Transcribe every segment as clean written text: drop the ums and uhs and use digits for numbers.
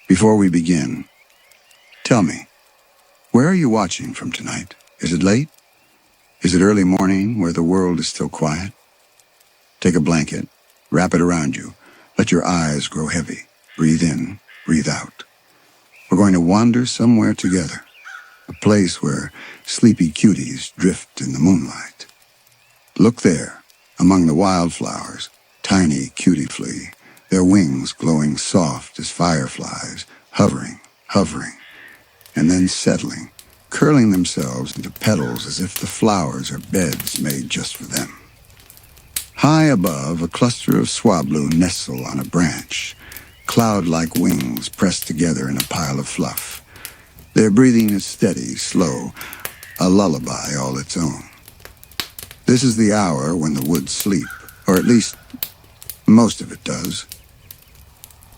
Before we begin, tell me, where are you watching from tonight? Is it late? Is it early morning where the world is still quiet? Take a blanket, wrap it around you, let your eyes grow heavy. Breathe in, breathe out. We're going to wander somewhere together, a place where sleepy cuties drift in the moonlight. Look there, among the wildflowers, tiny cutie flea, their wings glowing soft as fireflies, hovering, and then settling, curling themselves into petals as if the flowers are beds made just for them. High above, a cluster of swablu nestle on a branch, cloud-like wings pressed together in a pile of fluff. Their breathing is steady, slow, a lullaby all its own. This is the hour when the woods sleep, or at least most of it does.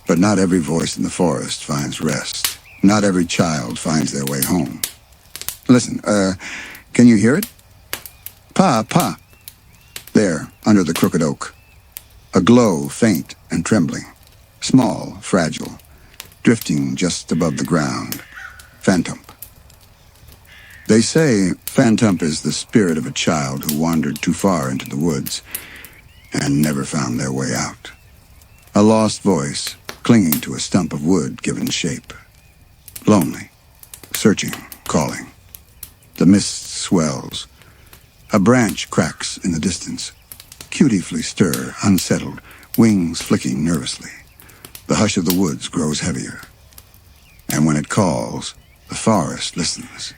But not every voice in the forest finds rest. Not every child finds their way home. Listen, can you hear it? Pa. There, under the crooked oak. A glow, faint and trembling. Small, fragile, drifting just above the ground. Phantump. They say Phantump is the spirit of a child who wandered too far into the woods and never found their way out. A lost voice, clinging to a stump of wood given shape. Lonely, searching, calling. The mist swells. A branch cracks in the distance. Cutie flea stir, unsettled, wings flicking nervously. The hush of the woods grows heavier. And when it calls, the forest listens.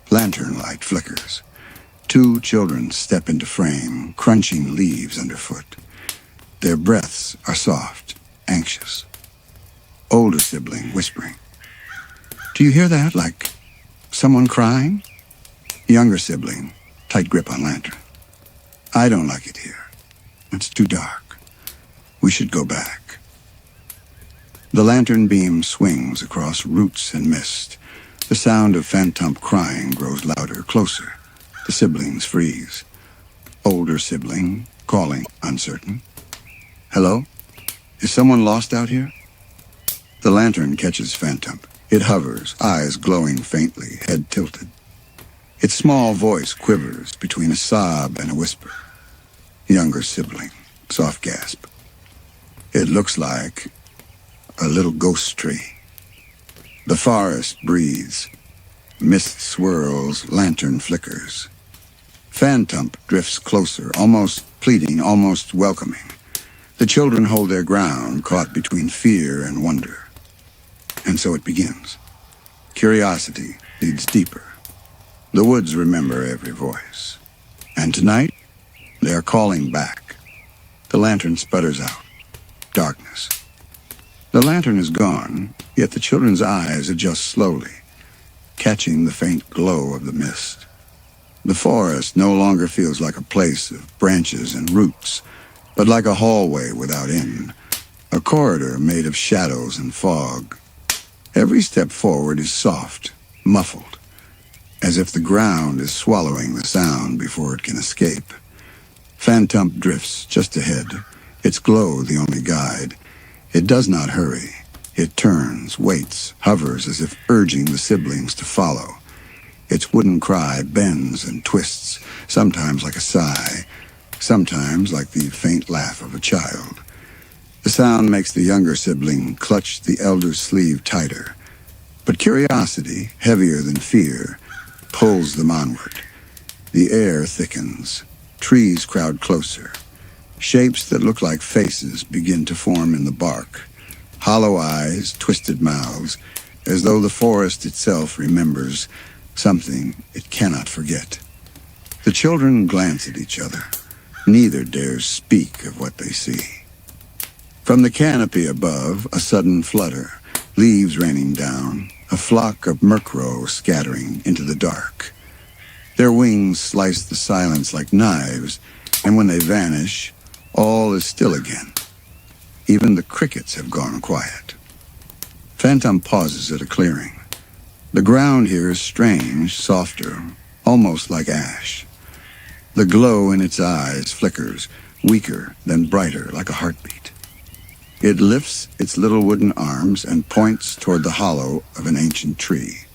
Lantern light flickers. Two children step into frame, crunching leaves underfoot. Their breaths are soft, anxious. Older sibling whispering. Do you hear that, like someone crying? Younger sibling, tight grip on lantern. I don't like it here. It's too dark. We should go back. The lantern beam swings across roots and mist. The sound of Phantump crying grows louder, closer. The siblings freeze. Older sibling, calling, uncertain. Hello? Is someone lost out here? The lantern catches Phantump. It hovers, eyes glowing faintly, head tilted. Its small voice quivers between a sob and a whisper. Younger sibling, soft gasp. It looks like a little ghost tree. The forest breathes. Mist swirls, lantern flickers. Phantump drifts closer, almost pleading, almost welcoming. The children hold their ground, caught between fear and wonder. And so it begins. Curiosity leads deeper. The woods remember every voice. And tonight, they are calling back. The lantern sputters out. Darkness. The lantern is gone, yet the children's eyes adjust slowly, catching the faint glow of the mist. The forest no longer feels like a place of branches and roots, but like a hallway without end, a corridor made of shadows and fog. Every step forward is soft, muffled, as if the ground is swallowing the sound before it can escape. Phantump drifts just ahead, its glow the only guide. It does not hurry. It turns, waits, hovers as if urging the siblings to follow. Its wooden cry bends and twists, sometimes like a sigh, sometimes like the faint laugh of a child. The sound makes the younger sibling clutch the elder's sleeve tighter. But curiosity, heavier than fear, pulls them onward. The air thickens. Trees crowd closer. Shapes that look like faces begin to form in the bark. Hollow eyes, twisted mouths, as though the forest itself remembers something it cannot forget. The children glance at each other. Neither dares speak of what they see. From the canopy above, a sudden flutter, leaves raining down, a flock of murkrow scattering into the dark. Their wings slice the silence like knives, and when they vanish, all is still again. Even the crickets have gone quiet. Phantump pauses at a clearing. The ground here is strange, softer, almost like ash. The glow in its eyes flickers, weaker, then brighter, like a heartbeat. It lifts its little wooden arms and points toward the hollow of an ancient tree.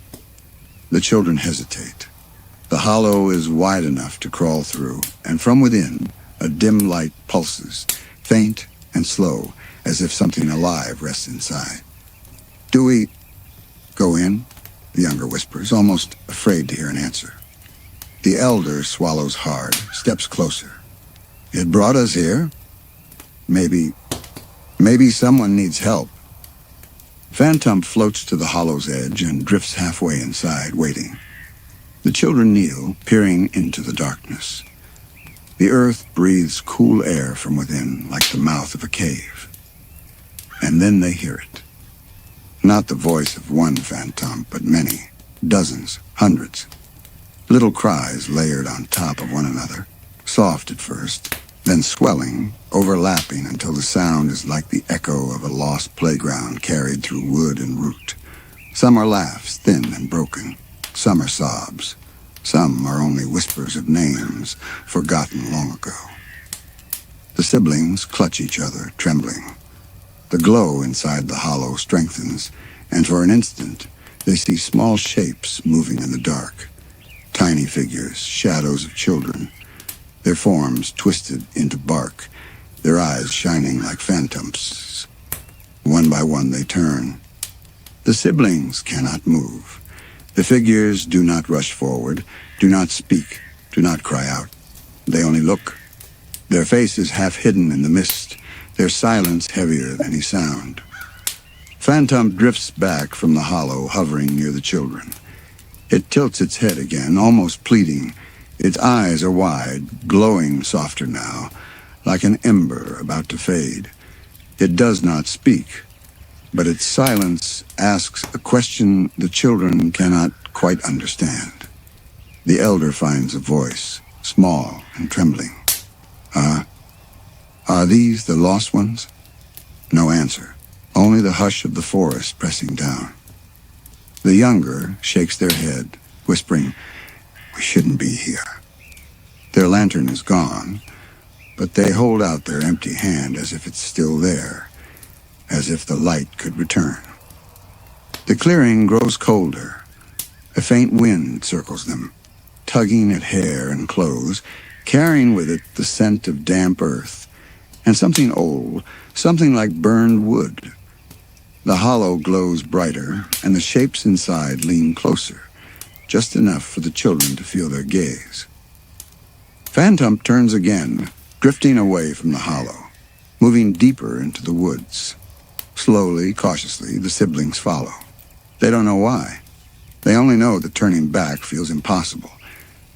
The children hesitate. The hollow is wide enough to crawl through, and from within, a dim light pulses, faint and slow, as if something alive rests inside. "Do we go in?" the younger whispers, almost afraid to hear an answer. The elder swallows hard, steps closer. "It brought us here. Maybe someone needs help." Phantump floats to the hollow's edge and drifts halfway inside, waiting. The children kneel, peering into the darkness. The earth breathes cool air from within, like the mouth of a cave. And then they hear it. Not the voice of one Phantump, but many, dozens, hundreds. Little cries layered on top of one another, soft at first, then swelling, overlapping until the sound is like the echo of a lost playground carried through wood and root. Some are laughs, thin and broken. Some are sobs. Some are only whispers of names forgotten long ago. The siblings clutch each other, trembling. The glow inside the hollow strengthens, and for an instant, they see small shapes moving in the dark. Tiny figures, shadows of children, their forms twisted into bark, their eyes shining like Phantumps. One by one they turn. The siblings cannot move. The figures do not rush forward, do not speak, do not cry out. They only look. Their faces half hidden in the mist, their silence heavier than any sound. Phantump drifts back from the hollow, hovering near the children. It tilts its head again, almost pleading. Its eyes are wide, glowing softer now, like an ember about to fade. It does not speak, but its silence asks a question the children cannot quite understand. The elder finds a voice, small and trembling. Are these the lost ones?" No answer, only the hush of the forest pressing down. The younger shakes their head, whispering, "We shouldn't be here." Their lantern is gone, but they hold out their empty hand as if it's still there, as if the light could return. The clearing grows colder. A faint wind circles them, tugging at hair and clothes, carrying with it the scent of damp earth, and something old, something like burned wood. The hollow glows brighter, and the shapes inside lean closer, just enough for the children to feel their gaze. Phantump turns again, drifting away from the hollow, moving deeper into the woods. Slowly, cautiously, the siblings follow. They don't know why. They only know that turning back feels impossible,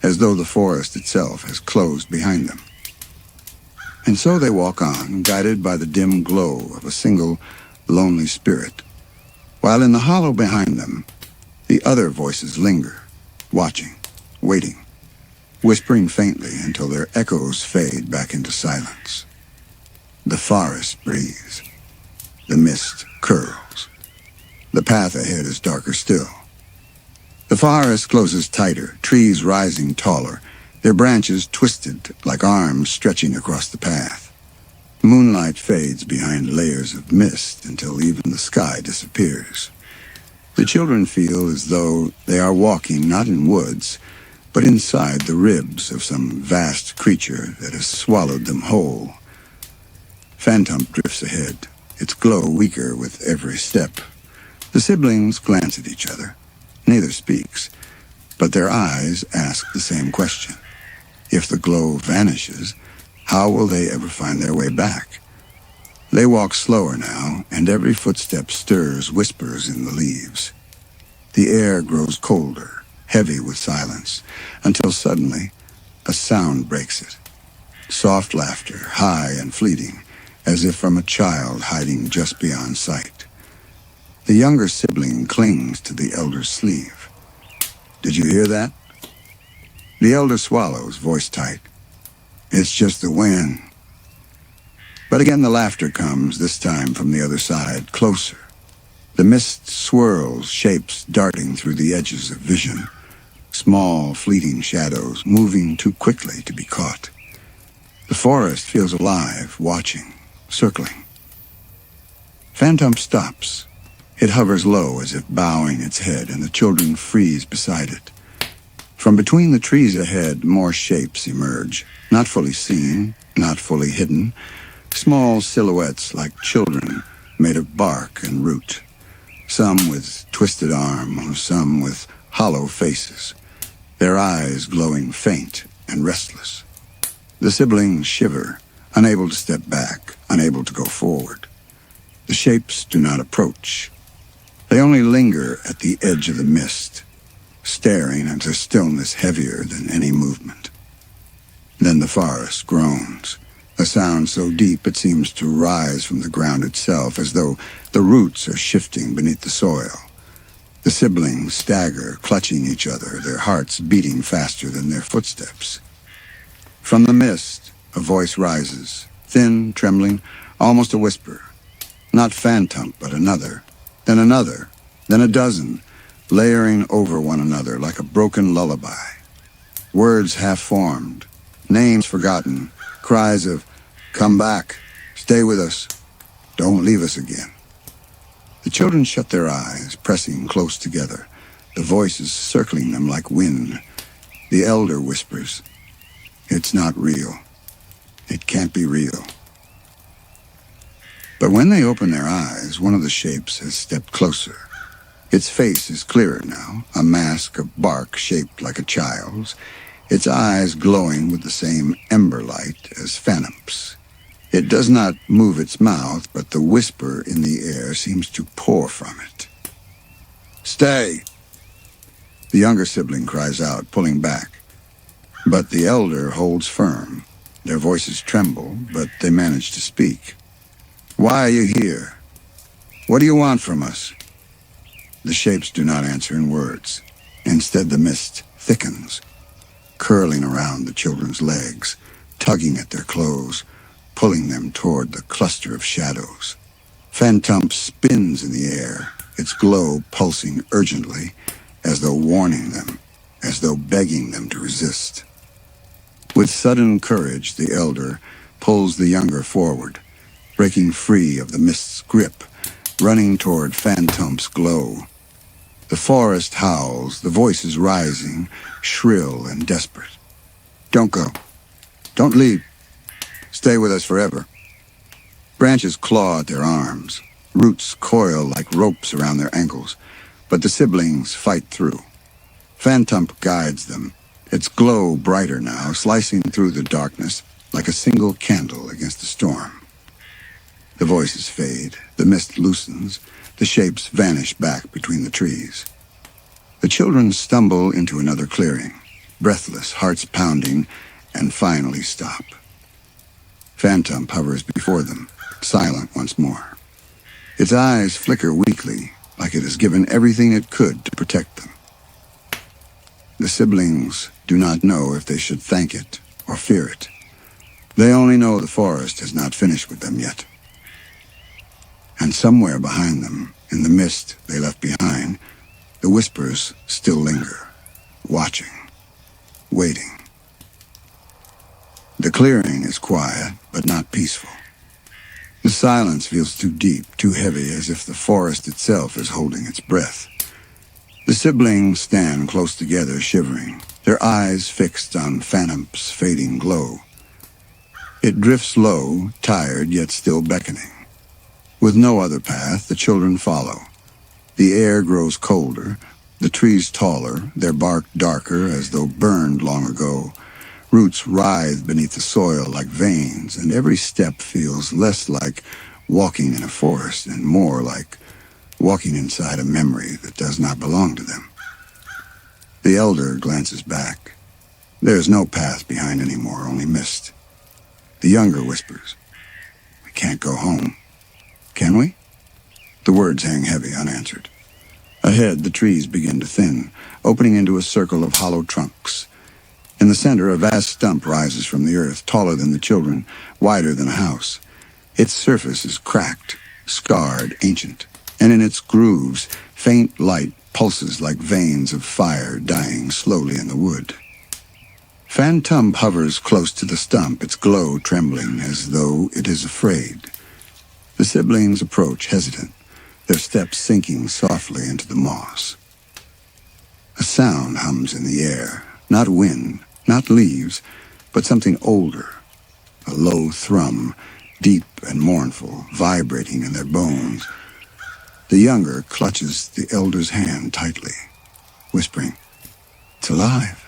as though the forest itself has closed behind them. And so they walk on, guided by the dim glow of a single, lonely spirit, while in the hollow behind them, the other voices linger, watching, waiting, whispering faintly until their echoes fade back into silence. The forest breathes. The mist curls. The path ahead is darker still. The forest closes tighter, trees rising taller, their branches twisted like arms stretching across the path. Moonlight fades behind layers of mist until even the sky disappears. The children feel as though they are walking not in woods, but inside the ribs of some vast creature that has swallowed them whole. Phantump drifts ahead, its glow weaker with every step. The siblings glance at each other. Neither speaks, but their eyes ask the same question. If the glow vanishes, how will they ever find their way back? They walk slower now, and every footstep stirs whispers in the leaves. The air grows colder, heavy with silence, until suddenly a sound breaks it. Soft laughter, high and fleeting, as if from a child hiding just beyond sight. The younger sibling clings to the elder's sleeve. "Did you hear that?" The elder swallows, voice tight. "It's just the wind." But again the laughter comes, this time from the other side, closer. The mist swirls, shapes darting through the edges of vision. Small, fleeting shadows moving too quickly to be caught. The forest feels alive, watching, circling. Phantump stops. It hovers low as if bowing its head, and the children freeze beside it. From between the trees ahead, more shapes emerge, not fully seen, not fully hidden, small silhouettes like children made of bark and root, some with twisted arms, some with hollow faces, their eyes glowing faint and restless. The siblings shiver, unable to step back, unable to go forward. The shapes do not approach. They only linger at the edge of the mist, staring into stillness heavier than any movement. Then the forest groans, a sound so deep it seems to rise from the ground itself, as though the roots are shifting beneath the soil. The siblings stagger, clutching each other, their hearts beating faster than their footsteps. From the mist, a voice rises, thin, trembling, almost a whisper. Not Phantump, but another, then a dozen, layering over one another like a broken lullaby. Words half-formed, names forgotten, cries of, "Come back, stay with us, don't leave us again." The children shut their eyes, pressing close together, the voices circling them like wind. The elder whispers, "It's not real. It can't be real." But when they open their eyes, one of the shapes has stepped closer. Its face is clearer now, a mask of bark shaped like a child's, its eyes glowing with the same ember light as Phantump's. It does not move its mouth, but the whisper in the air seems to pour from it. "Stay!" The younger sibling cries out, pulling back. But the elder holds firm. Their voices tremble, but they manage to speak. "Why are you here? What do you want from us?" The shapes do not answer in words. Instead, the mist thickens, curling around the children's legs, tugging at their clothes, pulling them toward the cluster of shadows. Phantump spins in the air, its glow pulsing urgently, as though warning them, as though begging them to resist. With sudden courage, the elder pulls the younger forward, breaking free of the mist's grip, running toward Phantump's glow. The forest howls, the voices rising, shrill and desperate. "Don't go. Don't leave. Stay with us forever." Branches claw at their arms. Roots coil like ropes around their ankles, but the siblings fight through. Phantump guides them, its glow brighter now, slicing through the darkness like a single candle against the storm. The voices fade, the mist loosens, the shapes vanish back between the trees. The children stumble into another clearing, breathless, hearts pounding, and finally stop. Phantump hovers before them, silent once more. Its eyes flicker weakly, like it has given everything it could to protect them. The siblings do not know if they should thank it or fear it. They only know the forest has not finished with them yet. And somewhere behind them, in the mist they left behind, the whispers still linger, watching, waiting. The clearing is quiet, but not peaceful. The silence feels too deep, too heavy, as if the forest itself is holding its breath. The siblings stand close together, shivering, their eyes fixed on Phantump's fading glow. It drifts low, tired, yet still beckoning. With no other path, the children follow. The air grows colder, the trees taller, their bark darker as though burned long ago. Roots writhe beneath the soil like veins, and every step feels less like walking in a forest and more like walking inside a memory that does not belong to them. The elder glances back. There is no path behind anymore, only mist. The younger whispers, "We can't go home. Can we?" The words hang heavy, unanswered. Ahead, the trees begin to thin, opening into a circle of hollow trunks. In the center, a vast stump rises from the earth, taller than the children, wider than a house. Its surface is cracked, scarred, ancient, and in its grooves, faint light pulses like veins of fire dying slowly in the wood. Phantump hovers close to the stump, its glow trembling as though it is afraid. The siblings approach hesitant, their steps sinking softly into the moss. A sound hums in the air, not wind, not leaves, but something older, a low thrum, deep and mournful, vibrating in their bones. The younger clutches the elder's hand tightly, whispering, "It's alive."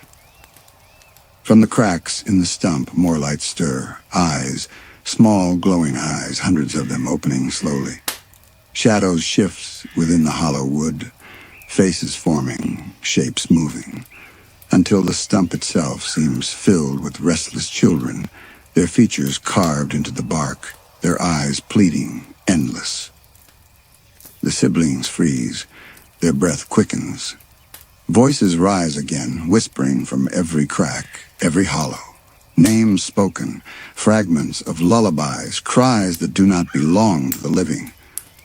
From the cracks in the stump, more lights stir, eyes, small glowing eyes, hundreds of them opening slowly. Shadows shift within the hollow wood, faces forming, shapes moving, until the stump itself seems filled with restless children, their features carved into the bark, their eyes pleading, endless. The siblings freeze, their breath quickens. Voices rise again, whispering from every crack, every hollow. Names spoken, fragments of lullabies, cries that do not belong to the living.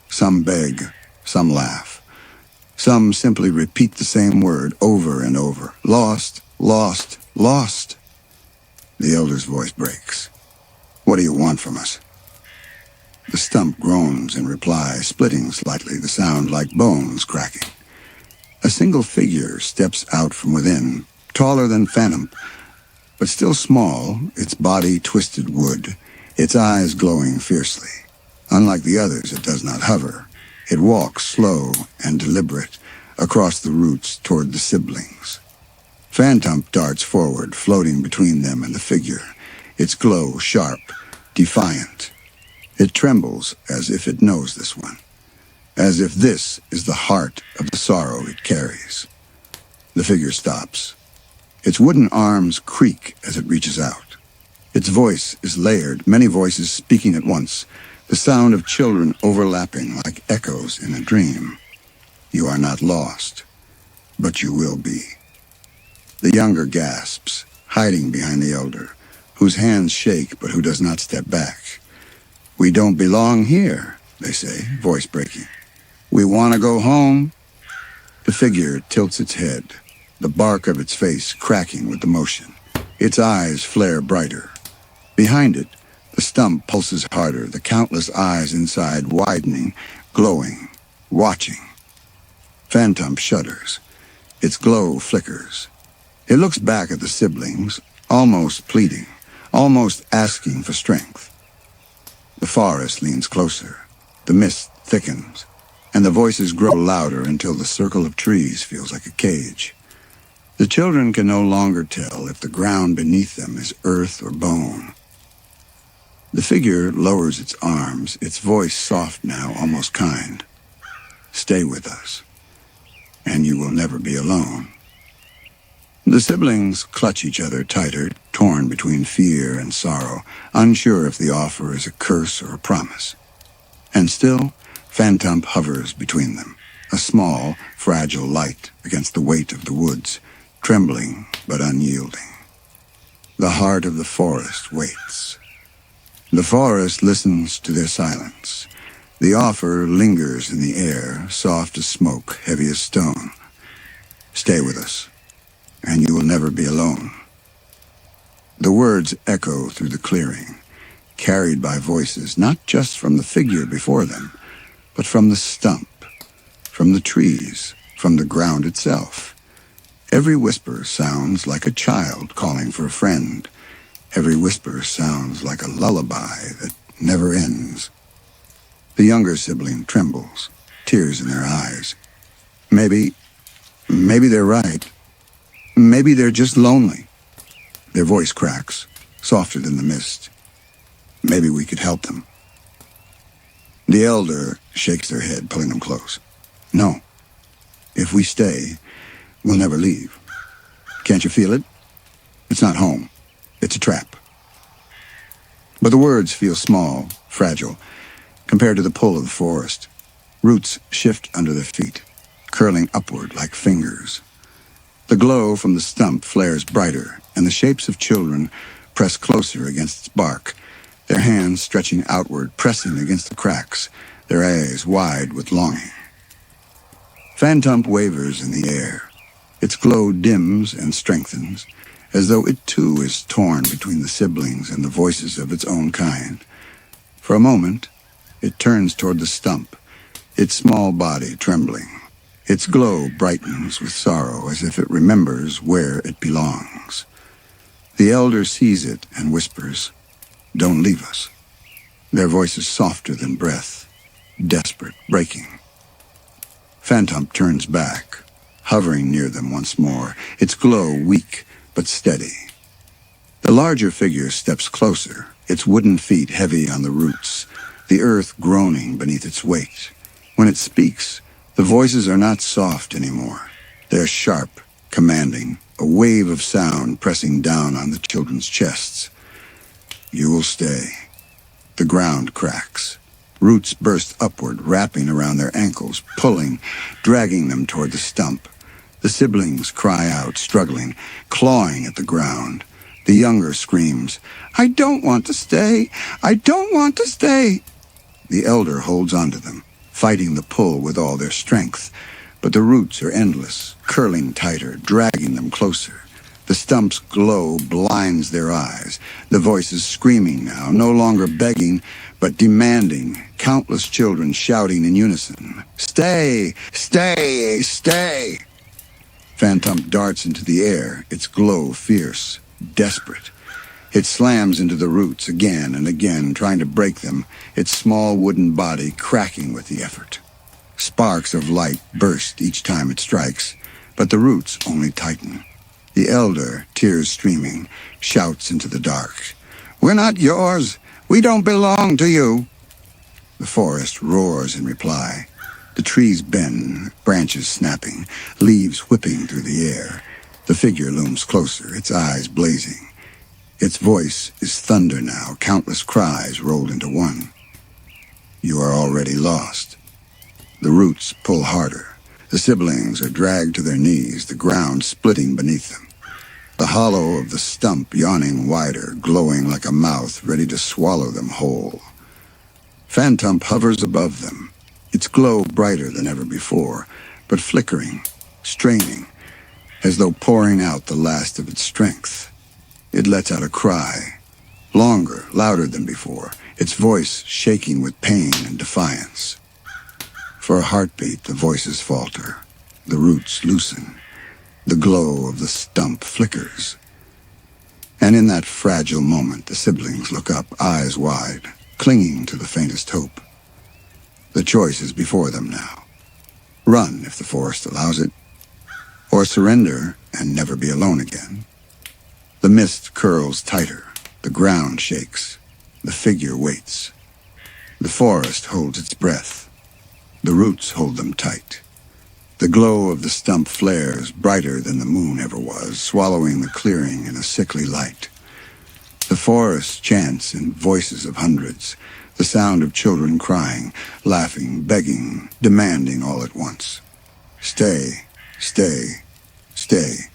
Some beg, some laugh. Some simply repeat the same word over and over. Lost, lost, lost. The elder's voice breaks. "What do you want from us?" The stump groans in reply, splitting slightly, the sound like bones cracking. A single figure steps out from within, taller than Phantump, but still small, its body twisted wood, its eyes glowing fiercely. Unlike the others, it does not hover. It walks slow and deliberate across the roots toward the siblings. Phantump darts forward, floating between them and the figure, its glow sharp, defiant. It trembles as if it knows this one, as if this is the heart of the sorrow it carries. The figure stops. Its wooden arms creak as it reaches out. Its voice is layered, many voices speaking at once, the sound of children overlapping like echoes in a dream. "You are not lost, but you will be." The younger gasps, hiding behind the elder, whose hands shake but who does not step back. "We don't belong here," they say, voice breaking. "We want to go home." The figure tilts its head, the bark of its face cracking with the motion. Its eyes flare brighter. Behind it, the stump pulses harder, the countless eyes inside widening, glowing, watching. Phantump shudders. Its glow flickers. It looks back at the siblings, almost pleading, almost asking for strength. The forest leans closer. The mist thickens, and the voices grow louder until the circle of trees feels like a cage. The children can no longer tell if the ground beneath them is earth or bone. The figure lowers its arms, its voice soft now, almost kind. "Stay with us, and you will never be alone." The siblings clutch each other tighter, torn between fear and sorrow, unsure if the offer is a curse or a promise. And still, Phantump hovers between them, a small, fragile light against the weight of the woods, trembling but unyielding. The heart of the forest waits. The forest listens to their silence. The offer lingers in the air, soft as smoke, heavy as stone. "Stay with us, and you will never be alone." The words echo through the clearing, carried by voices not just from the figure before them, but from the stump, from the trees, from the ground itself. Every whisper sounds like a child calling for a friend. Every whisper sounds like a lullaby that never ends. The younger sibling trembles, tears in their eyes. Maybe they're right. Maybe they're just lonely. Their voice cracks, softer than the mist. Maybe we could help them. The elder shakes their head, pulling them close. "No. If we stay, we'll never leave. Can't you feel it? It's not home. It's a trap." But the words feel small, fragile, compared to the pull of the forest. Roots shift under their feet, curling upward like fingers. The glow from the stump flares brighter, and the shapes of children press closer against its bark, their hands stretching outward, pressing against the cracks, their eyes wide with longing. Phantump wavers in the air. Its glow dims and strengthens, as though it too is torn between the siblings and the voices of its own kind. For a moment, it turns toward the stump, its small body trembling. Its glow brightens with sorrow as if it remembers where it belongs. The elder sees it and whispers, "Don't leave us." Their voice is softer than breath, desperate, breaking. Phantump turns back, hovering near them once more, its glow weak but steady. The larger figure steps closer, its wooden feet heavy on the roots, the earth groaning beneath its weight. When it speaks, the voices are not soft anymore. They're sharp, commanding, a wave of sound pressing down on the children's chests. You will stay. The ground cracks. Roots burst upward, wrapping around their ankles, pulling, dragging them toward the stump. The siblings cry out, struggling, clawing at the ground. The younger screams, "I don't want to stay! I don't want to stay!" The elder holds onto them, fighting the pull with all their strength. But the roots are endless, curling tighter, dragging them closer. The stump's glow blinds their eyes. The voices screaming now, no longer begging, but demanding, countless children shouting in unison, "Stay! Stay! Stay!" Phantump darts into the air, its glow fierce, desperate. It slams into the roots again and again, trying to break them, its small wooden body cracking with the effort. Sparks of light burst each time it strikes, but the roots only tighten. The elder, tears streaming, shouts into the dark, "We're not yours! We don't belong to you!" The forest roars in reply. The trees bend, branches snapping, leaves whipping through the air. The figure looms closer, its eyes blazing. Its voice is thunder now, countless cries rolled into one. You are already lost. The roots pull harder. The siblings are dragged to their knees, the ground splitting beneath them. The hollow of the stump yawning wider, glowing like a mouth ready to swallow them whole. Phantump hovers above them, its glow brighter than ever before, but flickering, straining, as though pouring out the last of its strength. It lets out a cry, longer, louder than before, its voice shaking with pain and defiance. For a heartbeat, the voices falter, the roots loosen, the glow of the stump flickers. And in that fragile moment, the siblings look up, eyes wide, clinging to the faintest hope. The choice is before them now. Run if the forest allows it, or surrender and never be alone again. The mist curls tighter, the ground shakes, the figure waits. The forest holds its breath, the roots hold them tight. The glow of the stump flares brighter than the moon ever was, swallowing the clearing in a sickly light. The forest chants in voices of hundreds, the sound of children crying, laughing, begging, demanding all at once. Stay, stay, stay.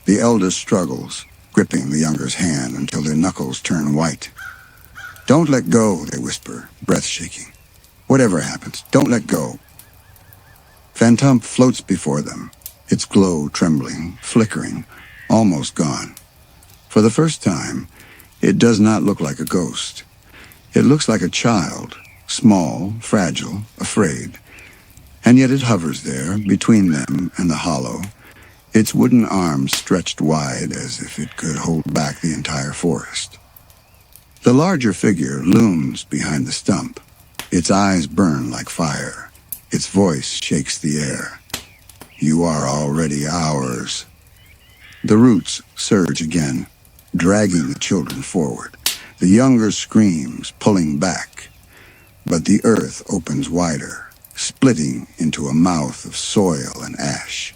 The elder struggles, gripping the younger's hand until their knuckles turn white. Don't let go, they whisper, breath shaking. Whatever happens, don't let go. Phantump floats before them, its glow trembling, flickering, almost gone. For the first time, it does not look like a ghost. It looks like a child, small, fragile, afraid. And yet it hovers there, between them and the hollow, its wooden arms stretched wide as if it could hold back the entire forest. The larger figure looms behind the stump. Its eyes burn like fire. Its voice shakes the air. You are already ours. The roots surge again, dragging the children forward. The younger screams, pulling back. But the earth opens wider, splitting into a mouth of soil and ash.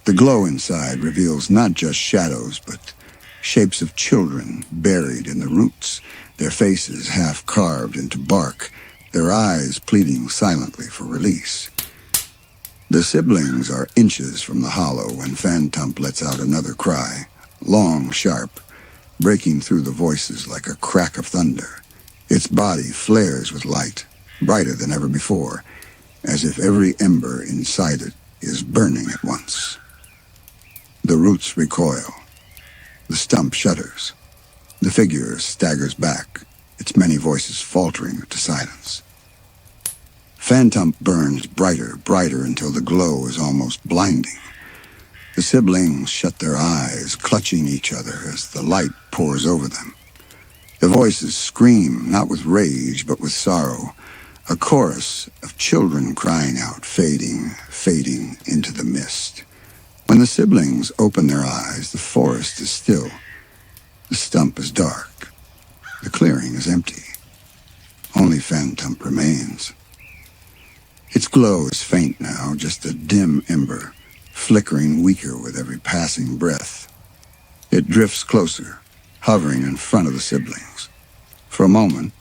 The glow inside reveals not just shadows, but shapes of children buried in the roots, their faces half carved into bark, their eyes pleading silently for release. The siblings are inches from the hollow when Phantump lets out another cry, long, sharp, breaking through the voices like a crack of thunder. Its body flares with light, brighter than ever before, as if every ember inside it is burning at once. The roots recoil. The stump shudders. The figure staggers back, its many voices faltering to silence. Phantump burns brighter until the glow is almost blinding. The siblings shut their eyes, clutching each other as the light pours over them. The voices scream, not with rage, but with sorrow, a chorus of children crying out, fading into the mist. When the siblings open their eyes, the forest is still. The stump is dark. The clearing is empty. Only Phantump remains. Its glow is faint now, just a dim ember, flickering weaker with every passing breath. It drifts closer, hovering in front of the siblings. For a moment,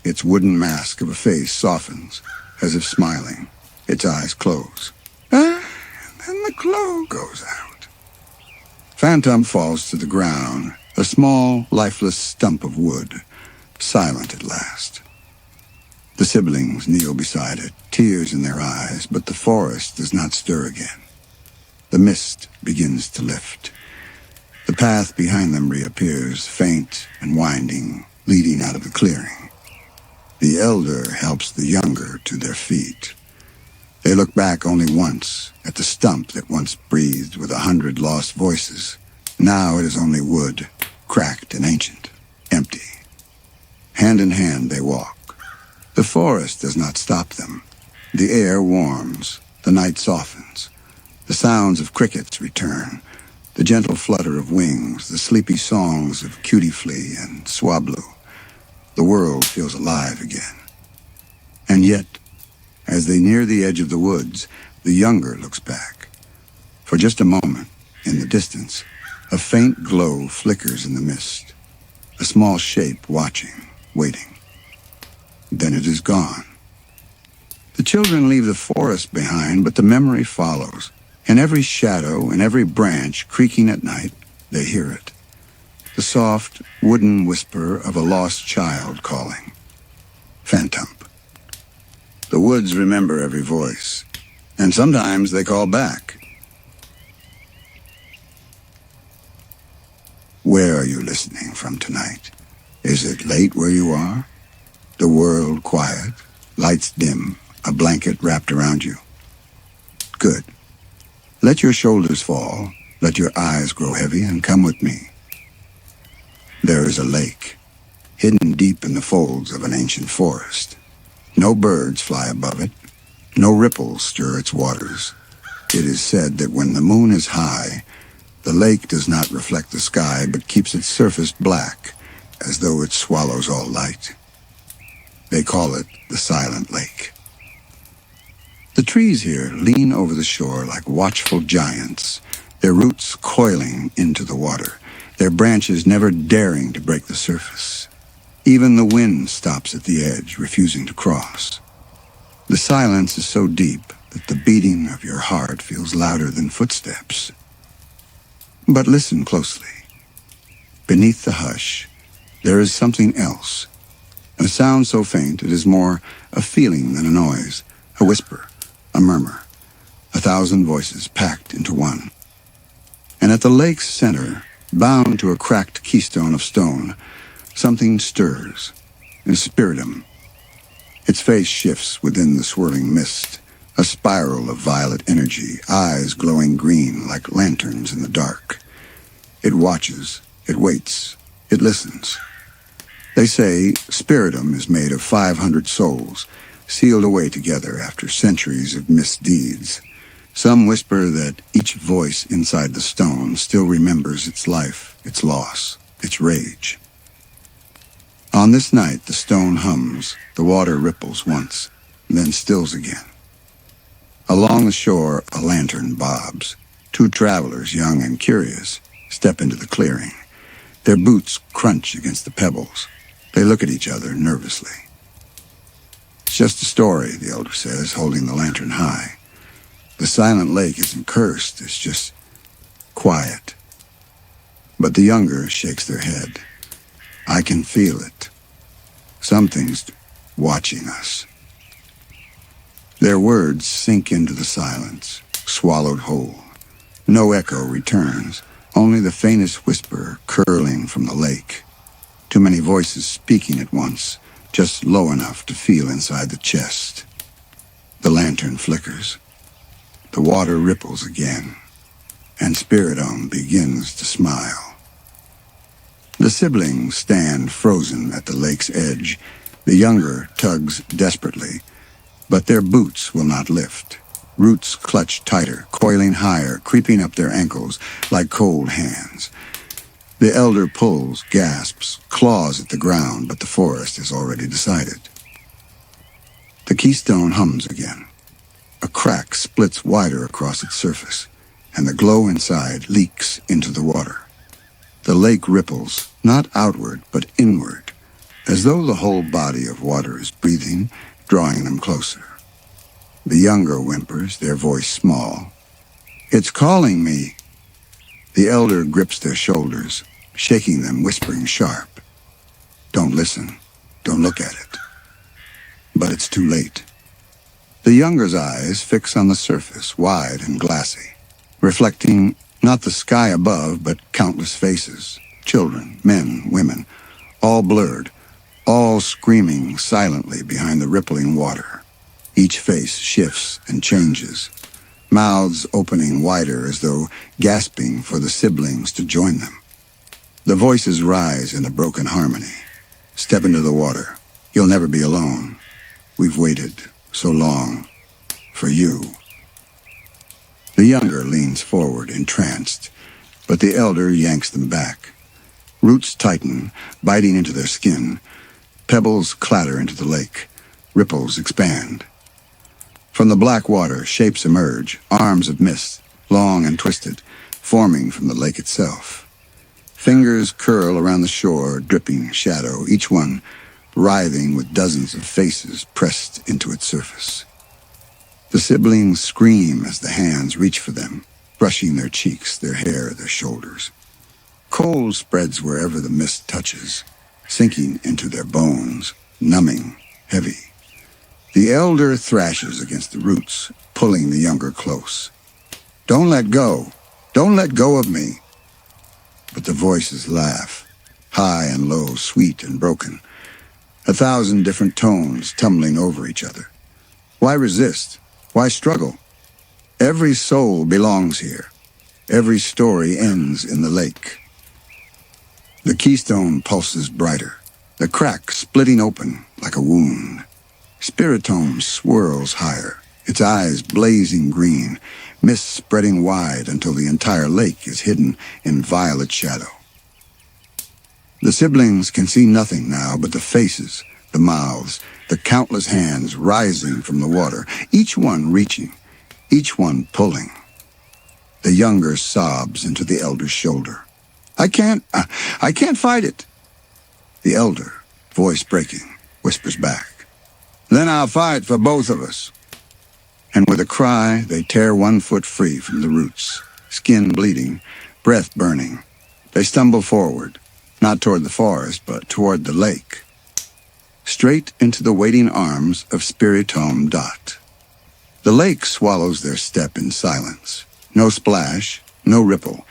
its wooden mask of a face softens, as if smiling. Its eyes close. And then the glow goes out. Phantump falls to the ground, a small, lifeless stump of wood, silent at last. The siblings kneel beside it, tears in their eyes, but the forest does not stir again. The mist begins to lift. The path behind them reappears, faint and winding, leading out of the clearing. The elder helps the younger to their feet. They look back only once, at the stump that once breathed with 100 lost voices. Now it is only wood, cracked and ancient, empty. Hand in hand they walk. The forest does not stop them. The air warms, the night softens. The sounds of crickets return, the gentle flutter of wings, the sleepy songs of cutie-flea and swablu. The world feels alive again. And yet, as they near the edge of the woods, the younger looks back. For just a moment, in the distance, a faint glow flickers in the mist. A small shape watching, waiting. Then it is gone. The children leave the forest behind, but the memory follows. In every shadow, in every branch, creaking at night, they hear it. The soft, wooden whisper of a lost child calling. Phantump. The woods remember every voice, and sometimes they call back. Where are you listening from tonight? Is it late where you are? The world quiet, lights dim, a blanket wrapped around you? Good. Let your shoulders fall, let your eyes grow heavy, and come with me. There is a lake, hidden deep in the folds of an ancient forest. No birds fly above it, no ripples stir its waters. It is said that when the moon is high, the lake does not reflect the sky, but keeps its surface black, as though it swallows all light. They call it the Silent Lake. The trees here lean over the shore like watchful giants, their roots coiling into the water, their branches never daring to break the surface. Even the wind stops at the edge, refusing to cross. The silence is so deep that the beating of your heart feels louder than footsteps. But listen closely. Beneath the hush, there is something else. A sound so faint it is more a feeling than a noise, a whisper, a murmur, 1,000 voices packed into one. And at the lake's center, bound to a cracked keystone of stone, something stirs, a Spiritomb. Its face shifts within the swirling mist, a spiral of violet energy, eyes glowing green like lanterns in the dark. It watches, it waits, it listens. They say Spiritomb is made of 500 souls, sealed away together after centuries of misdeeds. Some whisper that each voice inside the stone still remembers its life, its loss, its rage. On this night, the stone hums, the water ripples once, then stills again. Along the shore, a lantern bobs. 2 travelers, young and curious, step into the clearing. Their boots crunch against the pebbles. They look at each other nervously. It's just a story, the elder says, holding the lantern high. The Silent Lake isn't cursed, it's just quiet. But the younger shakes their head. I can feel it. Something's watching us. Their words sink into the silence, swallowed whole. No echo returns, only the faintest whisper curling from the lake. Too many voices speaking at once, just low enough to feel inside the chest. The lantern flickers. The water ripples again, and Spiritomb begins to smile. The siblings stand frozen at the lake's edge. The younger tugs desperately, but their boots will not lift. Roots clutch tighter, coiling higher, creeping up their ankles like cold hands. The elder pulls, gasps, claws at the ground, but the forest is already decided. The keystone hums again. A crack splits wider across its surface, and the glow inside leaks into the water. The lake ripples, not outward, but inward, as though the whole body of water is breathing, drawing them closer. The younger whimpers, their voice small. "It's calling me." The elder grips their shoulders, shaking them, whispering sharp. "Don't listen. Don't look at it." But it's too late. The younger's eyes fix on the surface, wide and glassy, reflecting not the sky above, but countless faces, children, men, women, all blurred, all screaming silently behind the rippling water. Each face shifts and changes, mouths opening wider as though gasping for the siblings to join them. The voices rise in a broken harmony. "Step into the water. You'll never be alone. We've waited so long for you." The younger leans forward, entranced, but the elder yanks them back. Roots tighten, biting into their skin. Pebbles clatter into the lake. Ripples expand. From the black water, shapes emerge, arms of mist, long and twisted, forming from the lake itself. Fingers curl around the shore, dripping shadow, each one writhing with dozens of faces pressed into its surface. The siblings scream as the hands reach for them, brushing their cheeks, their hair, their shoulders. Cold spreads wherever the mist touches, sinking into their bones, numbing, heavy. The elder thrashes against the roots, pulling the younger close. "Don't let go. Don't let go of me." But the voices laugh, high and low, sweet and broken, 1,000 different tones tumbling over each other. Why resist? Why struggle? Every soul belongs here. Every story ends in the lake. The keystone pulses brighter, the crack splitting open like a wound. Spiritomb swirls higher, its eyes blazing green, mist spreading wide until the entire lake is hidden in violet shadow. The siblings can see nothing now but the faces, the mouths, the countless hands rising from the water, each one reaching, each one pulling. The younger sobs into the elder's shoulder. I can't fight it." The elder, voice breaking, whispers back, "Then I'll fight for both of us." And with a cry, they tear one foot free from the roots, skin bleeding, breath burning. They stumble forward, not toward the forest, but toward the lake, straight into the waiting arms of Spiritomb Dot. The lake swallows their step in silence. No splash, no ripple,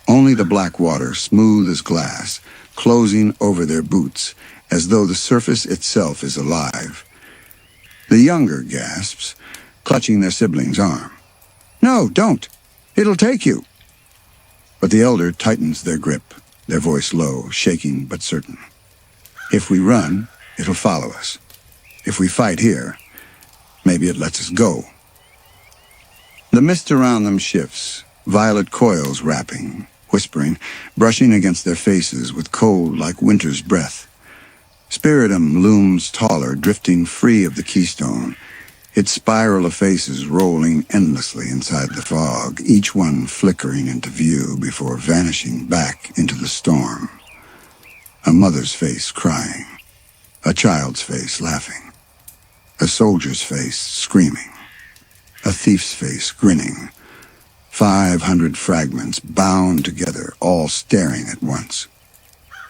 only the black water, smooth as glass, closing over their boots, as though the surface itself is alive. The younger gasps, clutching their sibling's arm. "No, don't. It'll take you." But the elder tightens their grip, their voice low, shaking but certain. "If we run, it'll follow us. If we fight here, maybe it lets us go." The mist around them shifts, violet coils wrapping, whispering, brushing against their faces with cold like winter's breath. Spiritomb looms taller, drifting free of the keystone, its spiral of faces rolling endlessly inside the fog, each one flickering into view before vanishing back into the storm. A mother's face crying, a child's face laughing, a soldier's face screaming, a thief's face grinning, 500 fragments bound together, all staring at once.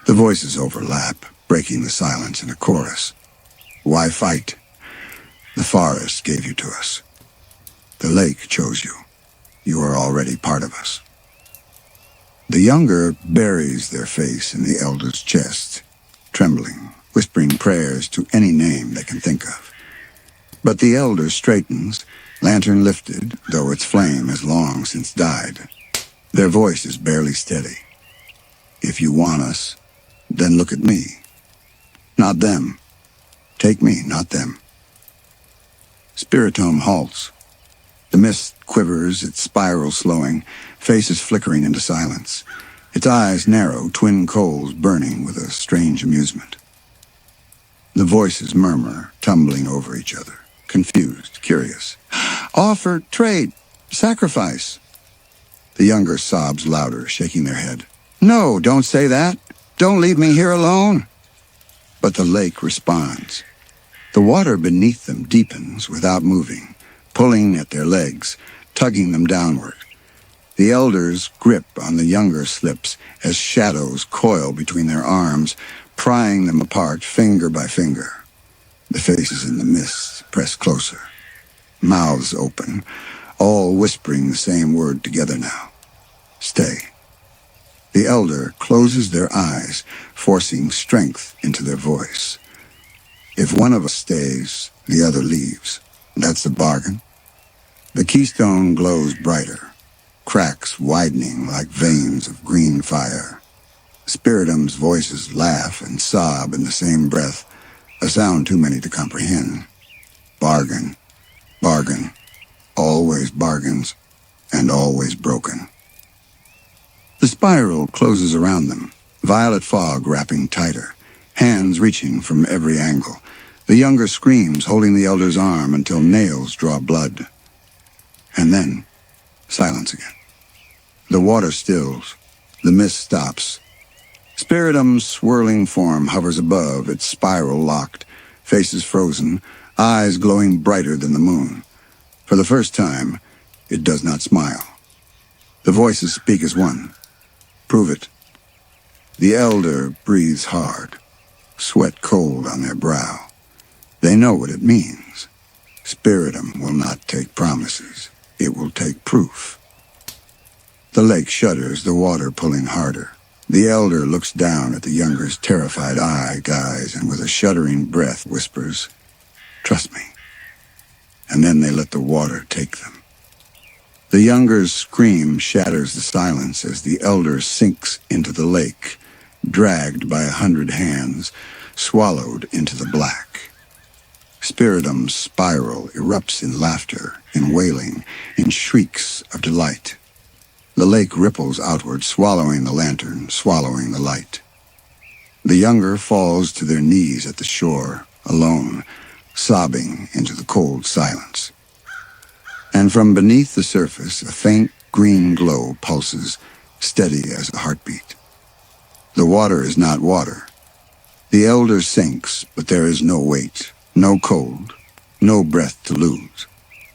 The voices overlap, breaking the silence in a chorus. "Why fight? The forest gave you to us. The lake chose you. You are already part of us." The younger buries their face in the elder's chest. trembling, whispering prayers to any name they can think of. But the elder straightens, lantern lifted, though its flame has long since died. Their voice is barely steady. If you want us, then look at me. Not them. Take me, not them. Spiritomb halts. The mist quivers, its spiral slowing, faces flickering into silence. Its eyes narrow, twin coals burning with a strange amusement. The voices murmur, tumbling over each other, confused, curious. Offer, trade, sacrifice. The younger sobs louder, shaking their head. No, don't say that. Don't leave me here alone. But the lake responds. The water beneath them deepens without moving, pulling at their legs, tugging them downward. The elders' grip on the younger slips as shadows coil between their arms, prying them apart finger by finger. The faces in the mist press closer, mouths open, all whispering the same word together now. Stay. The elder closes their eyes, forcing strength into their voice. If one of us stays, the other leaves. That's the bargain. The keystone glows brighter, cracks widening like veins of green fire. Spiritomb's voices laugh and sob in the same breath, a sound too many to comprehend. Bargain, bargain, always bargains, and always broken. The spiral closes around them, violet fog wrapping tighter, hands reaching from every angle. The younger screams, holding the elder's arm until nails draw blood. And then, silence again. The water stills. The mist stops. Spiritomb's swirling form hovers above, its spiral locked, faces frozen, eyes glowing brighter than the moon. For the first time, it does not smile. The voices speak as one. Prove it. The elder breathes hard, sweat cold on their brow. They know what it means. Spiritomb will not take promises. It will take proof. The lake shudders, the water pulling harder. The elder looks down at the younger's terrified eyes and with a shuddering breath whispers, "Trust me." And then they let the water take them. The younger's scream shatters the silence as the elder sinks into the lake, dragged by 100 hands, swallowed into the black. Spiritomb's spiral erupts in laughter, in wailing, in shrieks of delight. The lake ripples outward, swallowing the lantern, swallowing the light. The younger falls to their knees at the shore, alone, sobbing into the cold silence. And from beneath the surface, a faint green glow pulses, steady as a heartbeat. The water is not water. The elder sinks, but there is no weight, no cold, no breath to lose.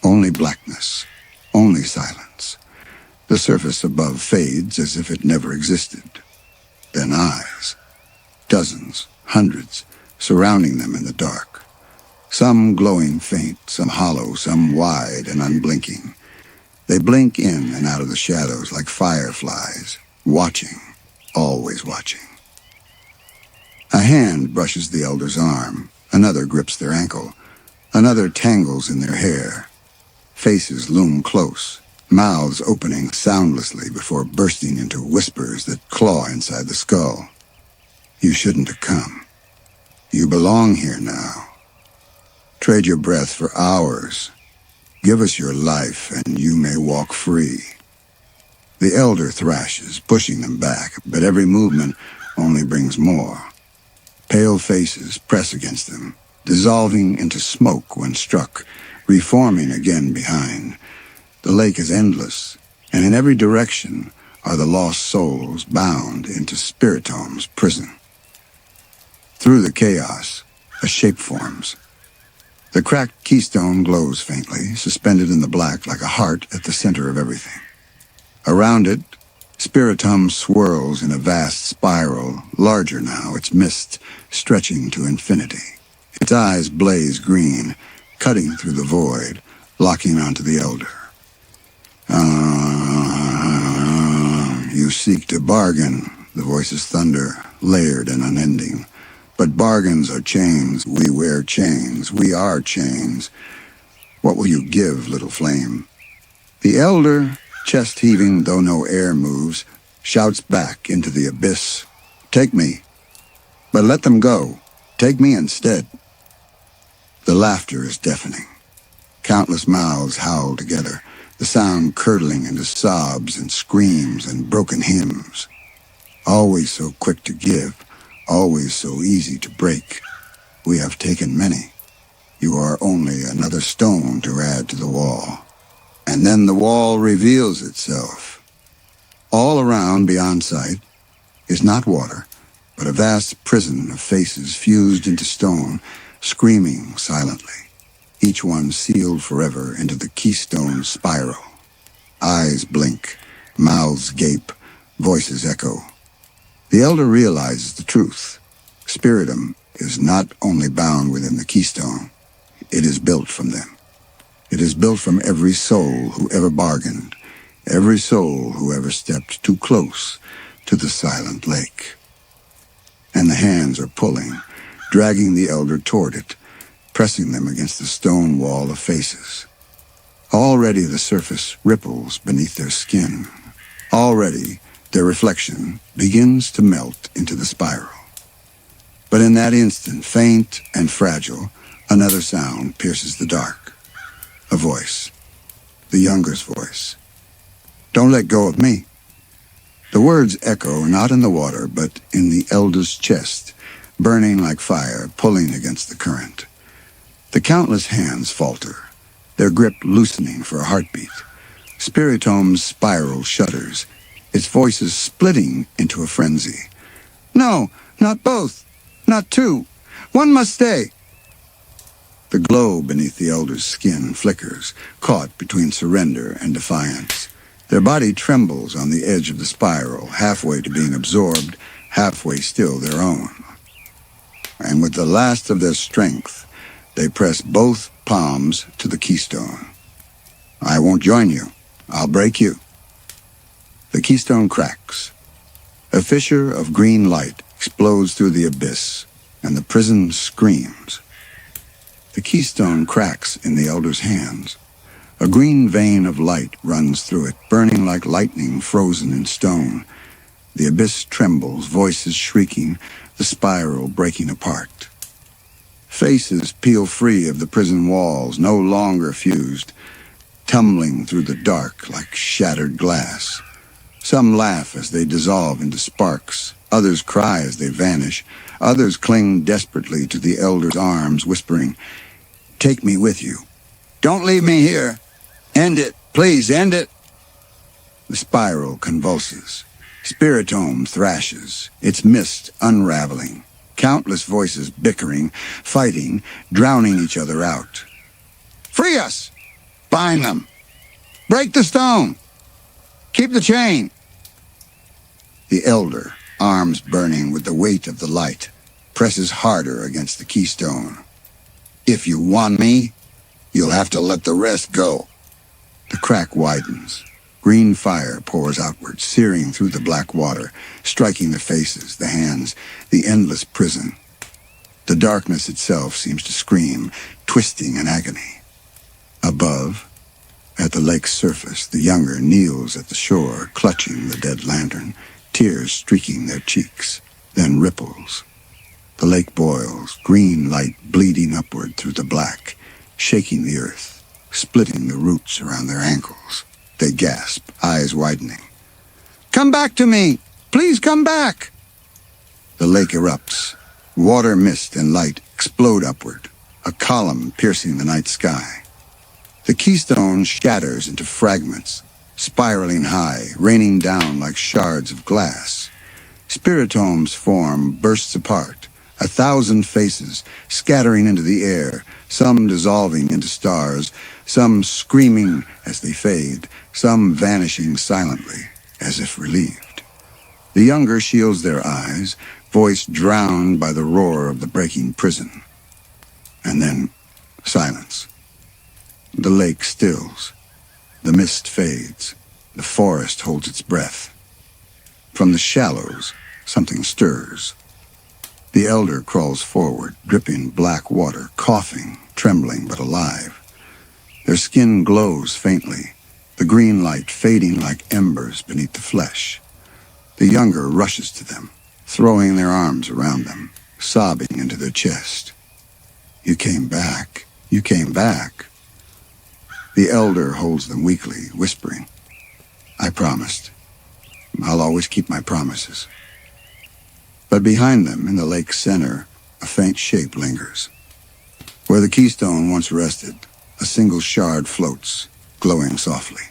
Only blackness, only silence. The surface above fades as if it never existed. Then eyes, dozens, hundreds, surrounding them in the dark. Some glowing faint, some hollow, some wide and unblinking. They blink in and out of the shadows like fireflies, watching, always watching. A hand brushes the elder's arm, another grips their ankle, another tangles in their hair. Faces loom close, mouths opening soundlessly before bursting into whispers that claw inside the skull. You shouldn't have come. You belong here now. Trade your breath for ours. Give us your life, and you may walk free. The elder thrashes, pushing them back, but every movement only brings more. Pale faces press against them, dissolving into smoke when struck, reforming again behind. The lake is endless, and in every direction are the lost souls bound into Spiritomb's prison. Through the chaos, a shape forms. The cracked keystone glows faintly, suspended in the black like a heart at the center of everything. Around it, Spiritomb swirls in a vast spiral, larger now, its mist stretching to infinity. Its eyes blaze green, cutting through the void, locking onto the elder. You seek to bargain, the voices thunder, layered and unending. But bargains are chains. We wear chains. We are chains. What will you give, little flame? The elder, chest heaving though no air moves, shouts back into the abyss. Take me. But let them go. Take me instead. The laughter is deafening. Countless mouths howl together, the sound curdling into sobs and screams and broken hymns. Always so quick to give, always so easy to break. We have taken many. You are only another stone to add to the wall. And then the wall reveals itself. All around, beyond sight, is not water, but a vast prison of faces fused into stone, screaming silently, each one sealed forever into the keystone spiral. Eyes blink, mouths gape, voices echo. The elder realizes the truth. Spiritomb is not only bound within the keystone, it is built from them. It is built from every soul who ever bargained, every soul who ever stepped too close to the silent lake. And the hands are pulling, dragging the elder toward it, pressing them against the stone wall of faces. Already the surface ripples beneath their skin. Already their reflection begins to melt into the spiral. But in that instant, faint and fragile, another sound pierces the dark. A voice. The younger's voice. Don't let go of me. The words echo not in the water, but in the elder's chest, burning like fire, pulling against the current. The countless hands falter, their grip loosening for a heartbeat. Spiritomb's spiral shudders, its voices splitting into a frenzy. No, not both, not two. One must stay. The glow beneath the elder's skin flickers, caught between surrender and defiance. Their body trembles on the edge of the spiral, halfway to being absorbed, halfway still their own. And with the last of their strength, they press both palms to the keystone. I won't join you. I'll break you. The keystone cracks. A fissure of green light explodes through the abyss, and the prison screams. The keystone cracks in the elder's hands. A green vein of light runs through it, burning like lightning frozen in stone. The abyss trembles, voices shrieking, the spiral breaking apart. Faces peel free of the prison walls, no longer fused, tumbling through the dark like shattered glass. Some laugh as they dissolve into sparks. Others cry as they vanish. Others cling desperately to the elder's arms, whispering, "Take me with you. Don't leave me here. End it. Please, end it." The spiral convulses. Spiritomb thrashes, its mist unraveling. Countless voices bickering, fighting, drowning each other out. Free us! Bind them! Break the stone! Keep the chain! The elder, arms burning with the weight of the light, presses harder against the keystone. If you want me, you'll have to let the rest go. The crack widens. Green fire pours outward, searing through the black water, striking the faces, the hands, the endless prison. The darkness itself seems to scream, twisting in agony. Above, at the lake's surface, the younger kneels at the shore, clutching the dead lantern, tears streaking their cheeks, then ripples. The lake boils, green light bleeding upward through the black, shaking the earth, splitting the roots around their ankles. They gasp, eyes widening. Come back to me! Please come back! The lake erupts. Water, mist, and light explode upward, a column piercing the night sky. The keystone shatters into fragments, spiraling high, raining down like shards of glass. Spiritomb's form bursts apart, 1,000 faces scattering into the air, some dissolving into stars, some screaming as they fade, some vanishing silently, as if relieved. The younger shields their eyes, voice drowned by the roar of the breaking prison. And then, silence. The lake stills. The mist fades. The forest holds its breath. From the shallows, something stirs. The elder crawls forward, dripping black water, coughing, trembling but alive. Their skin glows faintly, the green light fading like embers beneath the flesh. The younger rushes to them, throwing their arms around them, sobbing into their chest. "You came back. You came back." The elder holds them weakly, whispering, "I promised. I'll always keep my promises." But behind them, in the lake's center, a faint shape lingers. Where the keystone once rested, a single shard floats, glowing softly.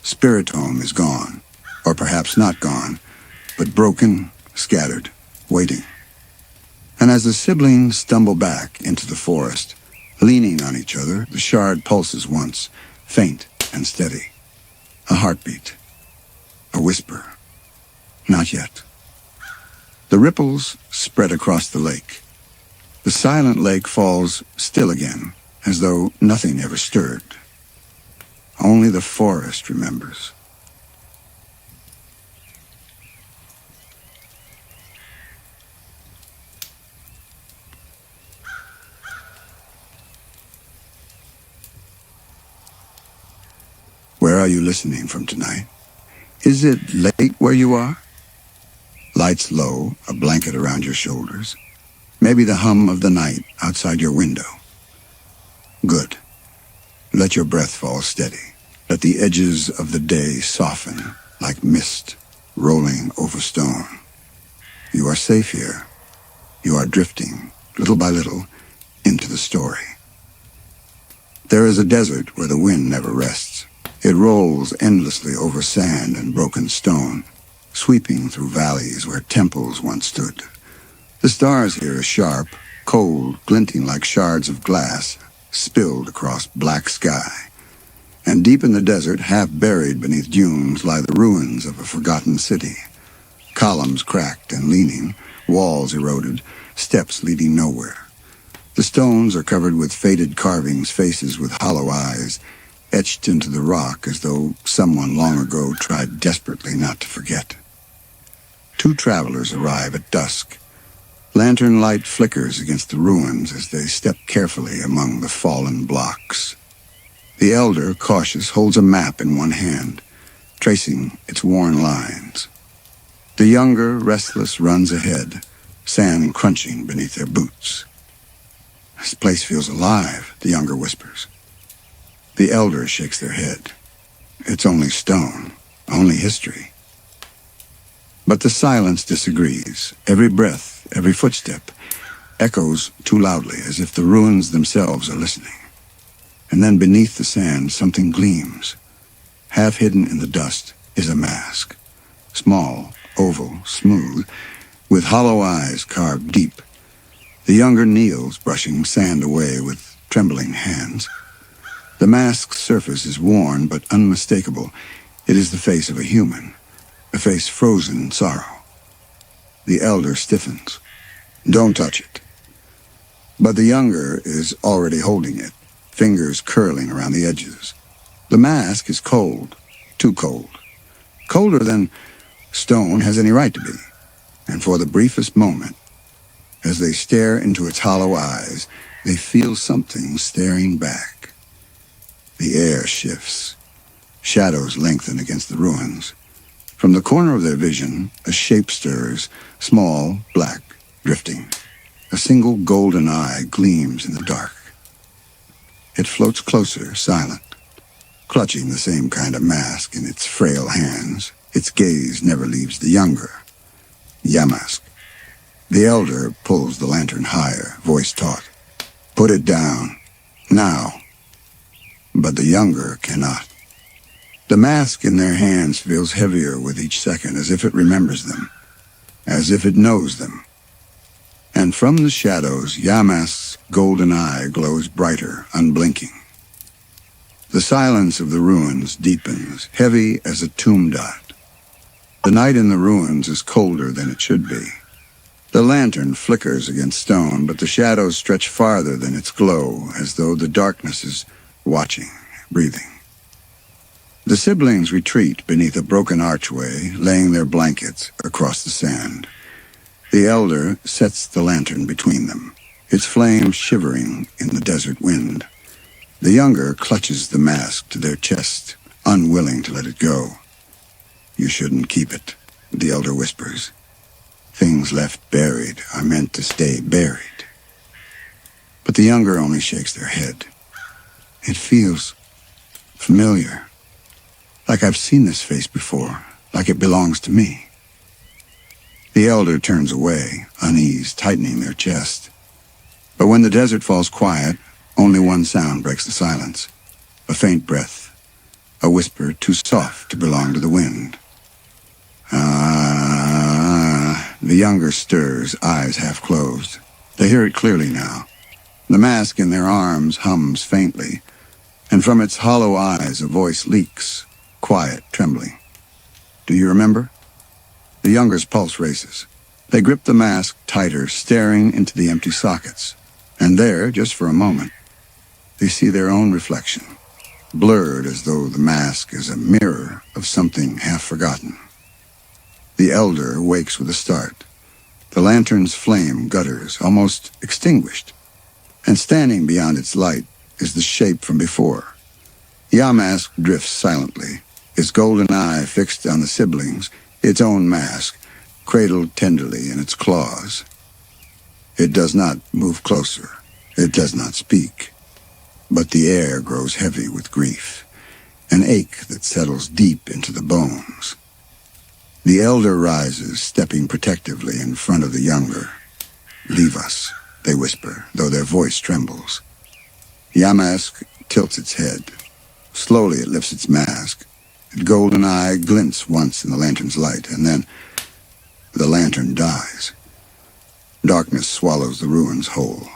Spiritomb is gone, or perhaps not gone, but broken, scattered, waiting. And as the siblings stumble back into the forest, leaning on each other, the shard pulses once, faint and steady. A heartbeat. A whisper. Not yet. The ripples spread across the lake. The silent lake falls still again, as though nothing ever stirred. Only the forest remembers. Where are you listening from tonight? Is it late where you are? Lights low, a blanket around your shoulders. Maybe the hum of the night outside your window. Good. Let your breath fall steady. Let the edges of the day soften like mist rolling over stone. You are safe here. You are drifting, little by little, into the story. There is a desert where the wind never rests. It rolls endlessly over sand and broken stone, sweeping through valleys where temples once stood. The stars here are sharp, cold, glinting like shards of glass, spilled across black sky. And deep in the desert, half buried beneath dunes, lie the ruins of a forgotten city. Columns cracked and leaning, walls eroded, steps leading nowhere. The stones are covered with faded carvings, faces with hollow eyes, etched into the rock as though someone long ago tried desperately not to forget. Two travelers arrive at dusk. Lantern light flickers against the ruins as they step carefully among the fallen blocks. The elder, cautious, holds a map in one hand, tracing its worn lines. The younger, restless, runs ahead, sand crunching beneath their boots. "This place feels alive," the younger whispers. The elder shakes their head. "It's only stone, only history." But the silence disagrees. Every breath, every footstep, echoes too loudly, as if the ruins themselves are listening. And then beneath the sand, something gleams. Half hidden in the dust is a mask. Small, oval, smooth, with hollow eyes carved deep. The younger kneels, brushing sand away with trembling hands. The mask's surface is worn but unmistakable. It is the face of a human, a face frozen in sorrow. The elder stiffens. "Don't touch it." But the younger is already holding it, fingers curling around the edges. The mask is cold, too cold. Colder than stone has any right to be. And for the briefest moment, as they stare into its hollow eyes, they feel something staring back. The air shifts. Shadows lengthen against the ruins. From the corner of their vision, a shape stirs, small, black, drifting. A single golden eye gleams in the dark. It floats closer, silent, clutching the same kind of mask in its frail hands. Its gaze never leaves the younger. Yamask. The elder pulls the lantern higher, voice taut. "Put it down. Now." But the younger cannot. The mask in their hands feels heavier with each second, as if it remembers them, as if it knows them. And from the shadows, Yamask's golden eye glows brighter, unblinking. The silence of the ruins deepens, heavy as a tomb dot. The night in the ruins is colder than it should be. The lantern flickers against stone, but the shadows stretch farther than its glow, as though the darkness is watching, breathing. The siblings retreat beneath a broken archway, laying their blankets across the sand. The elder sets the lantern between them, its flame shivering in the desert wind. The younger clutches the mask to their chest, unwilling to let it go. "You shouldn't keep it," the elder whispers. "Things left buried are meant to stay buried." But the younger only shakes their head. "It feels familiar. Like I've seen this face before, like it belongs to me." The elder turns away, unease tightening their chest. But when the desert falls quiet, only one sound breaks the silence. A faint breath, a whisper too soft to belong to the wind. "Ah." The younger stirs, eyes half closed. They hear it clearly now. The mask in their arms hums faintly, and from its hollow eyes a voice leaks, quiet, trembling. "Do you remember?" The younger's pulse races. They grip the mask tighter, staring into the empty sockets. And there, just for a moment, they see their own reflection, blurred as though the mask is a mirror of something half forgotten. The elder wakes with a start. The lantern's flame gutters, almost extinguished, and standing beyond its light is the shape from before. Yamask drifts silently, its golden eye fixed on the siblings, its own mask, cradled tenderly in its claws. It does not move closer. It does not speak. But the air grows heavy with grief, an ache that settles deep into the bones. The elder rises, stepping protectively in front of the younger. "Leave us," they whisper, though their voice trembles. Yamask tilts its head. Slowly it lifts its mask. Its golden eye glints once in the lantern's light, and then the lantern dies. Darkness swallows the ruins whole.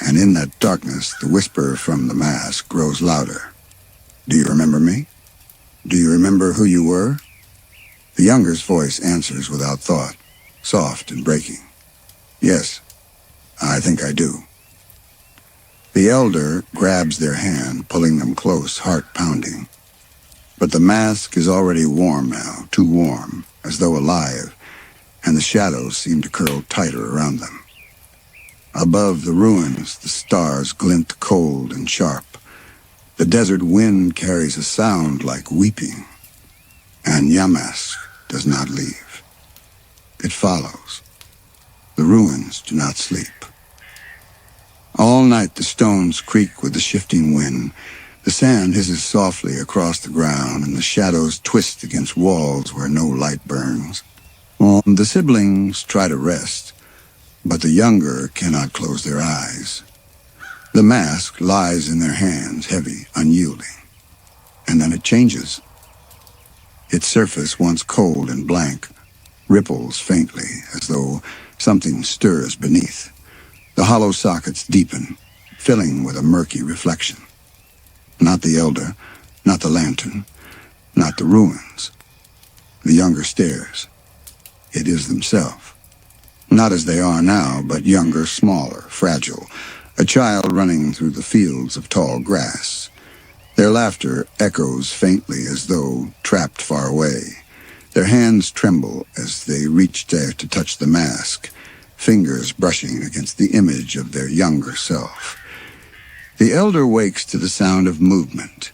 And in that darkness, the whisper from the mask grows louder. "Do you remember me? Do you remember who you were?" The younger's voice answers without thought, soft and breaking. "Yes, I think I do." The elder grabs their hand, pulling them close, heart pounding. But the mask is already warm now, too warm, as though alive, and the shadows seem to curl tighter around them. Above the ruins, the stars glint cold and sharp. The desert wind carries a sound like weeping, and Yamask does not leave. It follows. The ruins do not sleep. All night the stones creak with the shifting wind. The sand hisses softly across the ground, and the shadows twist against walls where no light burns. The siblings try to rest, but the younger cannot close their eyes. The mask lies in their hands, heavy, unyielding. And then it changes. Its surface, once cold and blank, ripples faintly, as though something stirs beneath. The hollow sockets deepen, filling with a murky reflection. Not the elder, not the lantern, not the ruins. The younger stares. It is themselves. Not as they are now, but younger, smaller, fragile, a child running through the fields of tall grass. Their laughter echoes faintly as though trapped far away. Their hands tremble as they reach there to touch the mask, fingers brushing against the image of their younger self. The elder wakes to the sound of movement.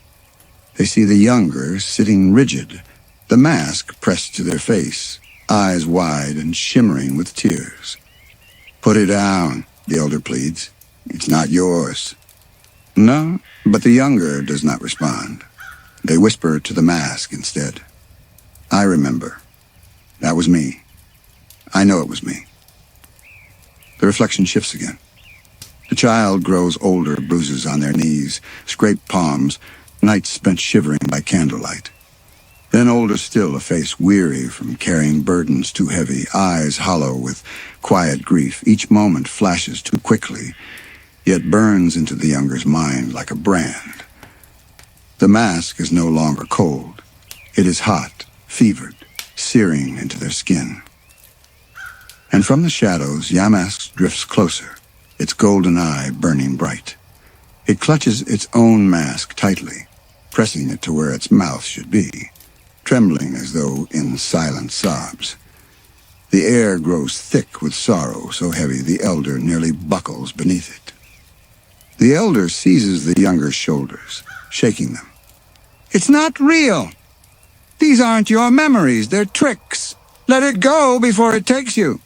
They see the younger sitting rigid, the mask pressed to their face, eyes wide and shimmering with tears. "Put it down," the elder pleads. "It's not yours." No, but the younger does not respond. They whisper to the mask instead. "I remember. That was me. I know it was me." The reflection shifts again. The child grows older, bruises on their knees, scraped palms, nights spent shivering by candlelight. Then older still, a face weary from carrying burdens too heavy, eyes hollow with quiet grief. Each moment flashes too quickly, yet burns into the younger's mind like a brand. The mask is no longer cold. It is hot, fevered, searing into their skin. And from the shadows, Yamask drifts closer, its golden eye burning bright. It clutches its own mask tightly, pressing it to where its mouth should be, trembling as though in silent sobs. The air grows thick with sorrow, so heavy the elder nearly buckles beneath it. The elder seizes the younger shoulders, shaking them. "It's not real. These aren't your memories, they're tricks. Let it go before it takes you."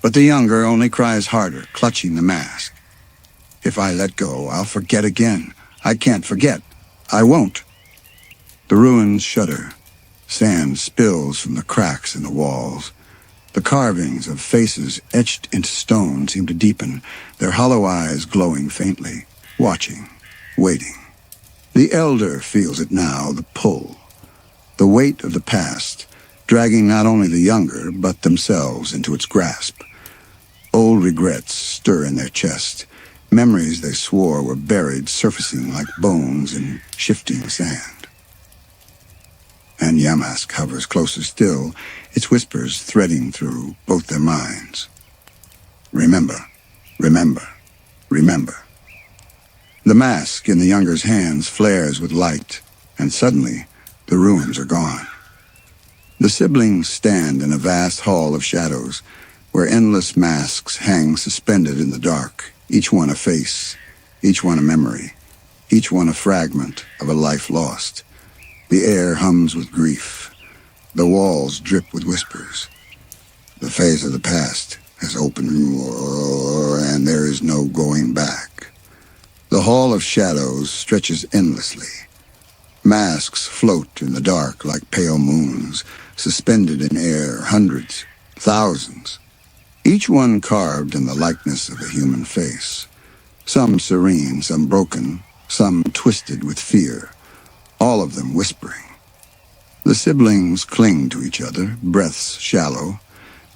But the younger only cries harder, clutching the mask. "If I let go, I'll forget again. I can't forget. I won't." The ruins shudder. Sand spills from the cracks in the walls. The carvings of faces etched into stone seem to deepen, their hollow eyes glowing faintly, watching, waiting. The elder feels it now, the pull, the weight of the past, dragging not only the younger, but themselves into its grasp. Old regrets stir in their chest, memories they swore were buried surfacing like bones in shifting sand. And Yamask hovers closer still, its whispers threading through both their minds. "Remember, remember, remember." The mask in the younger's hands flares with light, and suddenly the ruins are gone. The siblings stand in a vast hall of shadows, where endless masks hang suspended in the dark, each one a face, each one a memory, each one a fragment of a life lost. The air hums with grief. The walls drip with whispers. The phase of the past has opened, and there is no going back. The hall of shadows stretches endlessly. Masks float in the dark like pale moons, suspended in air, hundreds, thousands. Each one carved in the likeness of a human face. Some serene, some broken, some twisted with fear. All of them whispering. The siblings cling to each other, breaths shallow.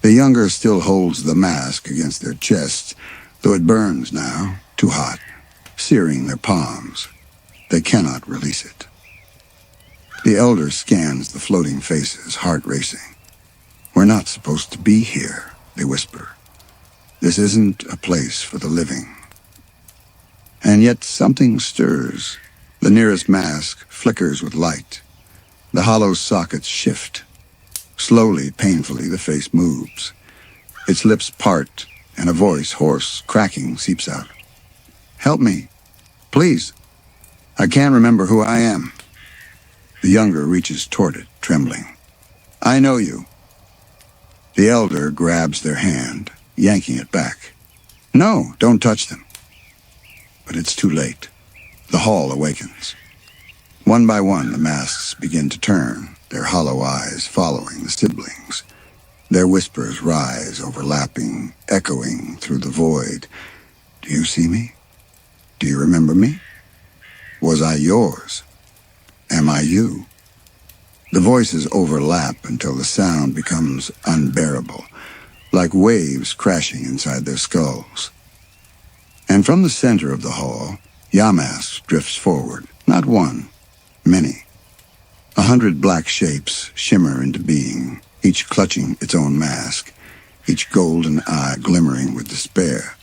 The younger still holds the mask against their chest, though it burns now, too hot, searing their palms. They cannot release it. The elder scans the floating faces, heart racing. "We're not supposed to be here," they whisper. "This isn't a place for the living." And yet something stirs. The nearest mask flickers with light. The hollow sockets shift. Slowly, painfully, the face moves. Its lips part, and a voice, hoarse, cracking, seeps out. "Help me, please. I can't remember who I am." The younger reaches toward it, trembling. "I know you." The elder grabs their hand, yanking it back. "No, don't touch them." But it's too late. The hall awakens. One by one, the masks begin to turn, their hollow eyes following the siblings. Their whispers rise, overlapping, echoing through the void. "Do you see me? Do you remember me? Was I yours? Am I you?" The voices overlap until the sound becomes unbearable, like waves crashing inside their skulls. And from the center of the hall, Yamask drifts forward, not one, many. 100 black shapes shimmer into being, each clutching its own mask, each golden eye glimmering with despair.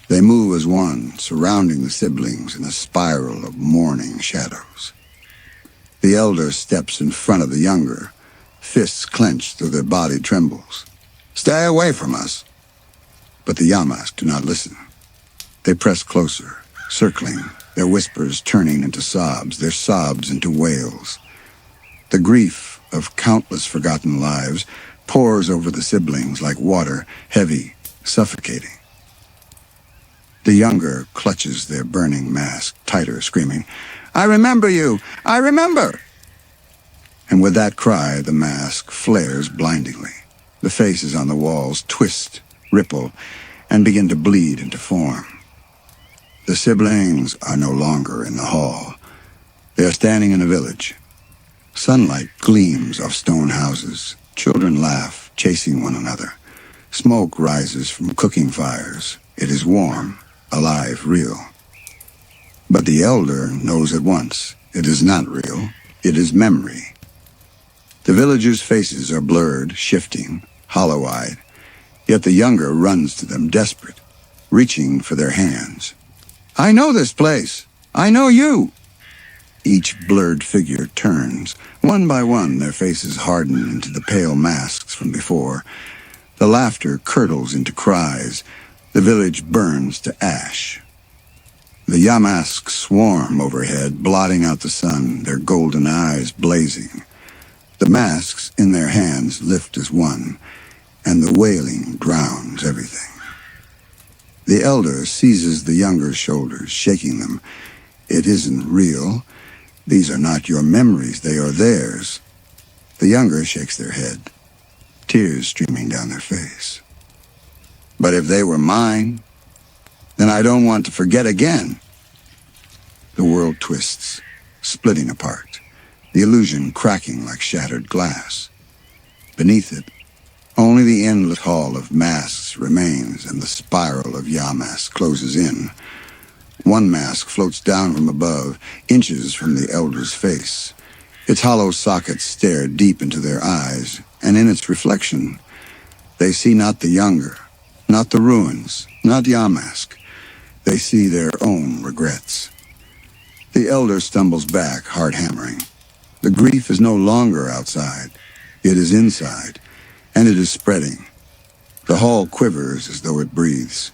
They move as one, surrounding the siblings in a spiral of mourning shadows. The elder steps in front of the younger, fists clenched though their body trembles. "Stay away from us." But the Yamask do not listen. They press closer, circling, their whispers turning into sobs, their sobs into wails. The grief of countless forgotten lives pours over the siblings like water, heavy, suffocating. The younger clutches their burning mask tighter, screaming, "I remember you! I remember!" And with that cry, the mask flares blindingly. The faces on the walls twist, ripple, and begin to bleed into form. The siblings are no longer in the hall. They are standing in a village. Sunlight gleams off stone houses. Children laugh, chasing one another. Smoke rises from cooking fires. It is warm, alive, real. But the elder knows at once. It is not real. It is memory. The villagers' faces are blurred, shifting, hollow-eyed. Yet the younger runs to them, desperate, reaching for their hands. "I know this place. I know you." Each blurred figure turns. One by one, their faces harden into the pale masks from before. The laughter curdles into cries. The village burns to ash. The Yamask swarm overhead, blotting out the sun, their golden eyes blazing. The masks in their hands lift as one, and the wailing drowns everything. The elder seizes the younger shoulders, shaking them. It isn't real. These are not your memories, they are theirs. The younger shakes their head, tears streaming down their face. But if they were mine, then I don't want to forget again. The world twists, splitting apart, the illusion cracking like shattered glass. Beneath it, only the endless hall of masks remains, and the spiral of Yamask closes in. One mask floats down from above, inches from the elder's face. Its hollow sockets stare deep into their eyes, and in its reflection, they see not the younger, not the ruins, not Yamask. They see their own regrets. The elder stumbles back, heart hammering. The grief is no longer outside. It is inside, and it is spreading. The hall quivers as though it breathes.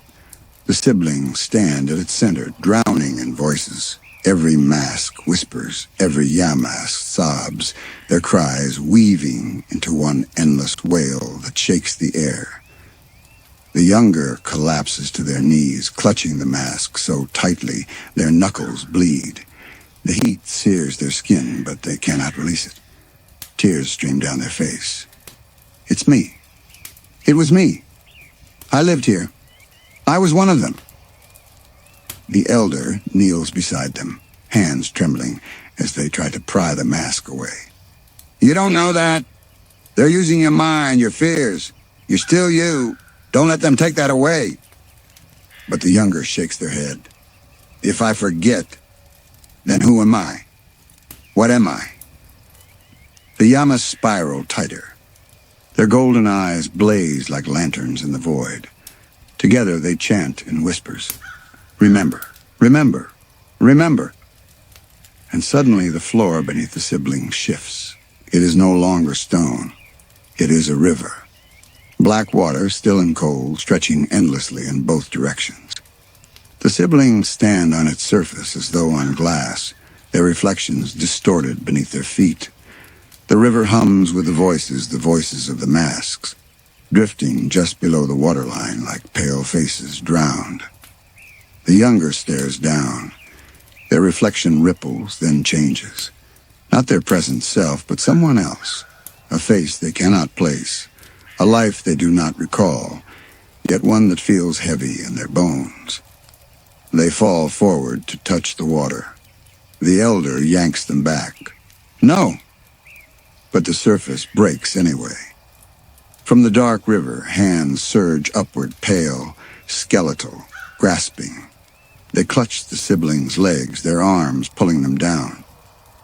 The siblings stand at its center, drowning in voices. Every mask whispers, every Yamask sobs, their cries weaving into one endless wail that shakes the air. The younger collapses to their knees, clutching the mask so tightly their knuckles bleed. The heat sears their skin, but they cannot release it. Tears stream down their face. It's me. It was me. I lived here. I was one of them. The elder kneels beside them, hands trembling as they try to pry the mask away. You don't know that. They're using your mind, your fears. You're still you. Don't let them take that away. But the younger shakes their head. If I forget, then who am I? What am I? The Yamask spiral tighter. Their golden eyes blaze like lanterns in the void. Together they chant in whispers. Remember, remember, remember. And suddenly the floor beneath the siblings shifts. It is no longer stone. It is a river. Black water, still and cold, stretching endlessly in both directions. The siblings stand on its surface as though on glass, their reflections distorted beneath their feet. The river hums with the voices of the masks, drifting just below the waterline like pale faces drowned. The younger stares down. Their reflection ripples, then changes. Not their present self, but someone else. A face they cannot place. A life they do not recall, yet one that feels heavy in their bones. They fall forward to touch the water. The elder yanks them back. No! But the surface breaks anyway. From the dark river, hands surge upward, pale, skeletal, grasping. They clutch the siblings' legs, their arms pulling them down.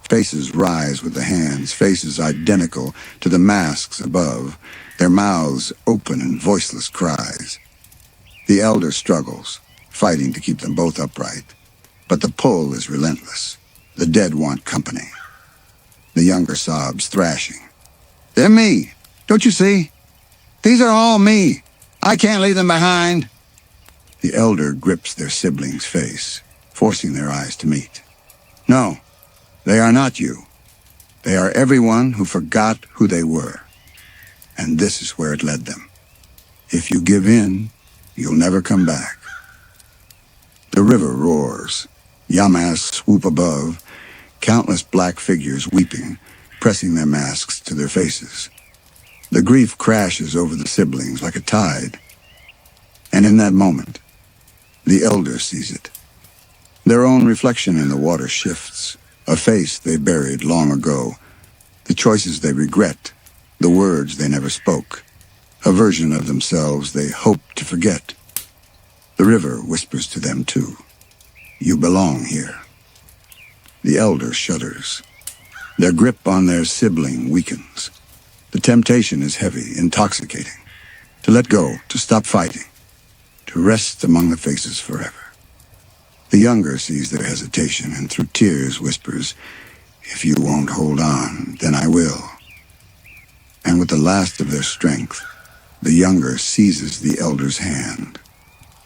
Faces rise with the hands, faces identical to the masks above, their mouths open in voiceless cries. The elder struggles, fighting to keep them both upright. But the pull is relentless. The dead want company. The younger sobs, thrashing. They're me. Don't you see? These are all me. I can't leave them behind. The elder grips their sibling's face, forcing their eyes to meet. No, they are not you. They are everyone who forgot who they were. And this is where it led them. If you give in, you'll never come back. The river roars. Yamask swoop above, countless black figures weeping, pressing their masks to their faces. The grief crashes over the siblings like a tide. And in that moment, the elder sees it. Their own reflection in the water shifts, a face they buried long ago, the choices they regret, the words they never spoke, a version of themselves they hoped to forget. The river whispers to them too. You belong here. The elder shudders. Their grip on their sibling weakens. The temptation is heavy, intoxicating. To let go, to stop fighting, to rest among the faces forever. The younger sees their hesitation and through tears whispers, if you won't hold on, then I will. And with the last of their strength, The younger seizes the elder's hand.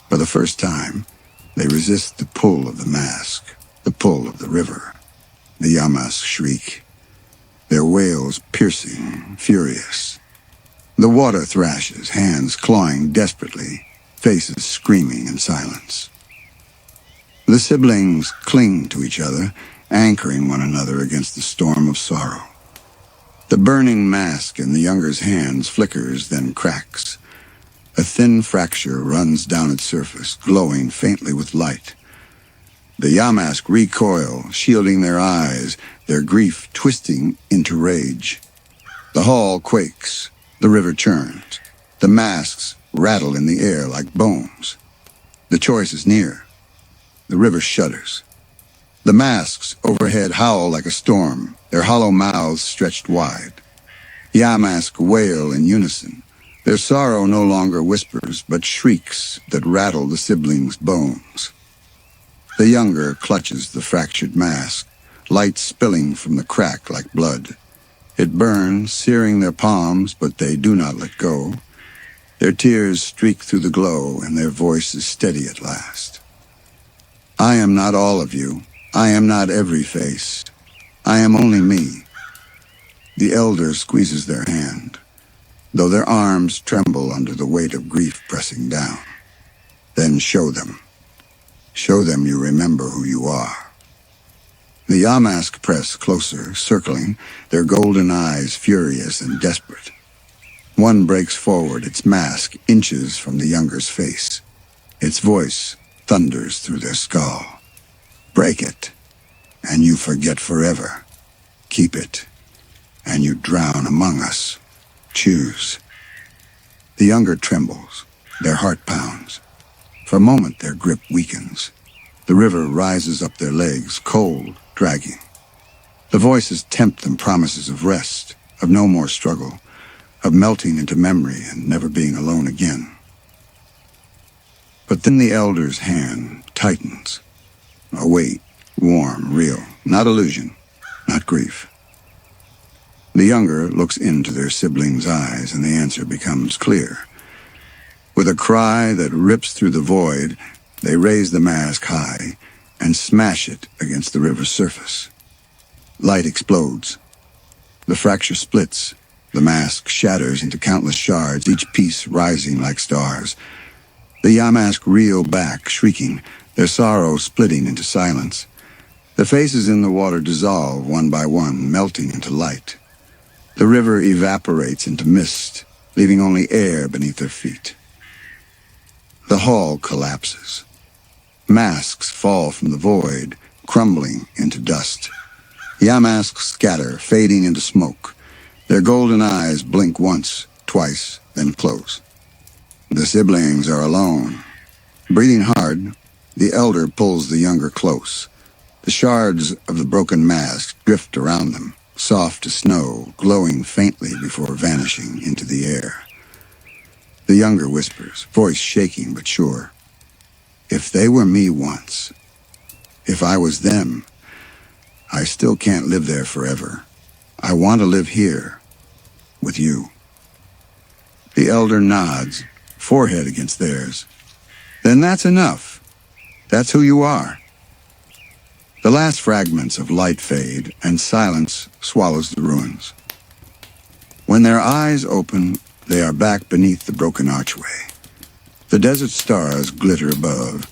For the first time, they resist the pull of the mask, the pull of the river. The Yamask shriek, their wails piercing, furious. The water thrashes, hands clawing desperately, faces screaming in silence. The siblings cling to each other, anchoring one another against the storm of sorrow. The burning mask in the younger's hands flickers, then cracks. A thin fracture runs down its surface, glowing faintly with light. The Yamask recoil, shielding their eyes, their grief twisting into rage. The hall quakes, the river churns. The masks rattle in the air like bones. The choice is near. The river shudders. The masks overhead howl like a storm, their hollow mouths stretched wide. Yamask wail in unison. Their sorrow no longer whispers, but shrieks that rattle the siblings' bones. The younger clutches the fractured mask, light spilling from the crack like blood. It burns, searing their palms, but they do not let go. Their tears streak through the glow, and their voice is steady at last. I am not all of you. I am not every face. I am only me. The elder squeezes their hand, though their arms tremble under the weight of grief pressing down. Then show them. Show them you remember who you are. The Yamask press closer, circling, their golden eyes furious and desperate. One breaks forward, its mask inches from the younger's face. Its voice thunders through their skull. Break it, and you forget forever. Keep it, and you drown among us. Choose. The younger trembles, their heart pounds. For a moment their grip weakens. The river rises up their legs, cold, dragging. The voices tempt them promises of rest, of no more struggle, of melting into memory and never being alone again. But then the elder's hand tightens. A weight, warm, real, not illusion, not grief. The younger looks into their siblings' eyes, and the answer becomes clear. With a cry that rips through the void, they raise the mask high and smash it against the river's surface. Light explodes. The fracture splits. The mask shatters into countless shards, each piece rising like stars. The Yamask reel back, shrieking, their sorrow splitting into silence. The faces in the water dissolve one by one, melting into light. The river evaporates into mist, leaving only air beneath their feet. The hall collapses. Masks fall from the void, crumbling into dust. Yamasks scatter, fading into smoke. Their golden eyes blink once, twice, then close. The siblings are alone. Breathing hard, the elder pulls the younger close. The shards of the broken mask drift around them, soft as snow, glowing faintly before vanishing into the air. The younger whispers, voice shaking but sure. If they were me once, if I was them, I still can't live there forever. I want to live here, with you. The elder nods, forehead against theirs. Then that's enough. That's who you are. The last fragments of light fade, and silence swallows the ruins. When their eyes open, they are back beneath the broken archway. The desert stars glitter above.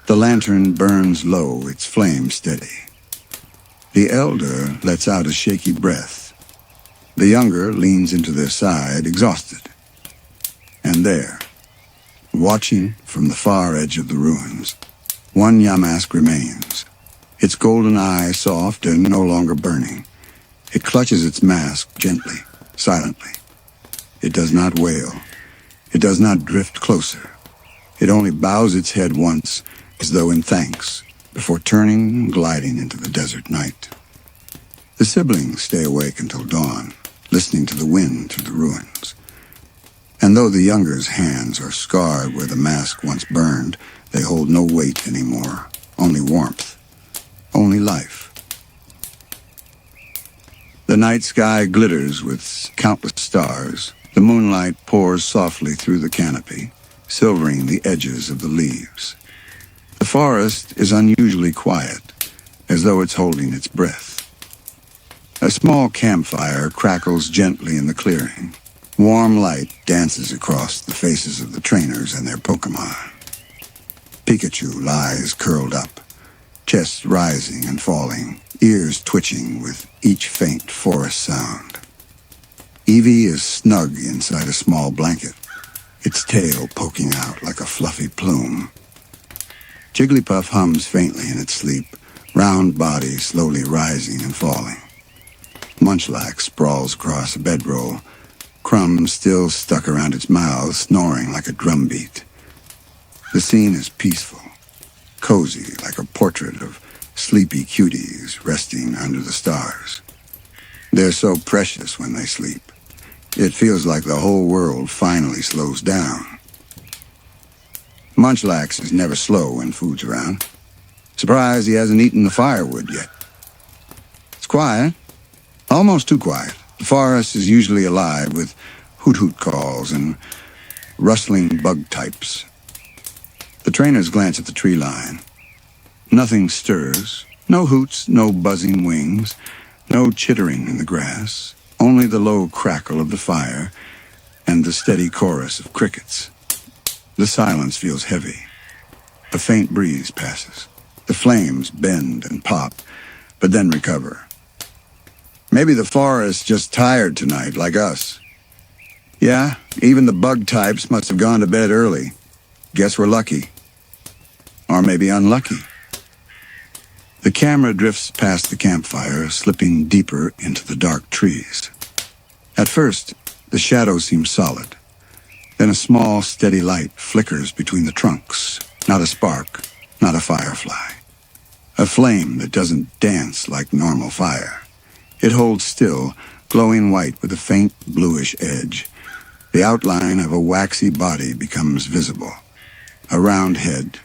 The lantern burns low, its flame steady. The elder lets out a shaky breath. The younger leans into their side, exhausted. And there, watching from the far edge of the ruins, one Yamask remains, its golden eye soft and no longer burning. It clutches its mask gently, silently. It does not wail. It does not drift closer. It only bows its head once, as though in thanks, before turning and gliding into the desert night. The siblings stay awake until dawn, listening to the wind through the ruins. And though the younger's hands are scarred where the mask once burned, they hold no weight anymore, only warmth, only life. The night sky glitters with countless stars. The moonlight pours softly through the canopy, silvering the edges of the leaves. The forest is unusually quiet, as though it's holding its breath. A small campfire crackles gently in the clearing. Warm light dances across the faces of the trainers and their Pokémon. Pikachu lies curled up, chest rising and falling, ears twitching with each faint forest sound. Eevee is snug inside a small blanket, its tail poking out like a fluffy plume. Jigglypuff hums faintly in its sleep, round body slowly rising and falling. Munchlax sprawls across a bedroll, crumbs still stuck around its mouth, snoring like a drumbeat. The scene is peaceful, cozy like a portrait of sleepy cuties resting under the stars. They're so precious when they sleep. It feels like the whole world finally slows down. Munchlax is never slow when food's around. Surprised he hasn't eaten the firewood yet. It's quiet. Almost too quiet. The forest is usually alive with hoot-hoot calls and rustling bug types. The trainers glance at the tree line. Nothing stirs. No hoots, no buzzing wings, no chittering in the grass. Only the low crackle of the fire and the steady chorus of crickets. The silence feels heavy. A faint breeze passes. The flames bend and pop, but then recover. Maybe the forest's just tired tonight, like us. Yeah, even the bug types must have gone to bed early. Guess we're lucky. Or maybe unlucky. The camera drifts past the campfire, slipping deeper into the dark trees. At first, the shadow seems solid. Then a small, steady light flickers between the trunks. Not a spark, not a firefly. A flame that doesn't dance like normal fire. It holds still, glowing white with a faint bluish edge. The outline of a waxy body becomes visible. A round head,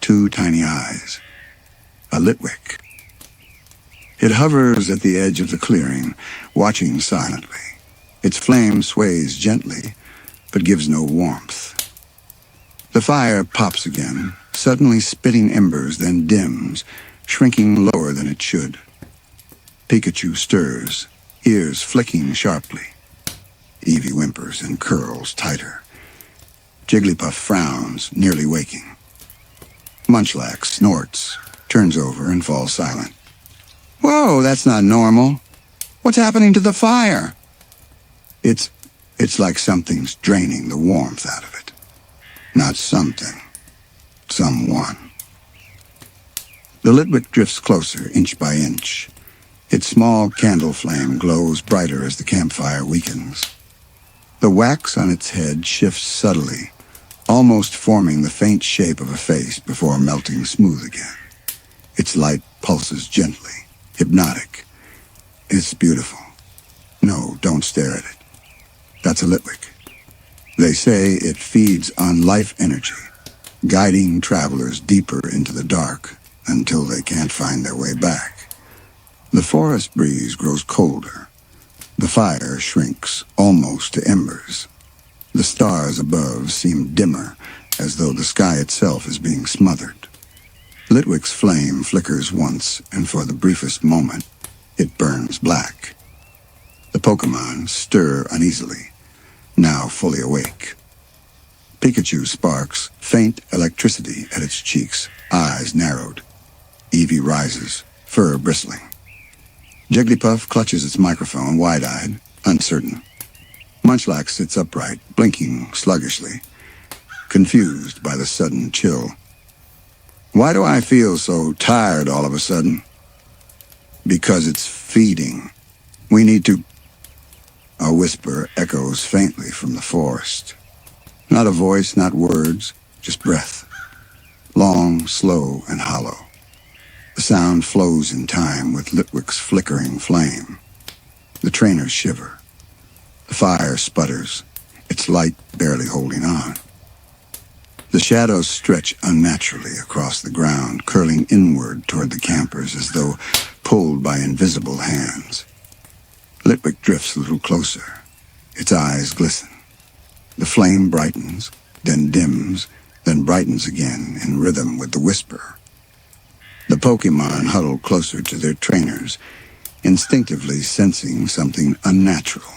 2 tiny eyes. A Litwick. It hovers at the edge of the clearing, watching silently. Its flame sways gently, but gives no warmth. The fire pops again, suddenly spitting embers, then dims, shrinking lower than it should. Pikachu stirs, ears flicking sharply. Eevee whimpers and curls tighter. Jigglypuff frowns, nearly waking. Munchlax snorts, turns over and falls silent. Whoa, that's not normal. What's happening to the fire? It's like something's draining the warmth out of it. Not something. Someone. The Litwick drifts closer, inch by inch. Its small candle flame glows brighter as the campfire weakens. The wax on its head shifts subtly, almost forming the faint shape of a face before melting smooth again. Its light pulses gently, hypnotic. It's beautiful. No, don't stare at it. That's a Litwick. They say it feeds on life energy, guiding travelers deeper into the dark until they can't find their way back. The forest breeze grows colder. The fire shrinks almost to embers. The stars above seem dimmer, as though the sky itself is being smothered. Litwick's flame flickers once, and for the briefest moment, it burns black. The Pokémon stir uneasily, now fully awake. Pikachu sparks faint electricity at its cheeks, eyes narrowed. Eevee rises, fur bristling. Jigglypuff clutches its microphone, wide-eyed, uncertain. Munchlax sits upright, blinking sluggishly, confused by the sudden chill. Why do I feel so tired all of a sudden? Because it's feeding. We need to... A whisper echoes faintly from the forest. Not a voice, not words, just breath. Long, slow, and hollow. The sound flows in time with Litwick's flickering flame. The trainers shiver. The fire sputters, its light barely holding on. The shadows stretch unnaturally across the ground, curling inward toward the campers as though pulled by invisible hands. Litwick drifts a little closer. Its eyes glisten. The flame brightens, then dims, then brightens again in rhythm with the whisper. The Pokémon huddle closer to their trainers, instinctively sensing something unnatural.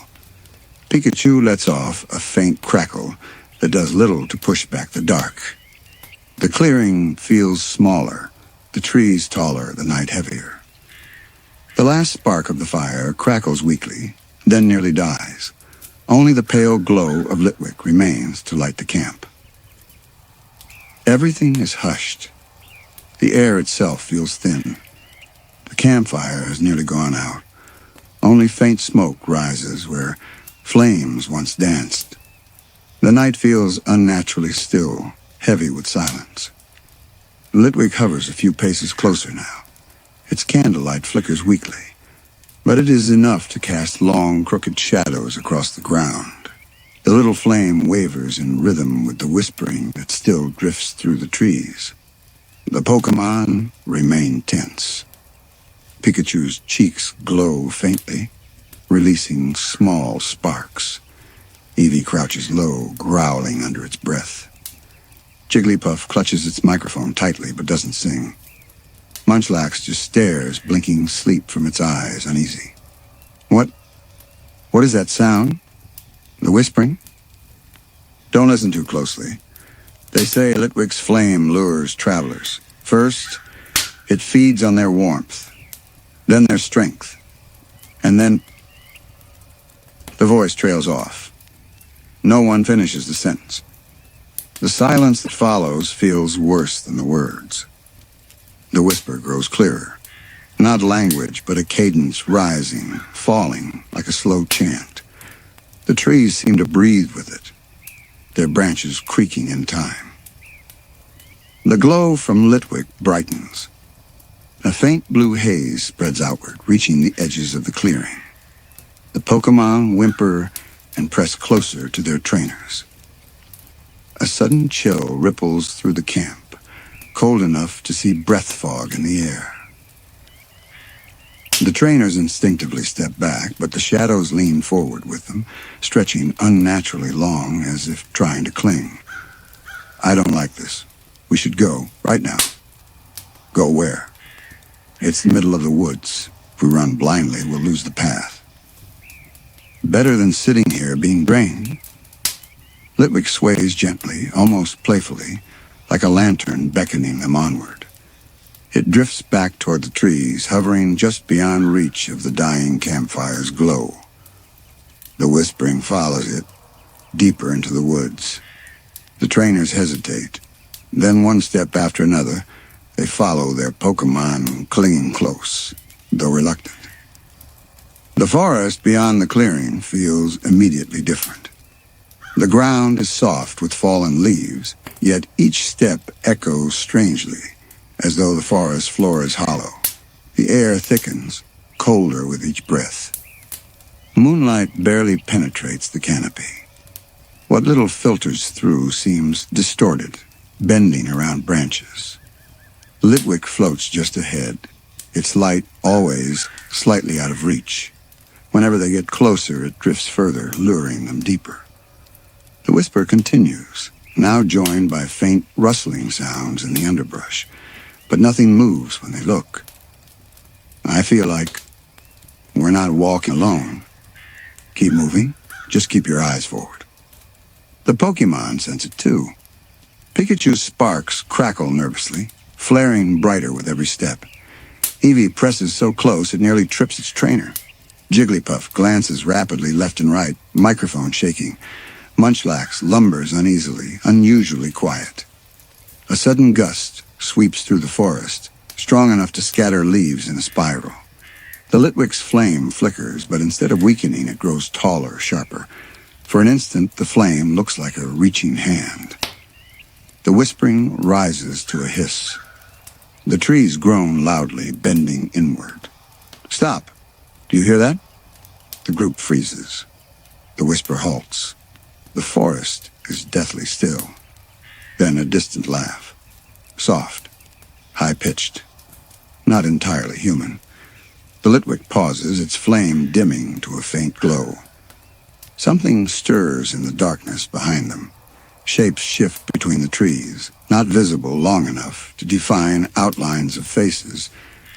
Pikachu lets off a faint crackle that does little to push back the dark. The clearing feels smaller, the trees taller, the night heavier. The last spark of the fire crackles weakly, then nearly dies. Only the pale glow of Litwick remains to light the camp. Everything is hushed. The air itself feels thin. The campfire has nearly gone out. Only faint smoke rises where flames once danced. The night feels unnaturally still, heavy with silence. Litwick hovers a few paces closer now. Its candlelight flickers weakly, but it is enough to cast long, crooked shadows across the ground. The little flame wavers in rhythm with the whispering that still drifts through the trees. The Pokémon remain tense. Pikachu's cheeks glow faintly, releasing small sparks. Eevee crouches low, growling under its breath. Jigglypuff clutches its microphone tightly but doesn't sing. Munchlax just stares, blinking sleep from its eyes, uneasy. What is that sound? The whispering? Don't listen too closely. They say Litwick's flame lures travelers. First, it feeds on their warmth, then their strength, and then... The voice trails off. No one finishes the sentence. The silence that follows feels worse than the words. The whisper grows clearer. Not language, but a cadence rising, falling, like a slow chant. The trees seem to breathe with it, their branches creaking in time. The glow from Litwick brightens. A faint blue haze spreads outward, reaching the edges of the clearing. The Pokémon whimper and press closer to their trainers. A sudden chill ripples through the camp, cold enough to see breath fog in the air. The trainers instinctively step back, but the shadows lean forward with them, stretching unnaturally long as if trying to cling. I don't like this. We should go, right now. Go where? It's the middle of the woods. If we run blindly, we'll lose the path. Better than sitting here being drained. Litwick sways gently, almost playfully, like a lantern beckoning them onward. It drifts back toward the trees, hovering just beyond reach of the dying campfire's glow. The whispering follows it, deeper into the woods. The trainers hesitate. Then one step after another, they follow their Pokémon clinging close, though reluctant. The forest beyond the clearing feels immediately different. The ground is soft with fallen leaves, yet each step echoes strangely, as though the forest floor is hollow. The air thickens, colder with each breath. Moonlight barely penetrates the canopy. What little filters through seems distorted, bending around branches. Litwick floats just ahead, its light always slightly out of reach. Whenever they get closer, it drifts further, luring them deeper. The whisper continues, now joined by faint rustling sounds in the underbrush, but nothing moves when they look. I feel like we're not walking alone. Keep moving, just keep your eyes forward. The Pokémon sense it too. Pikachu's sparks crackle nervously, flaring brighter with every step. Eevee presses so close it nearly trips its trainer. Jigglypuff glances rapidly left and right, microphone shaking. Munchlax lumbers uneasily, unusually quiet. A sudden gust sweeps through the forest, strong enough to scatter leaves in a spiral. The Litwick's flame flickers, but instead of weakening, it grows taller, sharper. For an instant, the flame looks like a reaching hand. The whispering rises to a hiss. The trees groan loudly, bending inward. Stop! Do you hear that? The group freezes. The whisper halts. The forest is deathly still. Then a distant laugh. Soft, high-pitched, not entirely human. The Litwick pauses, its flame dimming to a faint glow. Something stirs in the darkness behind them. Shapes shift between the trees, not visible long enough to define outlines of faces,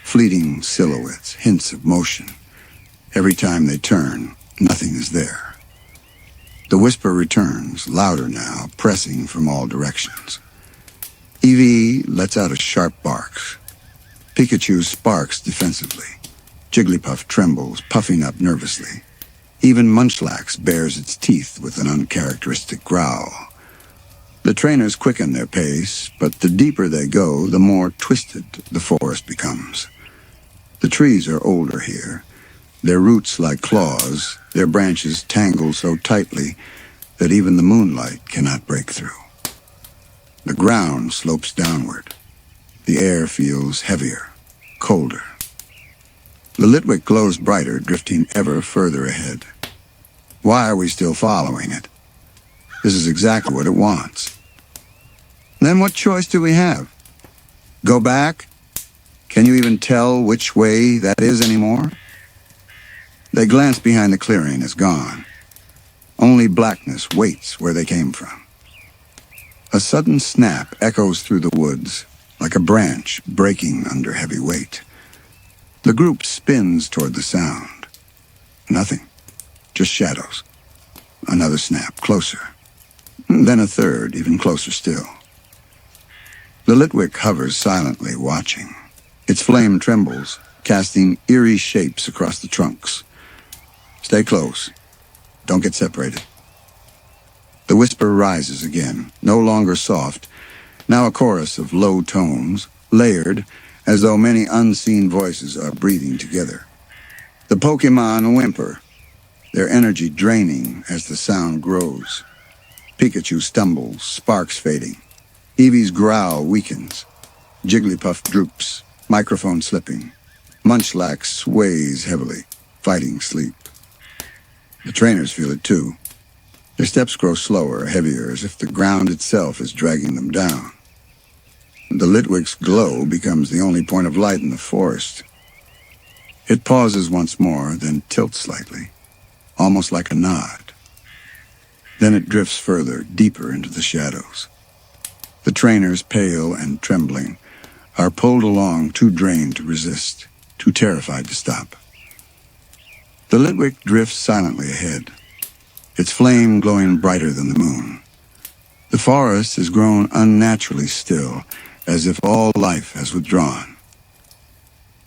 fleeting silhouettes, hints of motion. Every time they turn, nothing is there. The whisper returns, louder now, pressing from all directions. Eevee lets out a sharp bark. Pikachu sparks defensively. Jigglypuff trembles, puffing up nervously. Even Munchlax bares its teeth with an uncharacteristic growl. The trainers quicken their pace, but the deeper they go, the more twisted the forest becomes. The trees are older here, their roots like claws, their branches tangled so tightly that even the moonlight cannot break through. The ground slopes downward. The air feels heavier, colder. The Litwick glows brighter, drifting ever further ahead. Why are we still following it? This is exactly what it wants. Then what choice do we have? Go back? Can you even tell which way that is anymore? They glance behind the clearing as gone. Only blackness waits where they came from. A sudden snap echoes through the woods, like a branch breaking under heavy weight. The group spins toward the sound. Nothing. Just shadows. Another snap, closer. Then a third, even closer still. The Litwick hovers silently, watching. Its flame trembles, casting eerie shapes across the trunks. Stay close. Don't get separated. The whisper rises again, no longer soft, now a chorus of low tones, layered, as though many unseen voices are breathing together. The Pokémon whimper, their energy draining as the sound grows. Pikachu stumbles, sparks fading. Eevee's growl weakens. Jigglypuff droops, microphone slipping. Munchlax sways heavily, fighting sleep. The trainers feel it too. Their steps grow slower, heavier, as if the ground itself is dragging them down. The Litwick's glow becomes the only point of light in the forest. It pauses once more, then tilts slightly, almost like a nod. Then it drifts further, deeper into the shadows. The trainers, pale and trembling, are pulled along, too drained to resist, too terrified to stop. The Litwick drifts silently ahead, its flame glowing brighter than the moon. The forest has grown unnaturally still, as if all life has withdrawn.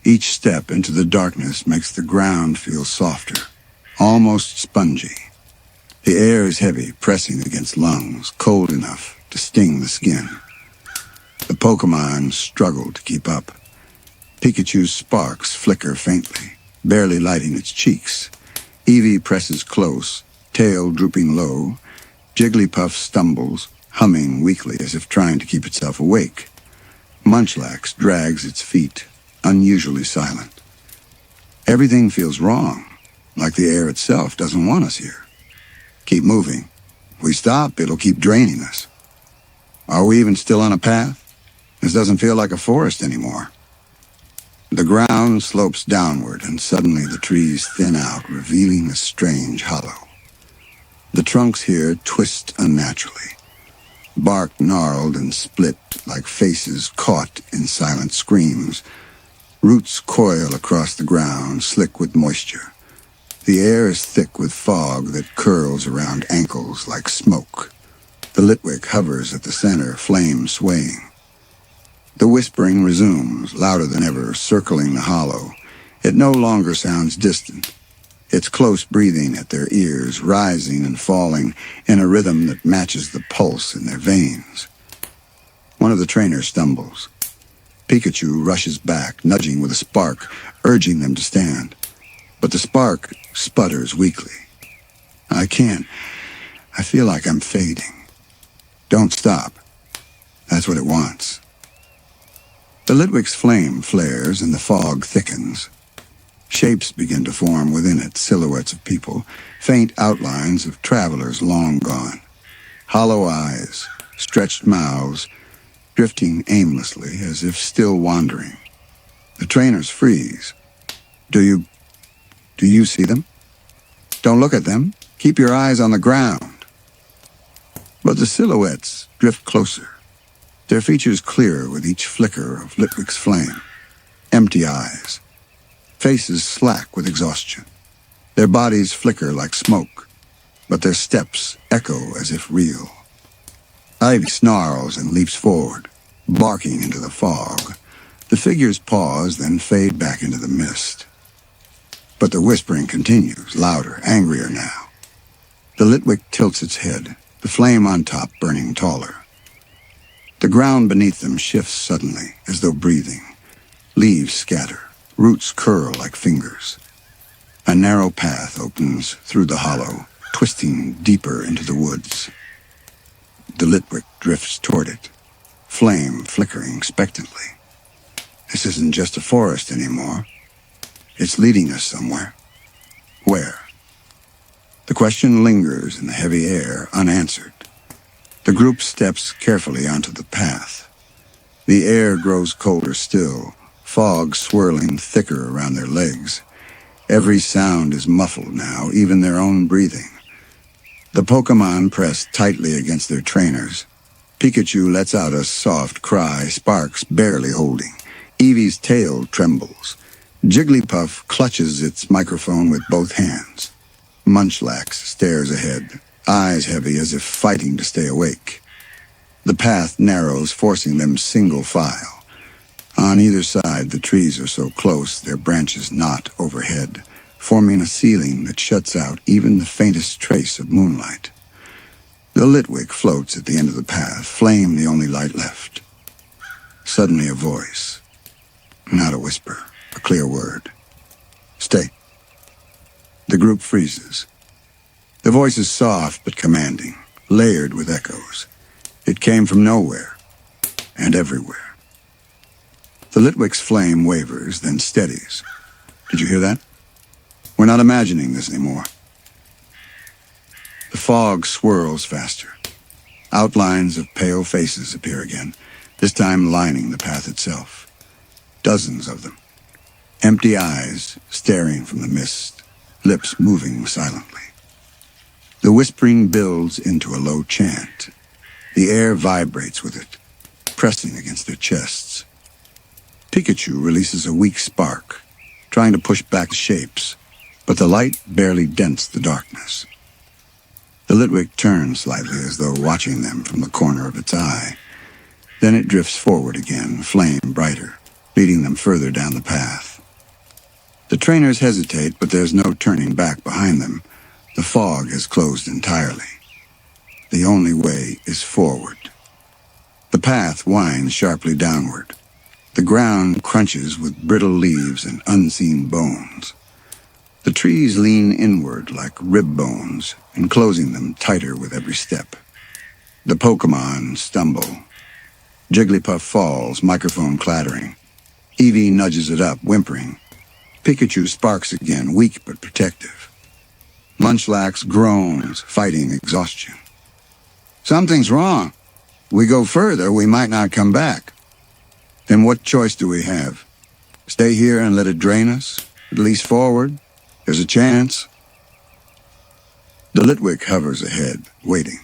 Each step into the darkness makes the ground feel softer, almost spongy. The air is heavy, pressing against lungs, cold enough to sting the skin. The Pokémon struggle to keep up. Pikachu's sparks flicker faintly, barely lighting its cheeks. Eevee presses close, tail drooping low. Jigglypuff stumbles, humming weakly as if trying to keep itself awake. Munchlax drags its feet, unusually silent. Everything feels wrong, like the air itself doesn't want us here. Keep moving. If we stop, it'll keep draining us. Are we even still on a path? This doesn't feel like a forest anymore. The ground slopes downward, and suddenly the trees thin out, revealing a strange hollow. The trunks here twist unnaturally. Bark gnarled and split like faces caught in silent screams. Roots coil across the ground, slick with moisture. The air is thick with fog that curls around ankles like smoke. The Litwick hovers at the center, flame swaying. The whispering resumes, louder than ever, circling the hollow. It no longer sounds distant. It's close breathing at their ears, rising and falling in a rhythm that matches the pulse in their veins. One of the trainers stumbles. Pikachu rushes back, nudging with a spark, urging them to stand. But the spark sputters weakly. I can't. I feel like I'm fading. Don't stop. That's what it wants. The Litwick's flame flares and the fog thickens. Shapes begin to form within it, silhouettes of people, faint outlines of travelers long gone. Hollow eyes, stretched mouths, drifting aimlessly as if still wandering. The trainers freeze. Do you see them? Don't look at them. Keep your eyes on the ground. But the silhouettes drift closer, their features clearer with each flicker of Litwick's flame. Empty eyes, faces slack with exhaustion. Their bodies flicker like smoke, but their steps echo as if real. Ivy snarls and leaps forward, barking into the fog. The figures pause, then fade back into the mist. But the whispering continues, louder, angrier now. The Litwick tilts its head, the flame on top burning taller. The ground beneath them shifts suddenly, as though breathing. Leaves scatter, roots curl like fingers. A narrow path opens through the hollow, twisting deeper into the woods. The Litwick drifts toward it, flame flickering expectantly. This isn't just a forest anymore. It's leading us somewhere. Where? The question lingers in the heavy air, unanswered. The group steps carefully onto the path. The air grows colder still, fog swirling thicker around their legs. Every sound is muffled now, even their own breathing. The Pokémon press tightly against their trainers. Pikachu lets out a soft cry, Sparks barely holding. Eevee's tail trembles. Jigglypuff clutches its microphone with both hands. Munchlax stares ahead, eyes heavy as if fighting to stay awake. The path narrows, forcing them single file. On either side, the trees are so close their branches knot overhead, forming a ceiling that shuts out even the faintest trace of moonlight. The Litwick floats at the end of the path, flame the only light left. Suddenly a voice. Not a whisper, a clear word. Stay. The group freezes. The voice is soft but commanding, layered with echoes. It came from nowhere, and everywhere. The Litwick's flame wavers, then steadies. Did you hear that? We're not imagining this anymore. The fog swirls faster. Outlines of pale faces appear again, this time lining the path itself. Dozens of them. Empty eyes staring from the mist, lips moving silently. The whispering builds into a low chant. The air vibrates with it, pressing against their chests. Pikachu releases a weak spark, trying to push back the shapes, but the light barely dents the darkness. The Litwick turns slightly as though watching them from the corner of its eye. Then it drifts forward again, flame brighter, leading them further down the path. The trainers hesitate, but there's no turning back behind them. The fog has closed entirely. The only way is forward. The path winds sharply downward. The ground crunches with brittle leaves and unseen bones. The trees lean inward like rib bones, enclosing them tighter with every step. The Pokémon stumble. Jigglypuff falls, microphone clattering. Eevee nudges it up, whimpering. Pikachu sparks again, weak but protective. Munchlax groans, fighting exhaustion. Something's wrong. We go further, we might not come back. Then what choice do we have? Stay here and let it drain us? At least forward? There's a chance. The Litwick hovers ahead, waiting.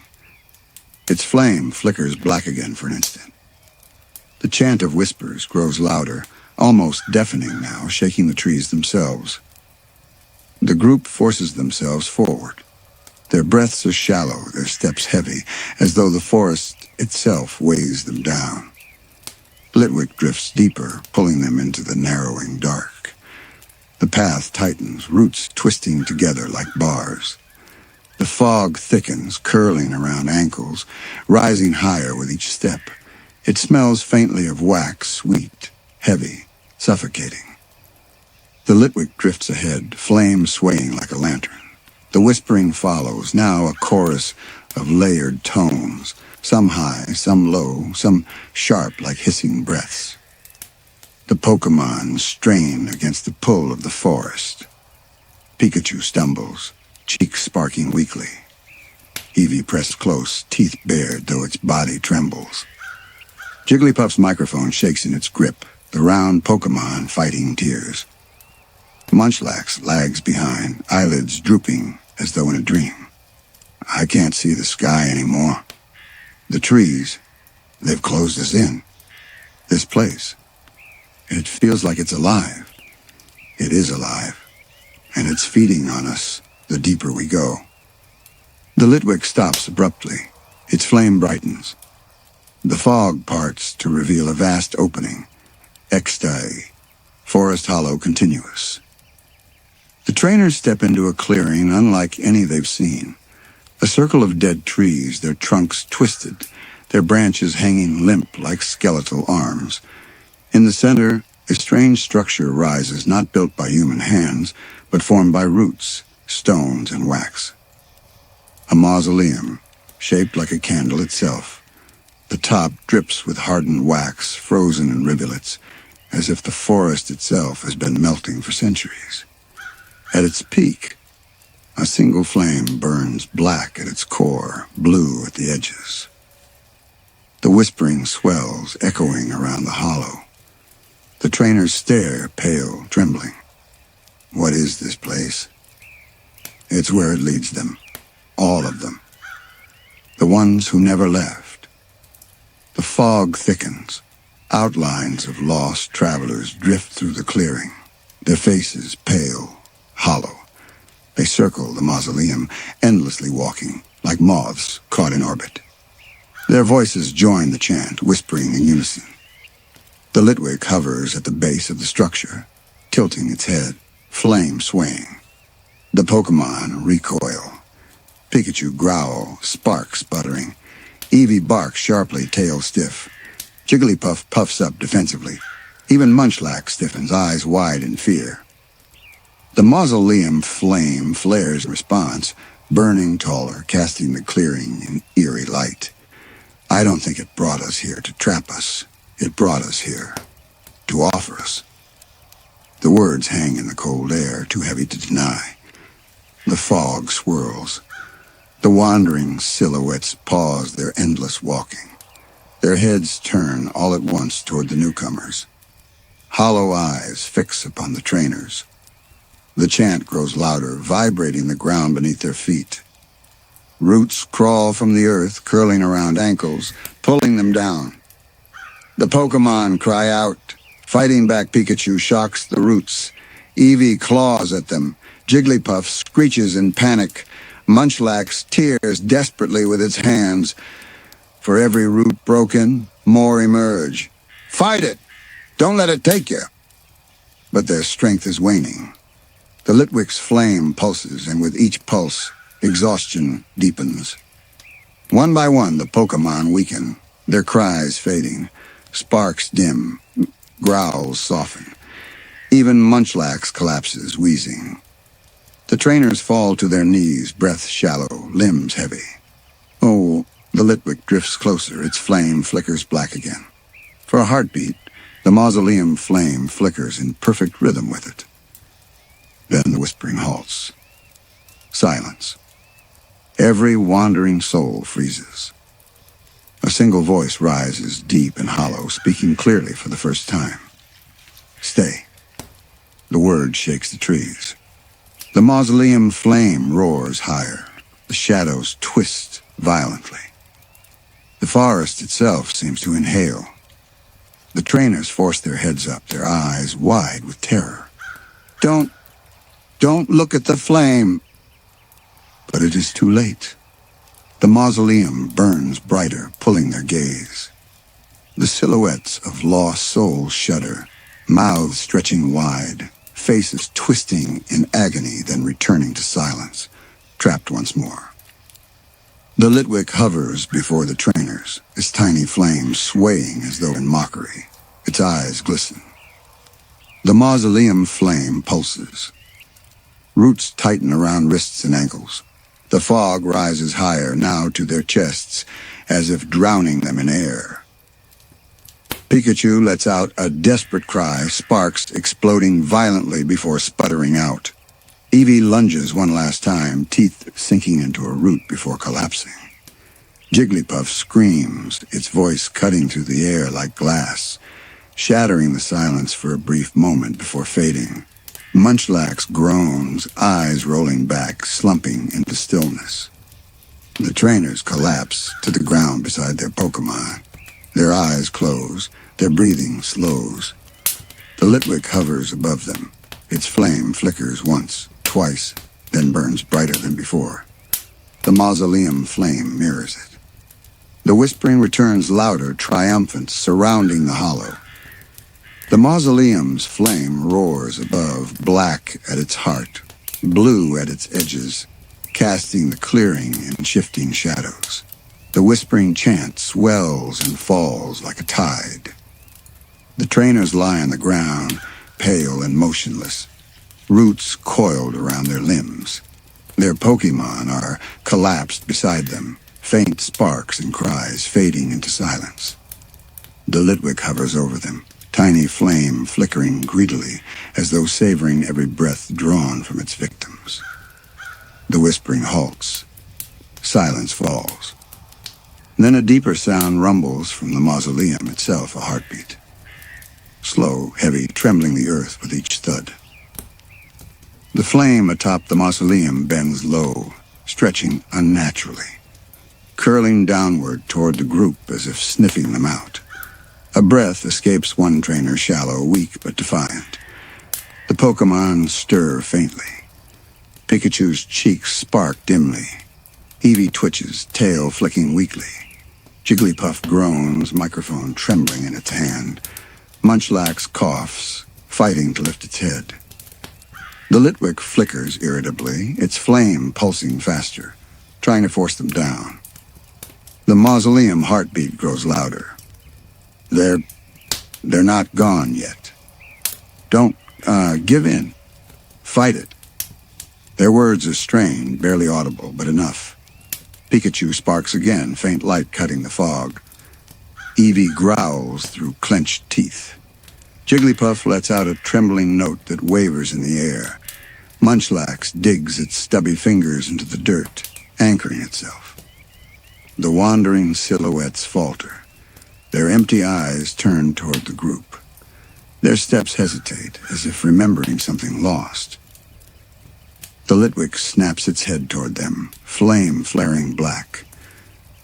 Its flame flickers black again for an instant. The chant of whispers grows louder, almost deafening now, shaking the trees themselves. The group forces themselves forward. Their breaths are shallow, their steps heavy, as though the forest itself weighs them down. Litwick drifts deeper, pulling them into the narrowing dark. The path tightens, roots twisting together like bars. The fog thickens, curling around ankles, rising higher with each step. It smells faintly of wax, sweet, heavy, suffocating. The Litwick drifts ahead, flame swaying like a lantern. The whispering follows, now a chorus of layered tones, some high, some low, some sharp like hissing breaths. The Pokémon strain against the pull of the forest. Pikachu stumbles, cheeks sparking weakly. Eevee pressed close, teeth bared though its body trembles. Jigglypuff's microphone shakes in its grip, the round Pokémon fighting tears. Munchlax lags behind, eyelids drooping, as though in a dream. I can't see the sky anymore. The trees, they've closed us in. This place, it feels like it's alive. It is alive, and it's feeding on us the deeper we go. The Litwick stops abruptly. Its flame brightens. The fog parts to reveal a vast opening, Extai, forest hollow continuous. The trainers step into a clearing unlike any they've seen. A circle of dead trees, their trunks twisted, their branches hanging limp like skeletal arms. In the center, a strange structure rises, not built by human hands, but formed by roots, stones, and wax. A mausoleum, shaped like a candle itself. The top drips with hardened wax, frozen in rivulets, as if the forest itself has been melting for centuries. At its peak, a single flame burns black at its core, blue at the edges. The whispering swells, echoing around the hollow. The trainers stare, pale, trembling. What is this place? It's where it leads them. All of them. The ones who never left. The fog thickens. Outlines of lost travelers drift through the clearing, their faces pale, hollow. They circle the mausoleum, endlessly walking, like moths caught in orbit. Their voices join the chant, whispering in unison. The Litwick hovers at the base of the structure, tilting its head, flame swaying. The Pokémon recoil. Pikachu growl, sparks sputtering. Eevee barks sharply, tail stiff. Jigglypuff puffs up defensively. Even Munchlax stiffens, eyes wide in fear. The mausoleum flame flares in response, burning taller, casting the clearing in eerie light. I don't think it brought us here to trap us. It brought us here to offer us. The words hang in the cold air, too heavy to deny. The fog swirls. The wandering silhouettes pause their endless walking. Their heads turn all at once toward the newcomers. Hollow eyes fix upon the trainers. The chant grows louder, vibrating the ground beneath their feet. Roots crawl from the earth, curling around ankles, pulling them down. The Pokémon cry out. Fighting back Pikachu shocks the roots. Eevee claws at them. Jigglypuff screeches in panic. Munchlax tears desperately with its hands. For every root broken, more emerge. Fight it! Don't let it take you! But their strength is waning. The Litwick's flame pulses, and with each pulse, exhaustion deepens. One by one, the Pokémon weaken, their cries fading. Sparks dim, growls soften. Even Munchlax collapses, wheezing. The trainers fall to their knees, breath shallow, limbs heavy. Oh, the Litwick drifts closer, its flame flickers black again. For a heartbeat, the mausoleum flame flickers in perfect rhythm with it. Then the whispering halts. Silence. Every wandering soul freezes. A single voice rises, deep and hollow, speaking clearly for the first time. Stay. The word shakes the trees. The mausoleum flame roars higher. The shadows twist violently. The forest itself seems to inhale. The trainers force their heads up, their eyes wide with terror. Don't look at the flame. But it is too late. The mausoleum burns brighter, pulling their gaze. The silhouettes of lost souls shudder, mouths stretching wide, faces twisting in agony, then returning to silence, trapped once more. The Litwick hovers before the trainers, its tiny flame swaying as though in mockery. Its eyes glisten. The mausoleum flame pulses. Roots tighten around wrists and ankles. The fog rises higher, now to their chests, as if drowning them in air. Pikachu lets out a desperate cry, sparks exploding violently before sputtering out. Eevee lunges one last time, teeth sinking into a root before collapsing. Jigglypuff screams, its voice cutting through the air like glass, shattering the silence for a brief moment before fading. Munchlax groans, eyes rolling back, slumping into stillness. The trainers collapse to the ground beside their Pokémon. Their eyes close, their breathing slows. The Litwick hovers above them. Its flame flickers once, twice, then burns brighter than before. The mausoleum flame mirrors it. The whispering returns louder, triumphant, surrounding the hollow. The mausoleum's flame roars above, black at its heart, blue at its edges, casting the clearing in shifting shadows. The whispering chant swells and falls like a tide. The trainers lie on the ground, pale and motionless, roots coiled around their limbs. Their Pokémon are collapsed beside them, faint sparks and cries fading into silence. The Litwick hovers over them, tiny flame flickering greedily as though savoring every breath drawn from its victims. The whispering halts. Silence falls. Then a deeper sound rumbles from the mausoleum itself, a heartbeat. Slow, heavy, trembling the earth with each thud. The flame atop the mausoleum bends low, stretching unnaturally, curling downward toward the group as if sniffing them out. A breath escapes one trainer, shallow, weak but defiant. The Pokémon stir faintly. Pikachu's cheeks spark dimly. Eevee twitches, tail flicking weakly. Jigglypuff groans, microphone trembling in its hand. Munchlax coughs, fighting to lift its head. The Litwick flickers irritably, its flame pulsing faster, trying to force them down. The mausoleum heartbeat grows louder. They're not gone yet. Don't, give in. Fight it. Their words are strained, barely audible, but enough. Pikachu sparks again, faint light cutting the fog. Eevee growls through clenched teeth. Jigglypuff lets out a trembling note that wavers in the air. Munchlax digs its stubby fingers into the dirt, anchoring itself. The wandering silhouettes falter. Their empty eyes turn toward the group. Their steps hesitate, as if remembering something lost. The Litwick snaps its head toward them, flame flaring black.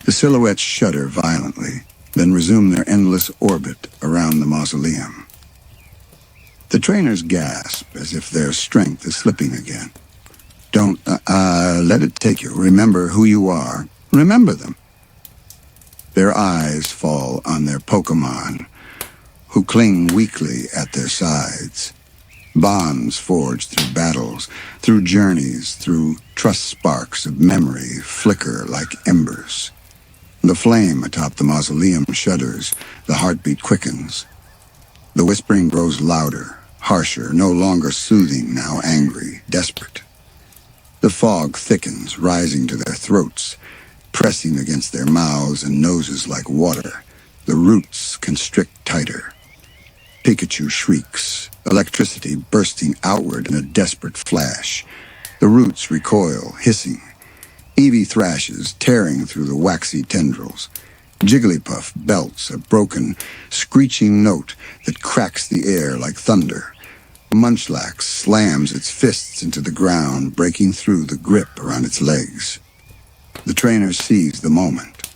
The silhouettes shudder violently, then resume their endless orbit around the mausoleum. The trainers gasp as if their strength is slipping again. Don't, let it take you. Remember who you are. Remember them. Their eyes fall on their Pokémon, who cling weakly at their sides. Bonds forged through battles, through journeys, through trust sparks of memory flicker like embers. The flame atop the mausoleum shudders, the heartbeat quickens. The whispering grows louder, harsher, no longer soothing, now angry, desperate. The fog thickens, rising to their throats, pressing against their mouths and noses like water. The roots constrict tighter. Pikachu shrieks, electricity bursting outward in a desperate flash. The roots recoil, hissing. Eevee thrashes, tearing through the waxy tendrils. Jigglypuff belts a broken, screeching note that cracks the air like thunder. Munchlax slams its fists into the ground, breaking through the grip around its legs. The trainers seize the moment,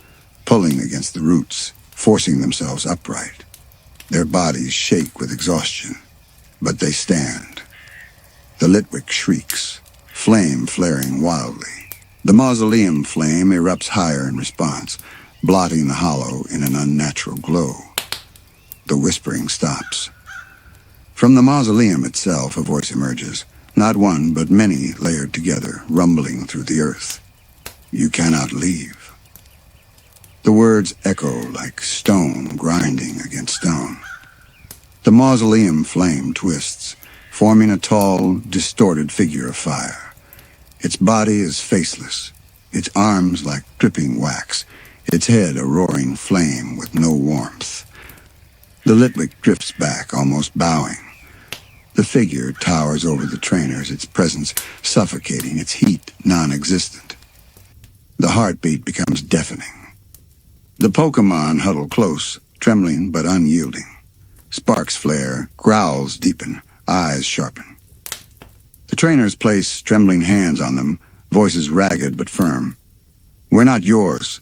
pulling against the roots, forcing themselves upright. Their bodies shake with exhaustion, but they stand. The Litwick shrieks, flame flaring wildly. The mausoleum flame erupts higher in response, blotting the hollow in an unnatural glow. The whispering stops. From the mausoleum itself, a voice emerges, not one, but many layered together, rumbling through the earth. You cannot leave. The words echo like stone grinding against stone. The mausoleum flame twists, forming a tall, distorted figure of fire. Its body is faceless, its arms like dripping wax, its head a roaring flame with no warmth. The Litwick drifts back, almost bowing. The figure towers over the trainers, its presence suffocating, its heat non-existent. The heartbeat becomes deafening. The Pokémon huddle close, trembling but unyielding. Sparks flare, growls deepen, eyes sharpen. The trainers place trembling hands on them, voices ragged but firm. We're not yours.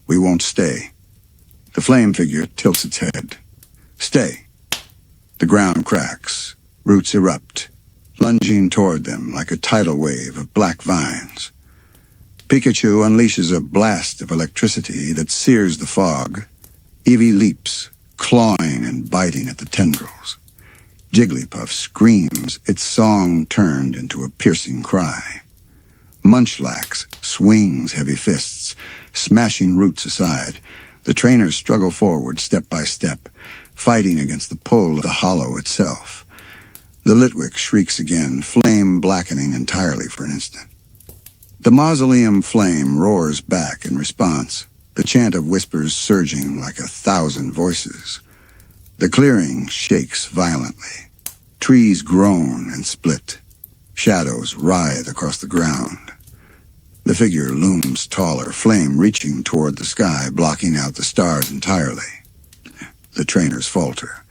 We won't stay. The flame figure tilts its head. Stay. The ground cracks. Roots erupt, lunging toward them like a tidal wave of black vines. Pikachu unleashes a blast of electricity that sears the fog. Eevee leaps, clawing and biting at the tendrils. Jigglypuff screams, its song turned into a piercing cry. Munchlax swings heavy fists, smashing roots aside. The trainers struggle forward step by step, fighting against the pull of the hollow itself. The Litwick shrieks again, flame blackening entirely for an instant. The mausoleum flame roars back in response, the chant of whispers surging like 1,000 voices. The clearing shakes violently. Trees groan and split. Shadows writhe across the ground. The figure looms taller, flame reaching toward the sky, blocking out the stars entirely. The trainers falter.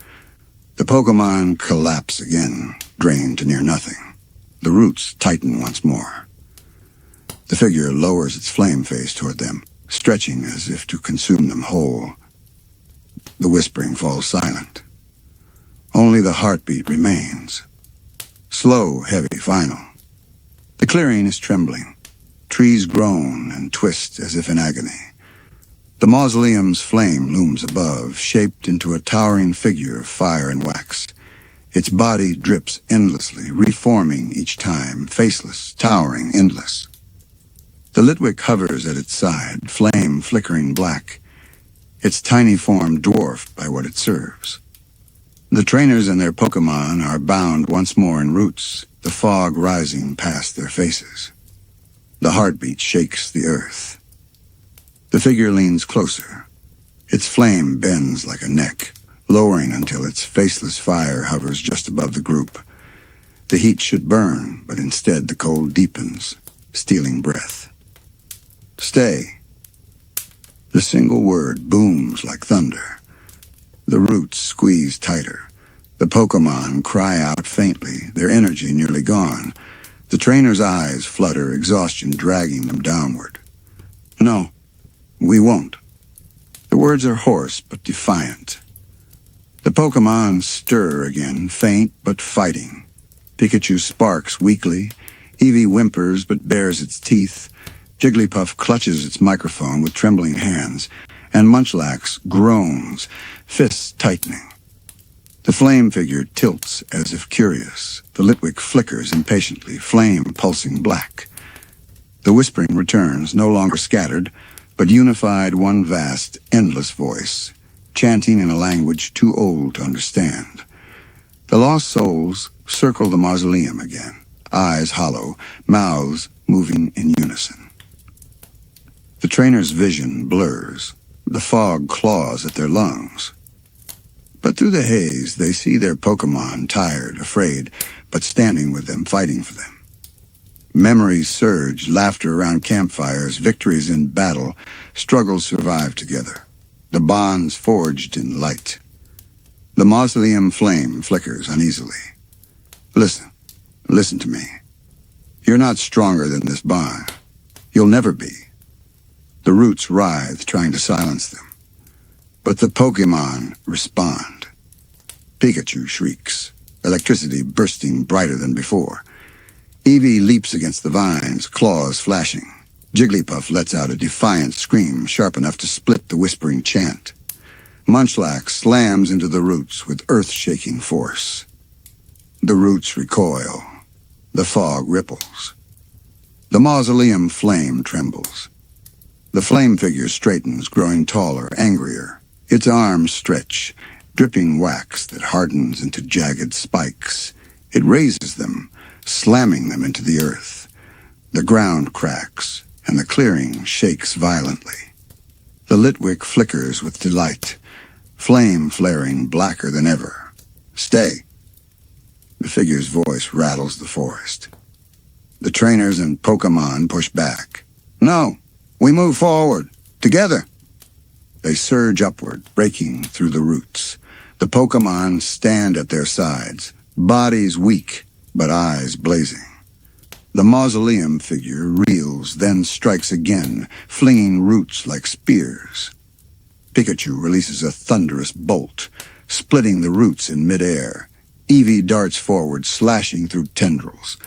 The Pokémon collapse again, drained to near nothing. The roots tighten once more. The figure lowers its flame face toward them, stretching as if to consume them whole. The whispering falls silent. Only the heartbeat remains. Slow, heavy, final. The clearing is trembling. Trees groan and twist as if in agony. The mausoleum's flame looms above, shaped into a towering figure of fire and wax. Its body drips endlessly, reforming each time, faceless, towering, endless. The Litwick hovers at its side, flame flickering black, its tiny form dwarfed by what it serves. The trainers and their Pokémon are bound once more in roots, the fog rising past their faces. The heartbeat shakes the earth. The figure leans closer. Its flame bends like a neck, lowering until its faceless fire hovers just above the group. The heat should burn, but instead the cold deepens, stealing breath. Stay. The single word booms like thunder. The roots squeeze tighter. The Pokémon cry out faintly, their energy nearly gone. The trainer's eyes flutter, exhaustion dragging them downward. No, we won't. The words are hoarse but defiant. The Pokémon stir again, faint but fighting. Pikachu sparks weakly. Eevee whimpers but bares its teeth. Jigglypuff clutches its microphone with trembling hands, and Munchlax groans, fists tightening. The flame figure tilts as if curious. The Litwick flickers impatiently, flame pulsing black. The whispering returns, no longer scattered, but unified one vast, endless voice, chanting in a language too old to understand. The lost souls circle the mausoleum again, eyes hollow, mouths moving in unison. The trainer's vision blurs. The fog claws at their lungs. But through the haze, they see their Pokémon, tired, afraid, but standing with them, fighting for them. Memories surge, laughter around campfires, victories in battle, struggles survive together. The bonds forged in light. The mausoleum flame flickers uneasily. Listen to me. You're not stronger than this bond. You'll never be. The roots writhe, trying to silence them. But the Pokémon respond. Pikachu shrieks, electricity bursting brighter than before. Eevee leaps against the vines, claws flashing. Jigglypuff lets out a defiant scream, sharp enough to split the whispering chant. Munchlax slams into the roots with earth-shaking force. The roots recoil. The fog ripples. The mausoleum flame trembles. The flame figure straightens, growing taller, angrier. Its arms stretch, dripping wax that hardens into jagged spikes. It raises them, slamming them into the earth. The ground cracks, and the clearing shakes violently. The Litwick flickers with delight, flame flaring blacker than ever. Stay. The figure's voice rattles the forest. The trainers and Pokémon push back. No, we move forward, together. They surge upward, breaking through the roots. The Pokémon stand at their sides, bodies weak, but eyes blazing. The mausoleum figure reels, then strikes again, flinging roots like spears. Pikachu releases a thunderous bolt, splitting the roots in midair. Eevee darts forward, slashing through tendrils.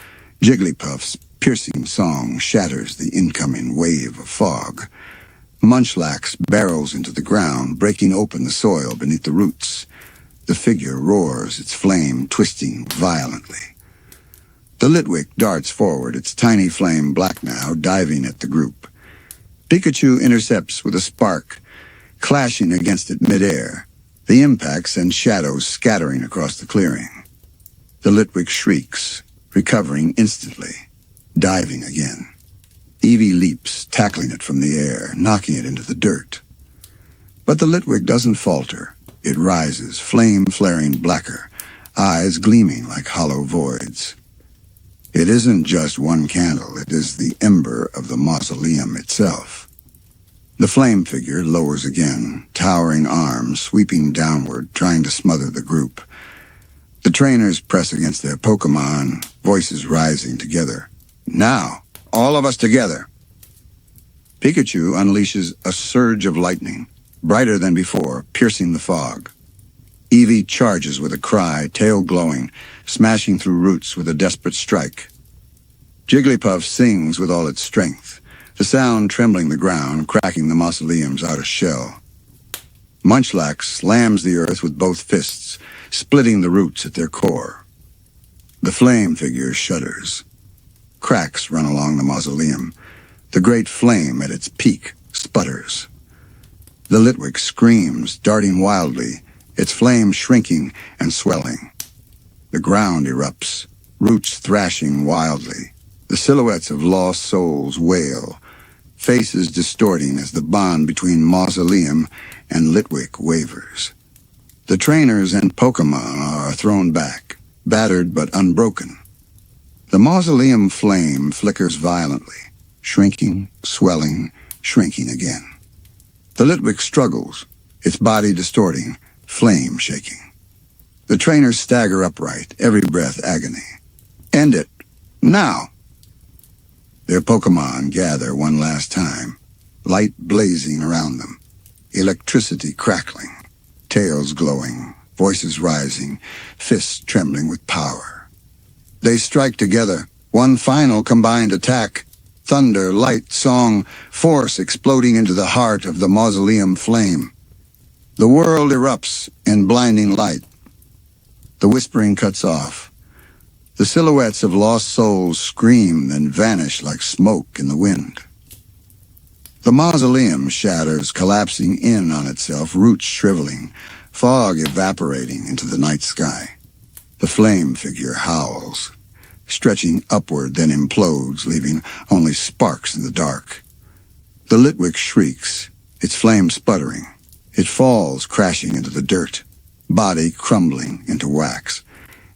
Jigglypuff's piercing song shatters the incoming wave of fog. Munchlax barrels into the ground, breaking open the soil beneath the roots. The figure roars, its flame twisting violently. The Litwick darts forward, its tiny flame black now, diving at the group. Pikachu intercepts with a spark, clashing against it midair. The impact sends shadows scattering across the clearing. The Litwick shrieks, recovering instantly, diving again. Eevee leaps, tackling it from the air, knocking it into the dirt. But the Litwick doesn't falter. It rises, flame flaring blacker, eyes gleaming like hollow voids. It isn't just one candle, it is the ember of the mausoleum itself. The flame figure lowers again, towering arms sweeping downward, trying to smother the group. The trainers press against their Pokémon, voices rising together. Now, all of us together. Pikachu unleashes a surge of lightning, brighter than before, piercing the fog. Eevee charges with a cry, tail glowing, smashing through roots with a desperate strike. Jigglypuff sings with all its strength, the sound trembling the ground, cracking the mausoleum's outer shell. Munchlax slams the earth with both fists, splitting the roots at their core. The flame figure shudders. Cracks run along the mausoleum. The great flame at its peak sputters. The Litwick screams, darting wildly, its flame shrinking and swelling. The ground erupts, roots thrashing wildly. The silhouettes of lost souls wail, faces distorting as the bond between mausoleum and Litwick wavers. The trainers and Pokémon are thrown back, battered but unbroken. The mausoleum flame flickers violently, shrinking, swelling, shrinking again. The Litwick struggles, its body distorting, flame shaking. The trainers stagger upright, every breath agony. End it. Now! Their Pokémon gather one last time, light blazing around them, electricity crackling, tails glowing, voices rising, fists trembling with power. They strike together, one final combined attack. Thunder, light, song, force exploding into the heart of the mausoleum flame. The world erupts in blinding light. The whispering cuts off. The silhouettes of lost souls scream and vanish like smoke in the wind. The mausoleum shatters, collapsing in on itself, roots shriveling, fog evaporating into the night sky. The flame figure howls, stretching upward, then implodes, leaving only sparks in the dark. The Litwick shrieks, its flame sputtering. It falls, crashing into the dirt, body crumbling into wax.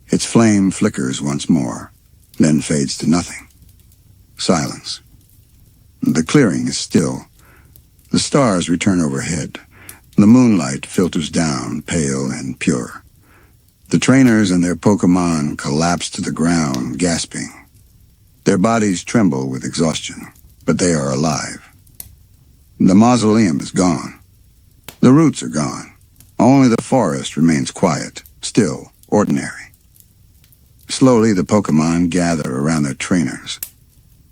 Its flame flickers once more, then fades to nothing. Silence. The clearing is still. The stars return overhead. The moonlight filters down, pale and pure. The trainers and their Pokémon collapse to the ground, gasping. Their bodies tremble with exhaustion, but they are alive. The mausoleum is gone. The roots are gone. Only the forest remains quiet, still, ordinary. Slowly, the Pokémon gather around their trainers.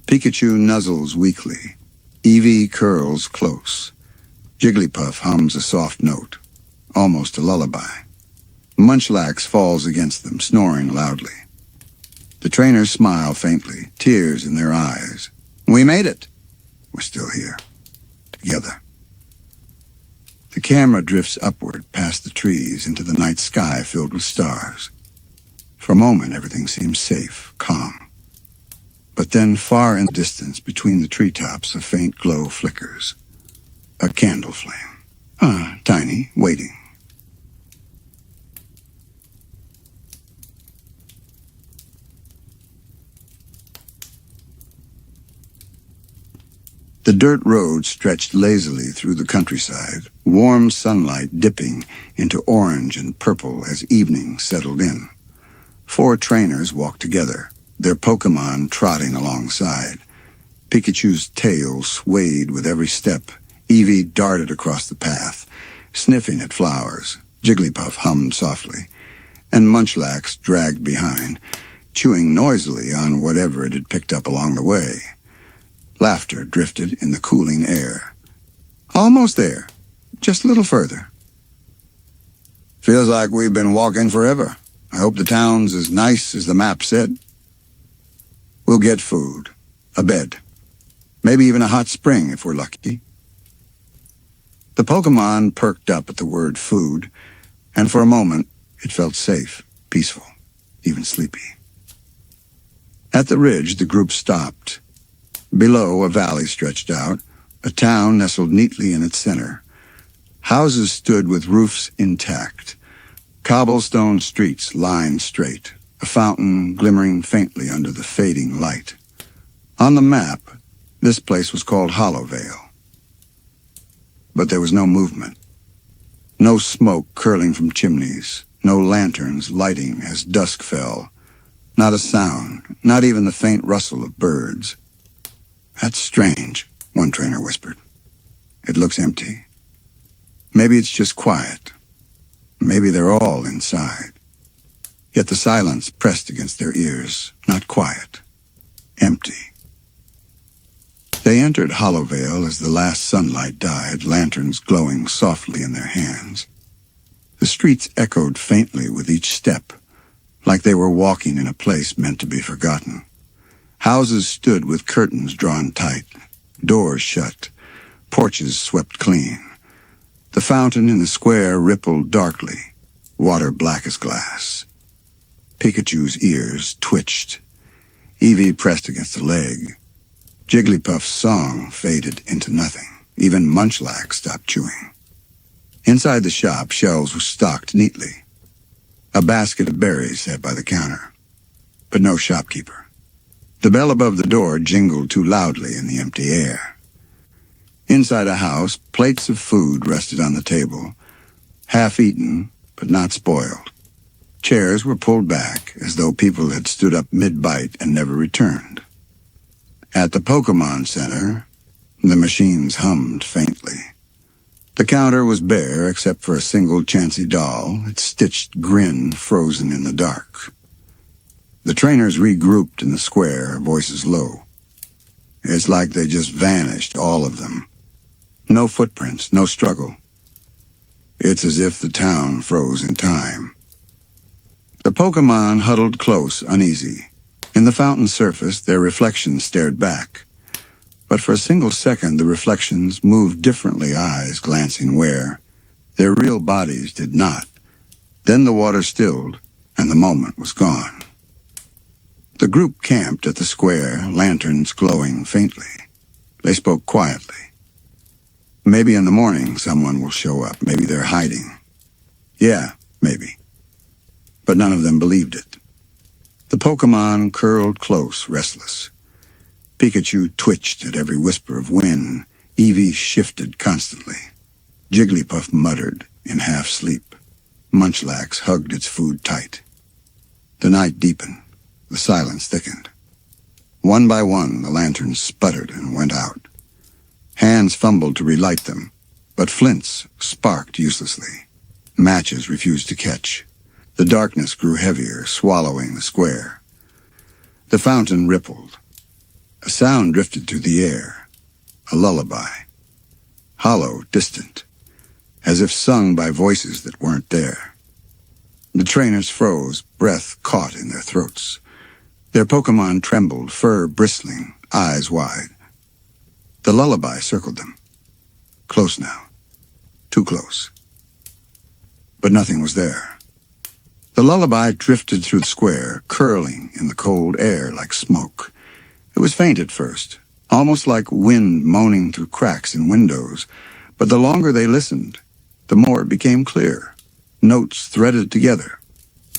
Pikachu nuzzles weakly. Eevee curls close. Jigglypuff hums a soft note, almost a lullaby. Munchlax falls against them, snoring loudly. The trainers smile faintly, tears in their eyes. We made it. We're still here, together. The camera drifts upward past the trees into the night sky filled with stars. For a moment, everything seems safe, calm. But then, far in the distance, between the treetops, a faint glow flickers. A candle flame. Tiny, waiting. The dirt road stretched lazily through the countryside, warm sunlight dipping into orange and purple as evening settled in. 4 trainers walked together, their Pokémon trotting alongside. Pikachu's tail swayed with every step. Eevee darted across the path, sniffing at flowers. Jigglypuff hummed softly, and Munchlax dragged behind, chewing noisily on whatever it had picked up along the way. Laughter drifted in the cooling air. Almost there. Just a little further. Feels like we've been walking forever. I hope the town's as nice as the map said. We'll get food, a bed, maybe even a hot spring if we're lucky. The Pokémon perked up at the word food, and for a moment it felt safe, peaceful, even sleepy. At the ridge, the group stopped. Below, a valley stretched out, a town nestled neatly in its center. Houses stood with roofs intact. Cobblestone streets lined straight, a fountain glimmering faintly under the fading light. On the map, this place was called Hollowvale. But there was no movement. No smoke curling from chimneys, no lanterns lighting as dusk fell. Not a sound, not even the faint rustle of birds. That's strange, one trainer whispered. It looks empty. Maybe it's just quiet. Maybe they're all inside. Yet the silence pressed against their ears, not quiet, empty. They entered Hollowvale as the last sunlight died, lanterns glowing softly in their hands. The streets echoed faintly with each step, like they were walking in a place meant to be forgotten. Houses stood with curtains drawn tight, doors shut, porches swept clean. The fountain in the square rippled darkly, water black as glass. Pikachu's ears twitched. Eevee pressed against a leg. Jigglypuff's song faded into nothing. Even Munchlax stopped chewing. Inside the shop, shelves were stocked neatly. A basket of berries sat by the counter, but no shopkeeper. The bell above the door jingled too loudly in the empty air. Inside a house, plates of food rested on the table, half-eaten, but not spoiled. Chairs were pulled back, as though people had stood up mid-bite and never returned. At the Pokémon Center, the machines hummed faintly. The counter was bare except for a single Chansey doll, its stitched grin frozen in the dark. The trainers regrouped in the square, voices low. It's like they just vanished, all of them. No footprints, no struggle. It's as if the town froze in time. The Pokémon huddled close, uneasy. In the fountain's surface, their reflections stared back. But for a single second, the reflections moved differently, eyes glancing where. Their real bodies did not. Then the water stilled, and the moment was gone. The group camped at the square, lanterns glowing faintly. They spoke quietly. Maybe in the morning someone will show up. Maybe they're hiding. Yeah, maybe. But none of them believed it. The Pokémon curled close, restless. Pikachu twitched at every whisper of wind. Eevee shifted constantly. Jigglypuff muttered in half-sleep. Munchlax hugged its food tight. The night deepened. The silence thickened. One by one, the lanterns sputtered and went out. Hands fumbled to relight them, but flints sparked uselessly. Matches refused to catch. The darkness grew heavier, swallowing the square. The fountain rippled. A sound drifted through the air. A lullaby. Hollow, distant, as if sung by voices that weren't there. The trainers froze, breath caught in their throats. Their Pokémon trembled, fur bristling, eyes wide. The lullaby circled them. Close now. Too close. But nothing was there. The lullaby drifted through the square, curling in the cold air like smoke. It was faint at first, almost like wind moaning through cracks in windows, but the longer they listened, the more it became clear. Notes threaded together.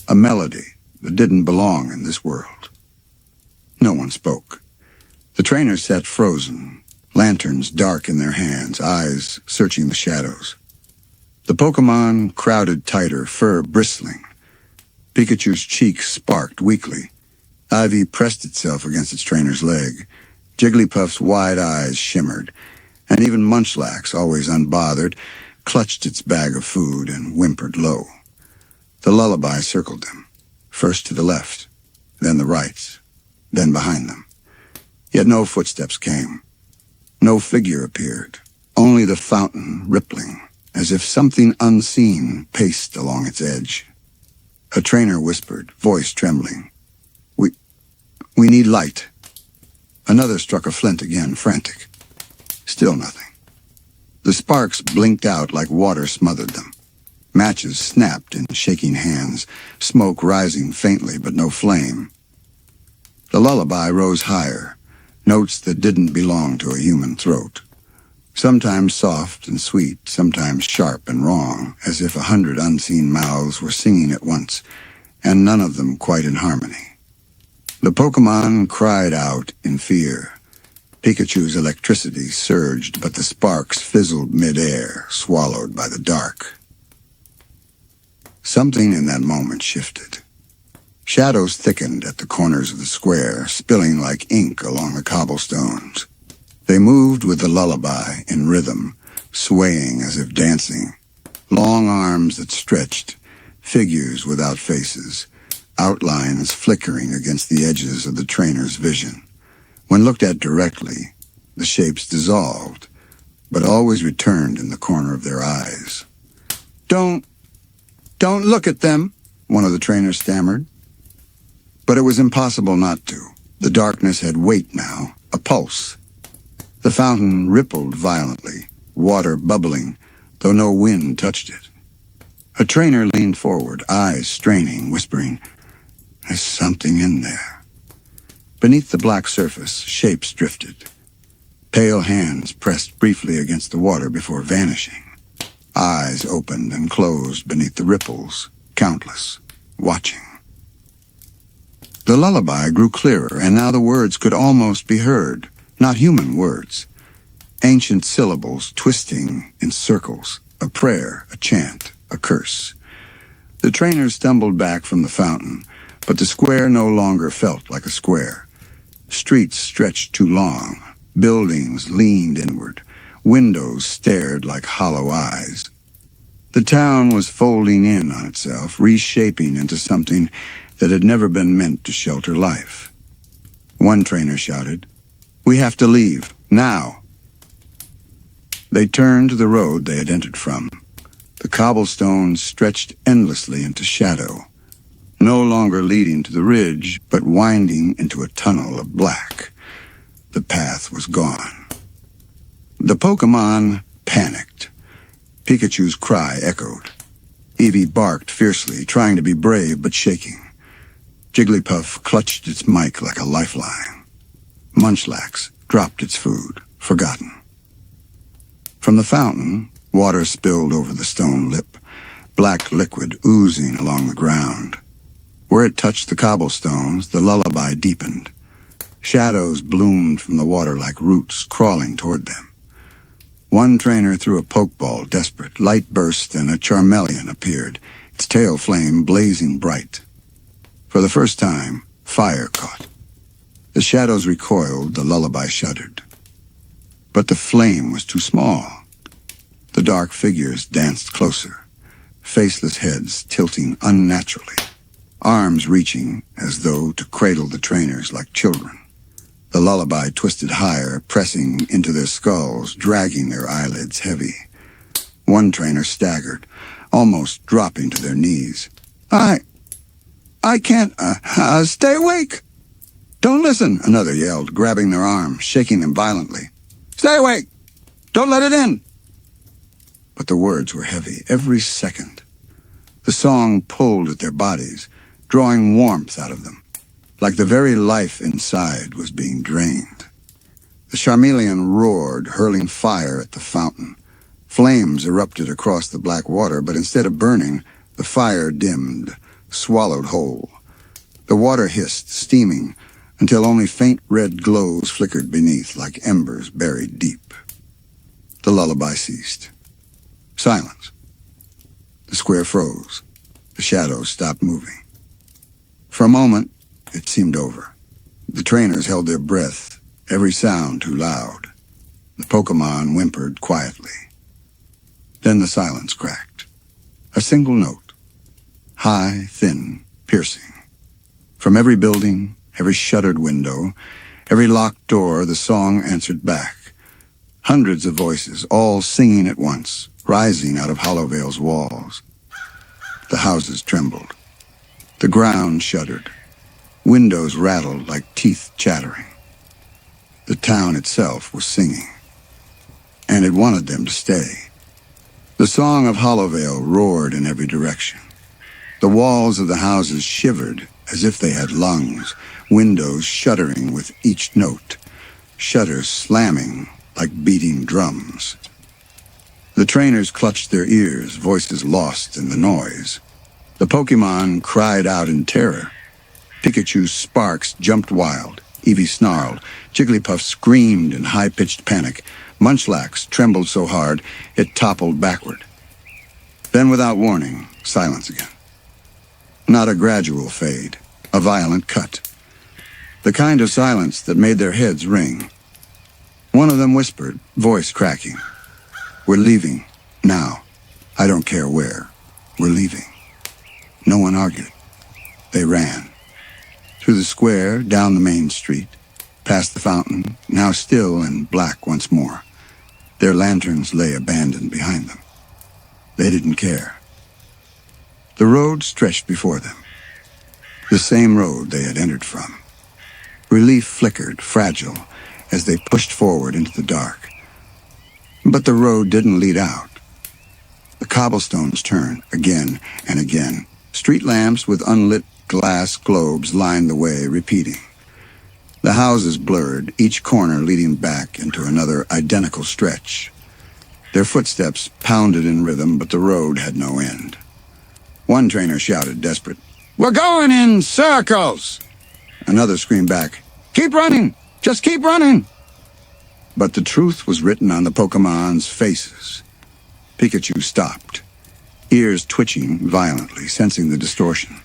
A melody that didn't belong in this world. No one spoke. The trainers sat frozen, lanterns dark in their hands, eyes searching the shadows. The Pokémon crowded tighter, fur bristling. Pikachu's cheeks sparked weakly. Ivy pressed itself against its trainer's leg. Jigglypuff's wide eyes shimmered, and even Munchlax, always unbothered, clutched its bag of food and whimpered low. The lullaby circled them, first to the left, then the right, then behind them. Yet no footsteps came. No figure appeared, only the fountain rippling, as if something unseen paced along its edge. A trainer whispered, voice trembling, We need light." Another struck a flint again, frantic. Still nothing. The sparks blinked out like water smothered them. Matches snapped in shaking hands, smoke rising faintly but no flame. The lullaby rose higher, notes that didn't belong to a human throat. Sometimes soft and sweet, sometimes sharp and wrong, as if 100 unseen mouths were singing at once, and none of them quite in harmony. The Pokémon cried out in fear. Pikachu's electricity surged, but the sparks fizzled mid-air, swallowed by the dark. Something in that moment shifted. Shadows thickened at the corners of the square, spilling like ink along the cobblestones. They moved with the lullaby in rhythm, swaying as if dancing. Long arms that stretched, figures without faces, outlines flickering against the edges of the trainer's vision. When looked at directly, the shapes dissolved, but always returned in the corner of their eyes. Don't look at them," one of the trainers stammered. But it was impossible not to. The darkness had weight now, a pulse. The fountain rippled violently, water bubbling, though no wind touched it. A trainer leaned forward, eyes straining, whispering, "There's something in there." Beneath the black surface, shapes drifted. Pale hands pressed briefly against the water before vanishing. Eyes opened and closed beneath the ripples, countless, watching. The lullaby grew clearer, and now the words could almost be heard, not human words. Ancient syllables twisting in circles, a prayer, a chant, a curse. The trainer stumbled back from the fountain, but the square no longer felt like a square. Streets stretched too long, buildings leaned inward, windows stared like hollow eyes. The town was folding in on itself, reshaping into something that had never been meant to shelter life. One trainer shouted, "We have to leave, now." They turned to the road they had entered from. The cobblestones stretched endlessly into shadow, no longer leading to the ridge, but winding into a tunnel of black. The path was gone. The Pokémon panicked. Pikachu's cry echoed. Eevee barked fiercely, trying to be brave but shaking. Jigglypuff clutched its mic like a lifeline. Munchlax dropped its food, forgotten. From the fountain, water spilled over the stone lip, black liquid oozing along the ground. Where it touched the cobblestones, the lullaby deepened. Shadows bloomed from the water like roots crawling toward them. One trainer threw a pokeball, desperate. Light burst and a Charmeleon appeared, its tail flame blazing bright. For the first time, fire caught. The shadows recoiled, the lullaby shuddered. But the flame was too small. The dark figures danced closer, faceless heads tilting unnaturally, arms reaching as though to cradle the trainers like children. The lullaby twisted higher, pressing into their skulls, dragging their eyelids heavy. One trainer staggered, almost dropping to their knees. I can't, stay awake!" "Don't listen," another yelled, grabbing their arm, shaking them violently. "Stay awake! Don't let it in!" But the words were heavy, every second. The song pulled at their bodies, drawing warmth out of them, like the very life inside was being drained. The Charmeleon roared, hurling fire at the fountain. Flames erupted across the black water, but instead of burning, the fire dimmed, swallowed whole. The water hissed, steaming, until only faint red glows flickered beneath like embers buried deep. The lullaby ceased. Silence. The square froze. The shadows stopped moving. For a moment, it seemed over. The trainers held their breath, every sound too loud. The Pokémon whimpered quietly. Then the silence cracked. A single note. High, thin, piercing. From every building, every shuttered window, every locked door, the song answered back. Hundreds of voices, all singing at once, rising out of Hollowvale's walls. The houses trembled. The ground shuddered. Windows rattled like teeth chattering. The town itself was singing. And it wanted them to stay. The song of Hollowvale roared in every direction. The walls of the houses shivered as if they had lungs, windows shuddering with each note, shutters slamming like beating drums. The trainers clutched their ears, voices lost in the noise. The Pokémon cried out in terror. Pikachu's sparks jumped wild. Eevee snarled. Jigglypuff screamed in high-pitched panic. Munchlax trembled so hard it toppled backward. Then, without warning, silence again. Not a gradual fade, a violent cut. The kind of silence that made their heads ring. One of them whispered, voice cracking. "We're leaving, now. I don't care where. We're leaving." No one argued. They ran. Through the square, down the main street, past the fountain, now still and black once more. Their lanterns lay abandoned behind them. They didn't care. The road stretched before them. The same road they had entered from. Relief flickered, fragile, as they pushed forward into the dark. But the road didn't lead out. The cobblestones turned again and again. Street lamps with unlit glass globes lined the way, repeating. The houses blurred, each corner leading back into another identical stretch. Their footsteps pounded in rhythm, but the road had no end. One trainer shouted, desperate, "We're going in circles!" Another screamed back, "Keep running! Just keep running!" But the truth was written on the Pokemon's faces. Pikachu stopped, ears twitching violently, sensing the distortion.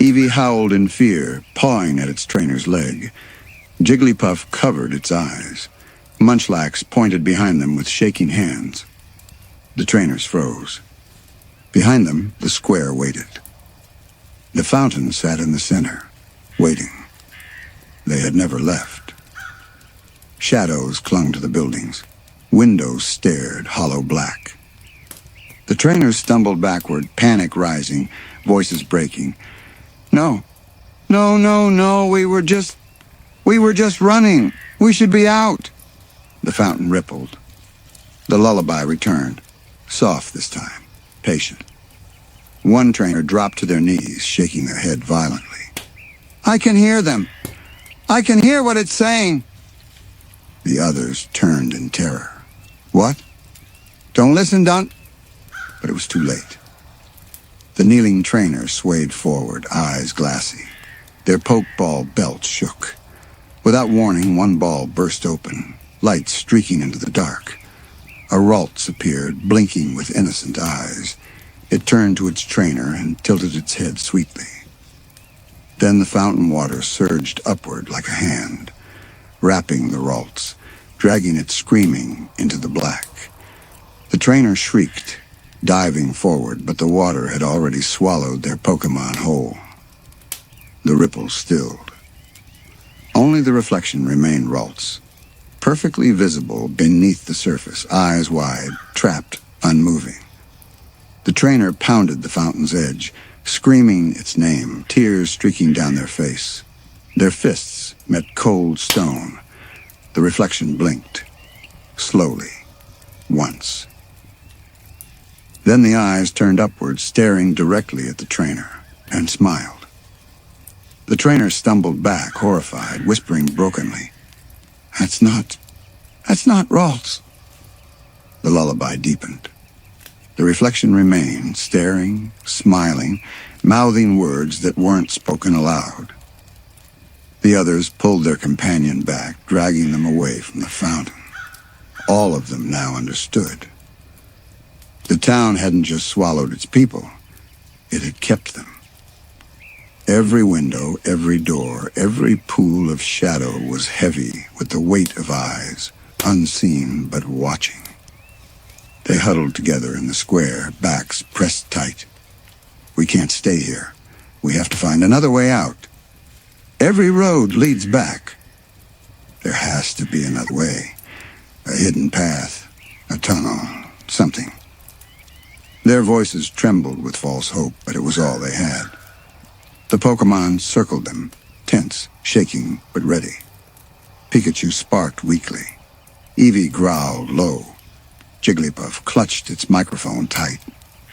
Eevee howled in fear, pawing at its trainer's leg. Jigglypuff covered its eyes. Munchlax pointed behind them with shaking hands. The trainers froze. Behind them, the square waited. The fountain sat in the center, waiting. They had never left. Shadows clung to the buildings. Windows stared hollow black. The trainers stumbled backward, panic rising, voices breaking. "No, no, no, no, we were just running. We should be out." The fountain rippled. The lullaby returned, soft this time, patient. One trainer dropped to their knees, shaking their head violently. "I can hear them. I can hear what it's saying." The others turned in terror. "What? Don't listen, don't..." But it was too late. The kneeling trainer swayed forward, eyes glassy. Their pokeball belt shook. Without warning, one ball burst open, light streaking into the dark. A Ralts appeared, blinking with innocent eyes. It turned to its trainer and tilted its head sweetly. Then the fountain water surged upward like a hand, wrapping the Ralts, dragging it screaming into the black. The trainer shrieked, diving forward, but the water had already swallowed their Pokémon whole. The ripples stilled. Only the reflection remained Ralts, perfectly visible beneath the surface, eyes wide, trapped, unmoving. The trainer pounded the fountain's edge, screaming its name, tears streaking down their face. Their fists met cold stone. The reflection blinked, slowly, once. Then the eyes turned upward, staring directly at the trainer, and smiled. The trainer stumbled back, horrified, whispering brokenly, That's not Ralts." The lullaby deepened. The reflection remained, staring, smiling, mouthing words that weren't spoken aloud. The others pulled their companion back, dragging them away from the fountain. All of them now understood. The town hadn't just swallowed its people, it had kept them. Every window, every door, every pool of shadow was heavy with the weight of eyes, unseen but watching. They huddled together in the square, backs pressed tight. We can't stay here. We have to find another way out. Every road leads back. There has to be another way. A hidden path, a tunnel, something. Their voices trembled with false hope, but it was all they had. The Pokémon circled them, tense, shaking, but ready. Pikachu sparked weakly. Eevee growled low. Jigglypuff clutched its microphone tight.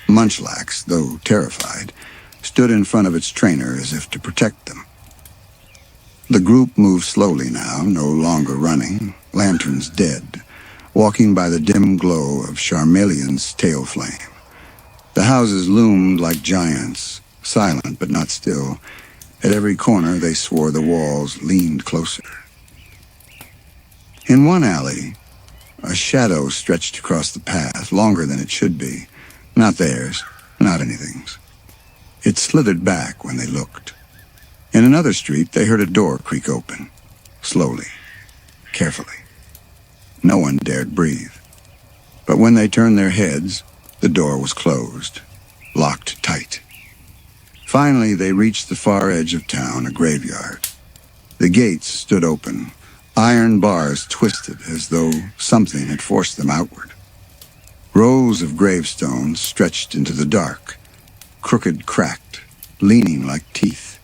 Munchlax, though terrified, stood in front of its trainer as if to protect them. The group moved slowly now, no longer running, lanterns dead, walking by the dim glow of Charmeleon's tail flame. The houses loomed like giants, silent but not still. At every corner they swore the walls leaned closer. In one alley, a shadow stretched across the path, longer than it should be. Not theirs, not anything's. It slithered back when they looked. In another street, they heard a door creak open, slowly, carefully. No one dared breathe. But when they turned their heads, the door was closed, locked tight. Finally, they reached the far edge of town, a graveyard. The gates stood open, iron bars twisted as though something had forced them outward. Rows of gravestones stretched into the dark, crooked, cracked, leaning like teeth.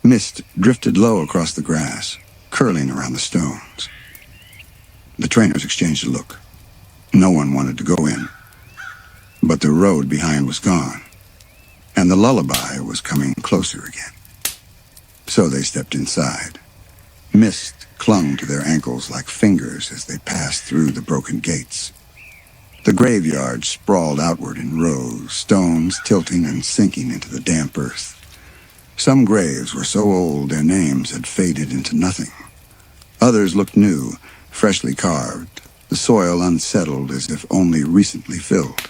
Mist drifted low across the grass, curling around the stones. The trainers exchanged a look. No one wanted to go in. But the road behind was gone, and the lullaby was coming closer again. So they stepped inside. Mist clung to their ankles like fingers as they passed through the broken gates. The graveyard sprawled outward in rows, stones tilting and sinking into the damp earth. Some graves were so old their names had faded into nothing. Others looked new, freshly carved, the soil unsettled as if only recently filled.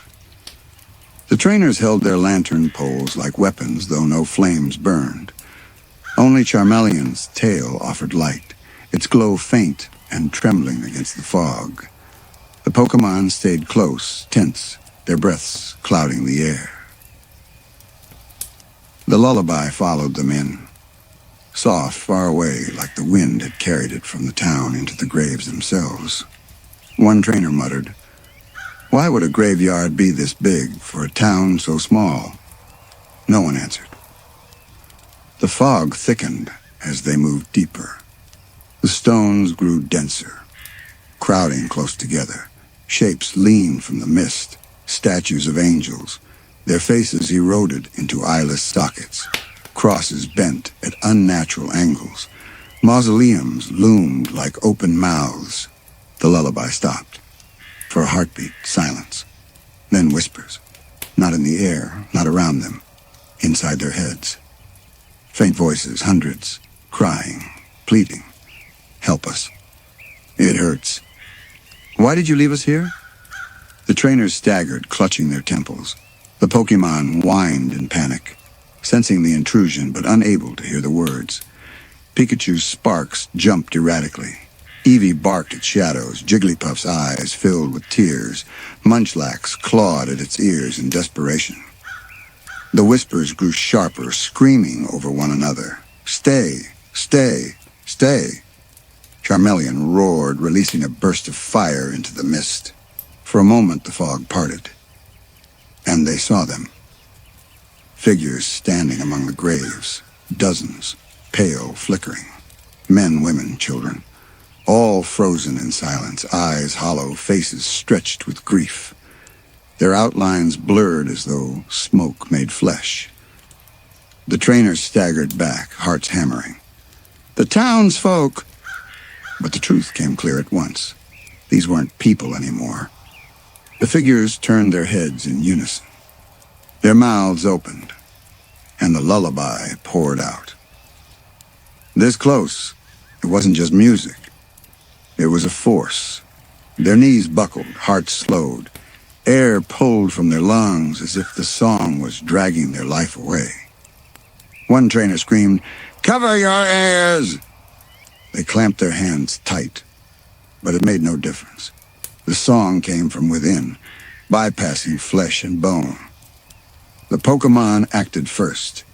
The trainers held their lantern poles like weapons, though no flames burned. Only Charmeleon's tail offered light, its glow faint and trembling against the fog. The Pokémon stayed close, tense, their breaths clouding the air. The lullaby followed them in, soft, far away, like the wind had carried it from the town into the graves themselves. One trainer muttered, "Why would a graveyard be this big for a town so small?" No one answered. The fog thickened as they moved deeper. The stones grew denser, crowding close together. Shapes leaned from the mist, statues of angels. Their faces eroded into eyeless sockets. Crosses bent at unnatural angles. Mausoleums loomed like open mouths. The lullaby stopped. For a heartbeat, silence. Then whispers. Not in the air, not around them. Inside their heads. Faint voices, hundreds, crying, pleading. "Help us. It hurts. Why did you leave us here?" The trainers staggered, clutching their temples. The Pokémon whined in panic, sensing the intrusion but unable to hear the words. Pikachu's sparks jumped erratically. Eevee barked at shadows, Jigglypuff's eyes filled with tears. Munchlax clawed at its ears in desperation. The whispers grew sharper, screaming over one another. "Stay! Stay! Stay!" Charmeleon roared, releasing a burst of fire into the mist. For a moment the fog parted, and they saw them. Figures standing among the graves, dozens, pale, flickering. Men, women, children, all frozen in silence, eyes hollow, faces stretched with grief. Their outlines blurred as though smoke made flesh. The trainers staggered back, hearts hammering. "The townsfolk!" But the truth came clear at once. These weren't people anymore. The figures turned their heads in unison. Their mouths opened, and the lullaby poured out. This close, it wasn't just music. It was a force. Their knees buckled, hearts slowed. Air pulled from their lungs as if the song was dragging their life away. One trainer screamed, "Cover your ears!" They clamped their hands tight, but it made no difference. The song came from within, bypassing flesh and bone. The Pokémon acted first.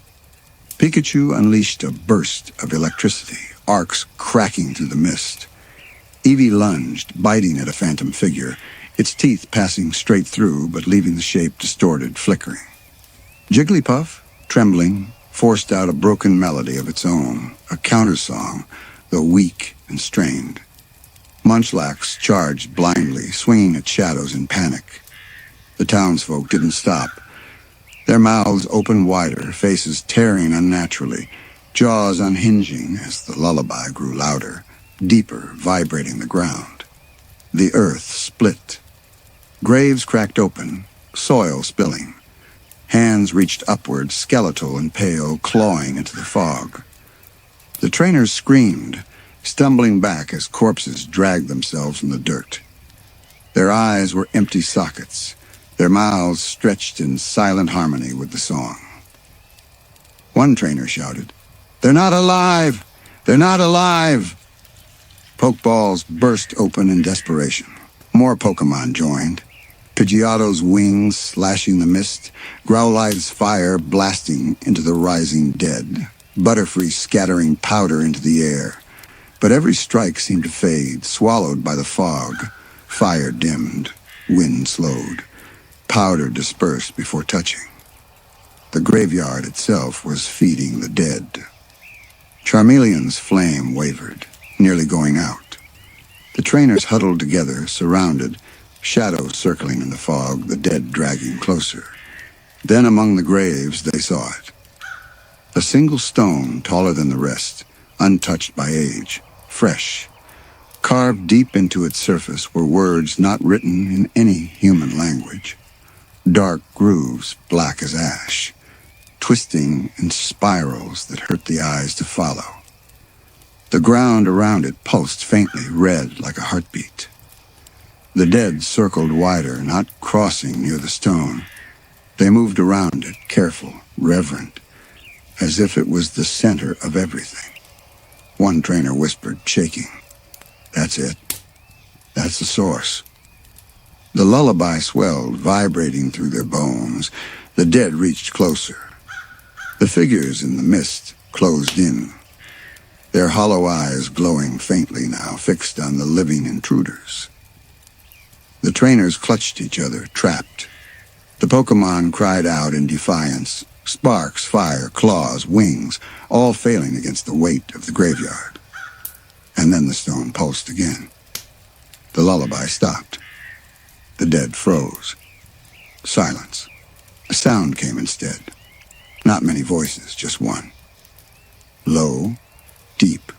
Pikachu unleashed a burst of electricity, arcs cracking through the mist. Eevee lunged, biting at a phantom figure, its teeth passing straight through but leaving the shape distorted, flickering. Jigglypuff, trembling, forced out a broken melody of its own, a countersong, though weak and strained. Munchlax charged blindly, swinging at shadows in panic. The townsfolk didn't stop. Their mouths opened wider, faces tearing unnaturally, jaws unhinging as the lullaby grew louder, deeper, vibrating the ground. The earth split. Graves cracked open, soil spilling. Hands reached upward, skeletal and pale, clawing into the fog. The trainers screamed, stumbling back as corpses dragged themselves from the dirt. Their eyes were empty sockets, their mouths stretched in silent harmony with the song. One trainer shouted, "They're not alive! They're not alive!" Pokeballs burst open in desperation. More Pokémon joined. Pidgeotto's wings slashing the mist, Growlithe's fire blasting into the rising dead, Butterfree scattering powder into the air. But every strike seemed to fade, swallowed by the fog. Fire dimmed, wind slowed, powder dispersed before touching. The graveyard itself was feeding the dead. Charmeleon's flame wavered, nearly going out. The trainers huddled together, surrounded, shadows circling in the fog, the dead dragging closer. Then among the graves they saw it. A single stone taller than the rest, untouched by age, fresh. Carved deep into its surface were words not written in any human language. Dark grooves, black as ash, twisting in spirals that hurt the eyes to follow. The ground around it pulsed faintly, red like a heartbeat. The dead circled wider, not crossing near the stone. They moved around it, careful, reverent, as if it was the center of everything. One trainer whispered, shaking, "That's it. That's the source." The lullaby swelled, vibrating through their bones. The dead reached closer. The figures in the mist closed in, their hollow eyes glowing faintly now, fixed on the living intruders. The trainers clutched each other, trapped. The Pokémon cried out in defiance, sparks, fire, claws, wings, all failing against the weight of the graveyard. And then the stone pulsed again. The lullaby stopped. The dead froze. Silence. A sound came instead. Not many voices, just one. Low, deep.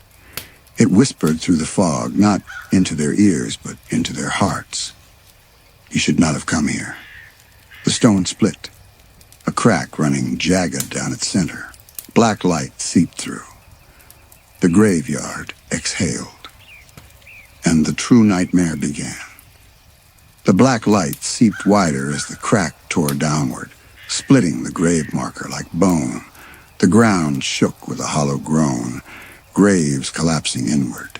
It whispered through the fog, not into their ears, but into their hearts. "You should not have come here." The stone split, a crack running jagged down its center. Black light seeped through. The graveyard exhaled, and the true nightmare began. The black light seeped wider as the crack tore downward, splitting the grave marker like bone. The ground shook with a hollow groan, graves collapsing inward.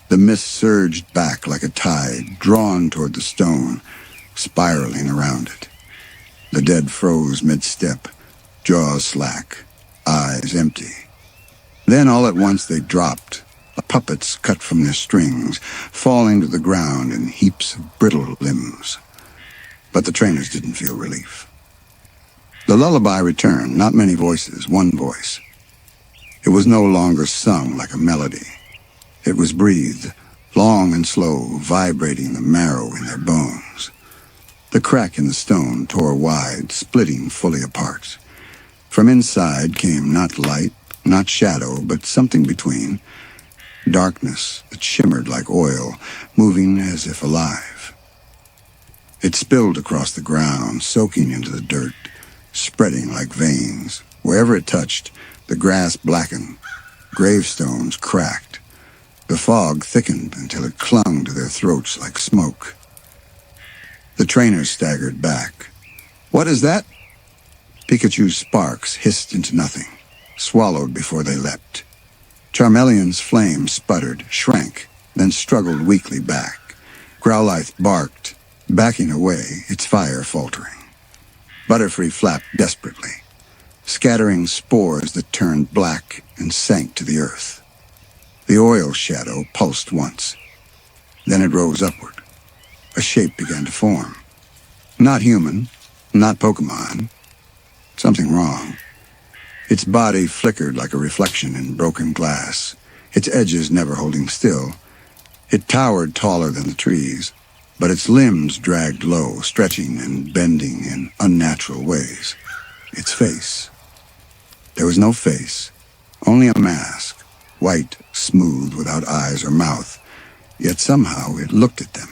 The mist surged back like a tide, drawn toward the stone, spiraling around it. The dead froze mid-step, jaws slack, eyes empty. Then all at once they dropped, puppets cut from their strings, falling to the ground in heaps of brittle limbs. But the trainers didn't feel relief. The lullaby returned, not many voices, one voice. It was no longer sung like a melody. It was breathed, long and slow, vibrating the marrow in their bones. The crack in the stone tore wide, splitting fully apart. From inside came not light, not shadow, but something between. Darkness that shimmered like oil, moving as if alive. It spilled across the ground, soaking into the dirt, spreading like veins. Wherever it touched, the grass blackened, gravestones cracked. The fog thickened until it clung to their throats like smoke. The trainers staggered back. "What is that?" Pikachu's sparks hissed into nothing. swallowed before they leapt. Charmeleon's flame sputtered, shrank, then struggled weakly back. Growlithe barked, backing away, its fire faltering. Butterfree flapped desperately, scattering spores that turned black and sank to the earth. The oil shadow pulsed once. Then it rose upward. A shape began to form. Not human, not Pokémon. Something wrong. Its body flickered like a reflection in broken glass, its edges never holding still. It towered taller than the trees, but its limbs dragged low, stretching and bending in unnatural ways. Its face. There was no face, only a mask, white, smooth, without eyes or mouth, yet somehow it looked at them.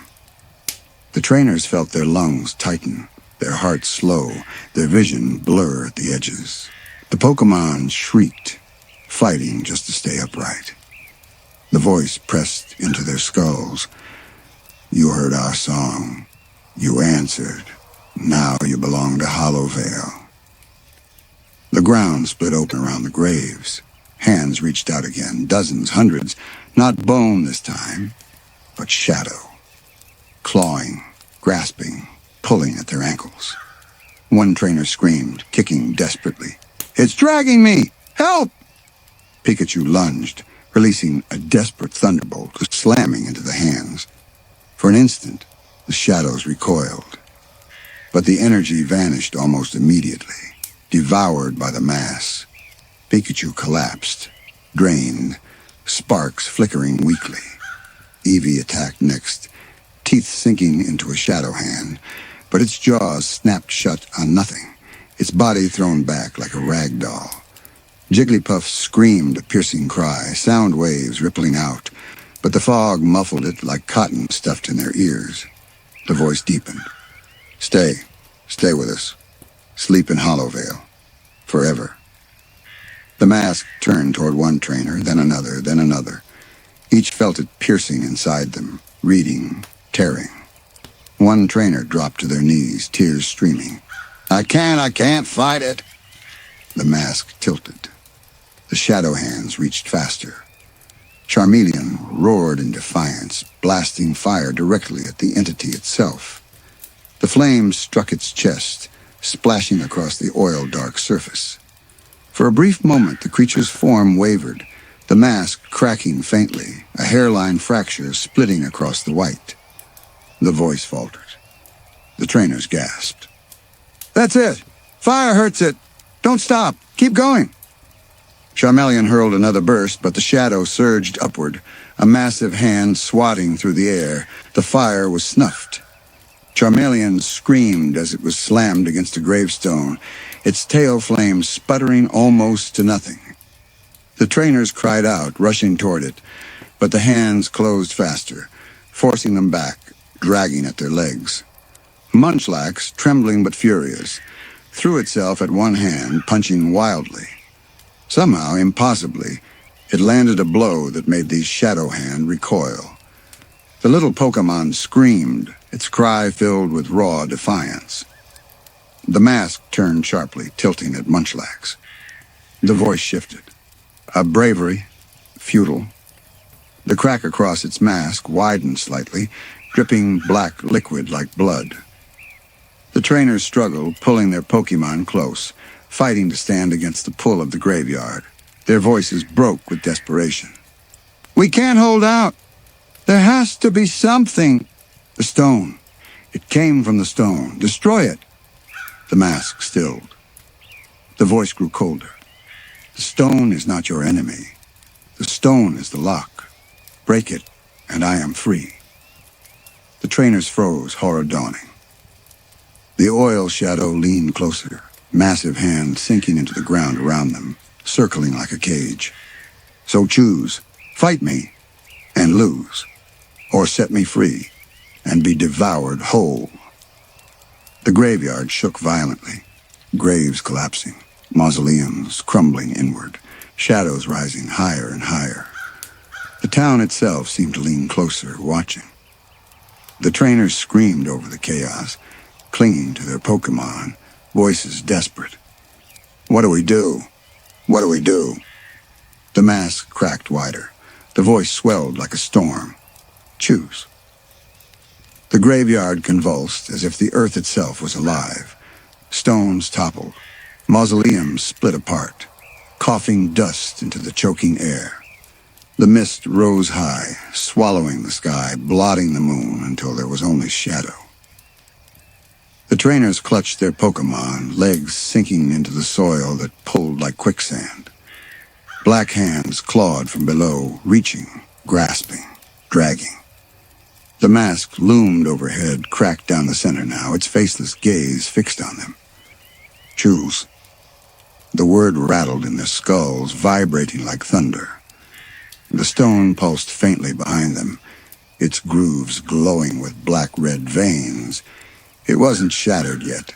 The trainers felt their lungs tighten, their hearts slow, their vision blur at the edges. The Pokémon shrieked, fighting just to stay upright. The voice pressed into their skulls. You heard our song. You answered. Now you belong to Hollowvale. The ground split open around the graves. Hands reached out again, dozens, hundreds, not bone this time, but shadow. Clawing, grasping, pulling at their ankles. One trainer screamed, kicking desperately. It's dragging me! Help! Pikachu lunged, releasing a desperate thunderbolt, slamming into the hands. For an instant, the shadows recoiled. But the energy vanished almost immediately, devoured by the mass. Pikachu collapsed, drained, sparks flickering weakly. Eevee attacked next, teeth sinking into a shadow hand, but its jaws snapped shut on nothing, its body thrown back like a rag doll. Jigglypuff screamed a piercing cry, sound waves rippling out, but the fog muffled it like cotton stuffed in their ears. The voice deepened. Stay with us. Sleep in Hollowvale. Forever. The mask turned toward one trainer, then another. Each felt it piercing inside them, reading, tearing. One trainer dropped to their knees, tears streaming. I can't fight it. The mask tilted. The shadow hands reached faster. Charmeleon roared in defiance, blasting fire directly at the entity itself. The flames struck its chest, splashing across the oil-dark surface. For a brief moment, the creature's form wavered, the mask cracking faintly, a hairline fracture splitting across the white. The voice faltered. The trainers gasped. That's it! Fire hurts it! Don't stop! Keep going! Charmeleon hurled another burst, but the shadow surged upward, a massive hand swatting through the air. The fire was snuffed. Charmeleon screamed as it was slammed against a gravestone, its tail flame sputtering almost to nothing. The trainers cried out, rushing toward it, but the hands closed faster, forcing them back, dragging at their legs. Munchlax, trembling but furious, threw itself at one hand, punching wildly. Somehow, impossibly, it landed a blow that made the shadow hand recoil. The little Pokémon screamed, its cry filled with raw defiance. The mask turned sharply, tilting at Munchlax. The voice shifted. A bravery, futile. The crack across its mask widened slightly, dripping black liquid like blood. The trainers struggled, pulling their Pokémon close, fighting to stand against the pull of the graveyard. Their voices broke with desperation. We can't hold out. There has to be something. The stone. It came from the stone. Destroy it. The mask stilled. The voice grew colder. The stone is not your enemy. The stone is the lock. Break it, and I am free. The trainers froze, horror dawning. The oil shadow leaned closer, massive hands sinking into the ground around them, circling like a cage. So choose, fight me, and lose, or set me free, and be devoured whole. The graveyard shook violently, graves collapsing, mausoleums crumbling inward, shadows rising higher and higher. The town itself seemed to lean closer, watching. The trainers screamed over the chaos, clinging to their Pokémon, voices desperate. What do we do? What do we do? The mask cracked wider. The voice swelled like a storm. Choose. The graveyard convulsed as if the earth itself was alive. Stones toppled. Mausoleums split apart, coughing dust into the choking air. The mist rose high, swallowing the sky, blotting the moon until there was only shadow. The trainers clutched their Pokémon, legs sinking into the soil that pulled like quicksand. Black hands clawed from below, reaching, grasping, dragging. The mask loomed overhead, cracked down the center now, its faceless gaze fixed on them. Choose. The word rattled in their skulls, vibrating like thunder. The stone pulsed faintly behind them, its grooves glowing with black-red veins. It wasn't shattered yet,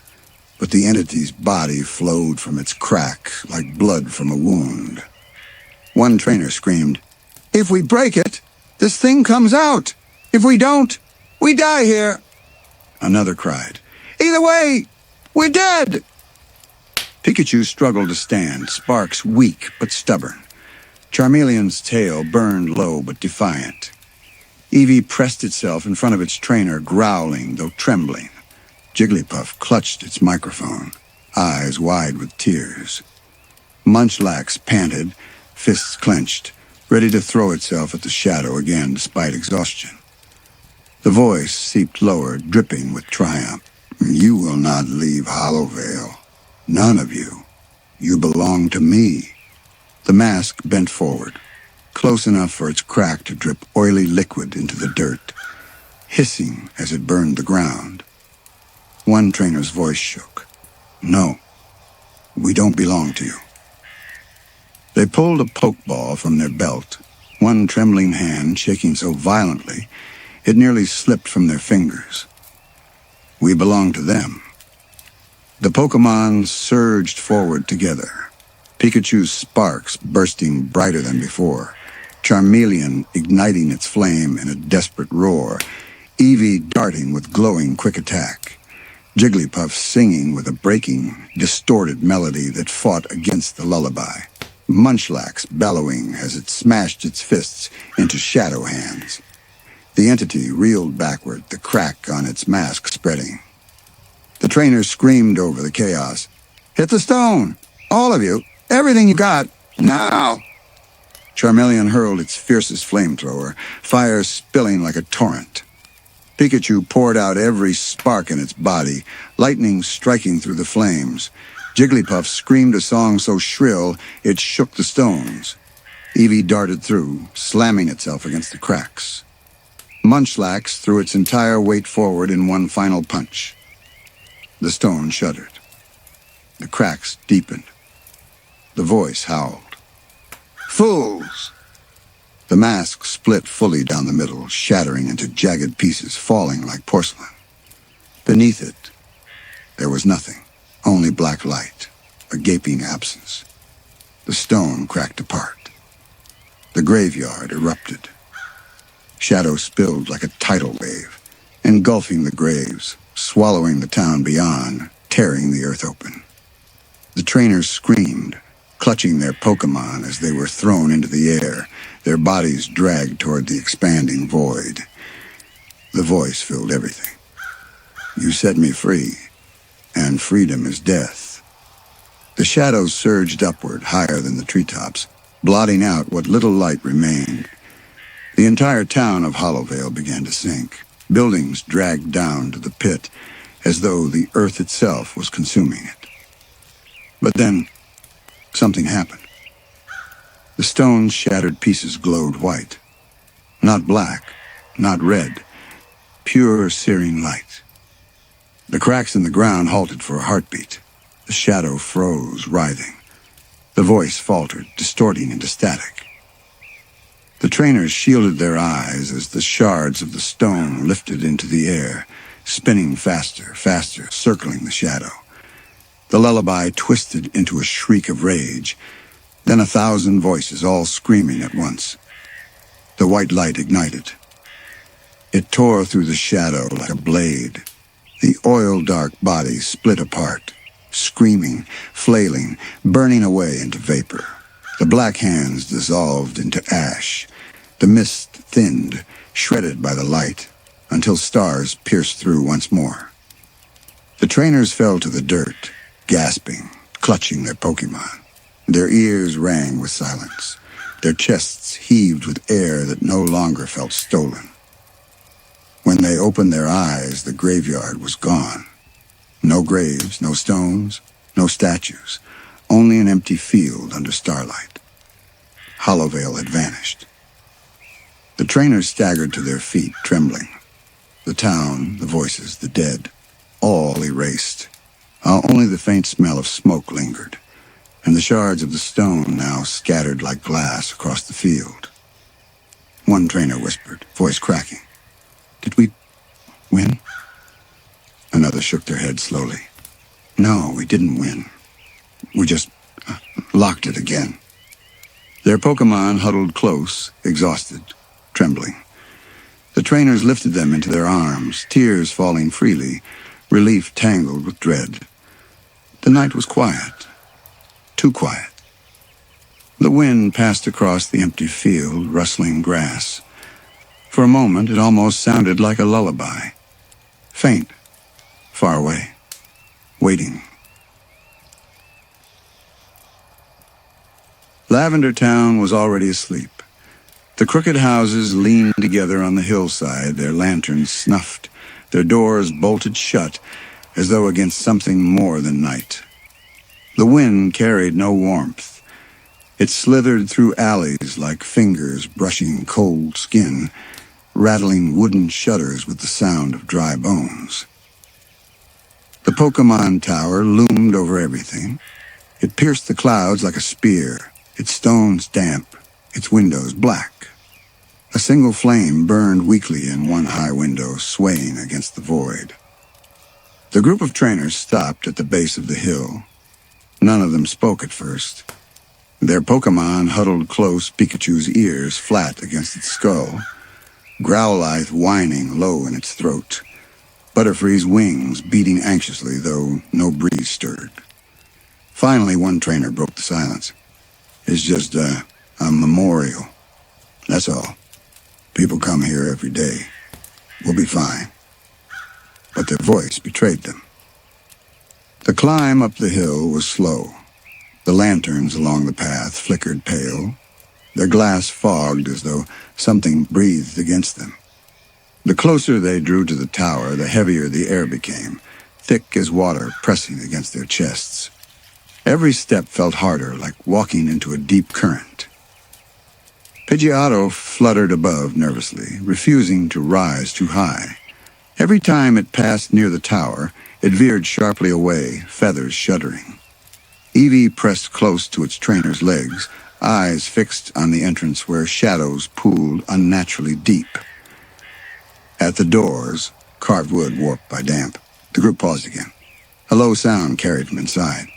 but the entity's body flowed from its crack like blood from a wound. One trainer screamed, "If we break it, this thing comes out. If we don't, we die here." Another cried, "Either way, we're dead." Pikachu struggled to stand, sparks weak but stubborn. Charmeleon's tail burned low but defiant. Eevee pressed itself in front of its trainer, growling though trembling. Jigglypuff clutched its microphone, eyes wide with tears. Munchlax panted, fists clenched, ready to throw itself at the shadow again despite exhaustion. The voice seeped lower, dripping with triumph. "You will not leave Hollowvale. None of you. You belong to me." The mask bent forward, close enough for its crack to drip oily liquid into the dirt, hissing as it burned the ground. One trainer's voice shook. "No, we don't belong to you." They pulled a pokeball from their belt, one trembling hand shaking so violently it nearly slipped from their fingers. "We belong to them." The Pokémon surged forward together. Pikachu's sparks bursting brighter than before, Charmeleon igniting its flame in a desperate roar, Eevee darting with glowing quick attack, Jigglypuff singing with a breaking, distorted melody that fought against the lullaby, Munchlax bellowing as it smashed its fists into shadow hands. The entity reeled backward, the crack on its mask spreading. The trainers screamed over the chaos, "Hit the stone! All of you! Everything you got! Now!" Charmeleon hurled its fiercest flamethrower, fire spilling like a torrent. Pikachu poured out every spark in its body, lightning striking through the flames. Jigglypuff screamed a song so shrill it shook the stones. Eevee darted through, slamming itself against the cracks. Munchlax threw its entire weight forward in one final punch. The stone shuddered. The cracks deepened. The voice howled. "Fools!" The mask split fully down the middle, shattering into jagged pieces, falling like porcelain. Beneath it, there was nothing, only black light, a gaping absence. The stone cracked apart. The graveyard erupted. Shadow spilled like a tidal wave, engulfing the graves, swallowing the town beyond, tearing the earth open. The trainers screamed, clutching their Pokémon as they were thrown into the air, their bodies dragged toward the expanding void. The voice filled everything. "You set me free, and freedom is death." The shadows surged upward, higher than the treetops, blotting out what little light remained. The entire town of Hollowvale began to sink. Buildings dragged down to the pit, as though the earth itself was consuming it. But then, something happened. The stone's shattered pieces glowed white. Not black, not red, pure searing light. The cracks in the ground halted for a heartbeat. The shadow froze, writhing. The voice faltered, distorting into static. The trainers shielded their eyes as the shards of the stone lifted into the air, spinning faster, faster, circling the shadow. The lullaby twisted into a shriek of rage, then 1,000 voices all screaming at once. The white light ignited. It tore through the shadow like a blade. The oil-dark body split apart, screaming, flailing, burning away into vapor. The black hands dissolved into ash. The mist thinned, shredded by the light, until stars pierced through once more. The trainers fell to the dirt, gasping, clutching their Pokémon. Their ears rang with silence. Their chests heaved with air that no longer felt stolen. When they opened their eyes, the graveyard was gone. No graves, no stones, no statues, only an empty field under starlight. Hollowvale had vanished. The trainers staggered to their feet, trembling. The town, the voices, the dead, all erased. Only the faint smell of smoke lingered, and the shards of the stone now scattered like glass across the field. One trainer whispered, voice cracking, "Did we win?" Another shook their head slowly. "No, we didn't win. We just locked it again." Their Pokémon huddled close, exhausted, trembling. The trainers lifted them into their arms, tears falling freely, relief tangled with dread. The night was quiet. Too quiet. The wind passed across the empty field, rustling grass. For a moment, it almost sounded like a lullaby. Faint, far away, waiting. Lavender Town was already asleep. The crooked houses leaned together on the hillside, their lanterns snuffed, their doors bolted shut, as though against something more than night. The wind carried no warmth. It slithered through alleys like fingers brushing cold skin, rattling wooden shutters with the sound of dry bones. The Pokémon Tower loomed over everything. It pierced the clouds like a spear, its stones damp, its windows black. A single flame burned weakly in one high window, swaying against the void. The group of trainers stopped at the base of the hill. None of them spoke at first. Their Pokémon huddled close, Pikachu's ears flat against its skull, Growlithe whining low in its throat, Butterfree's wings beating anxiously, though no breeze stirred. Finally, one trainer broke the silence. "It's just a memorial. That's all. People come here every day. We'll be fine." But their voice betrayed them. The climb up the hill was slow. The lanterns along the path flickered pale, their glass fogged as though something breathed against them. The closer they drew to the tower, the heavier the air became, thick as water pressing against their chests. Every step felt harder, like walking into a deep current. Pidgeotto fluttered above nervously, refusing to rise too high. Every time it passed near the tower, it veered sharply away, feathers shuddering. Eevee pressed close to its trainer's legs, eyes fixed on the entrance where shadows pooled unnaturally deep. At the doors, carved wood warped by damp, the group paused again. A low sound carried from inside.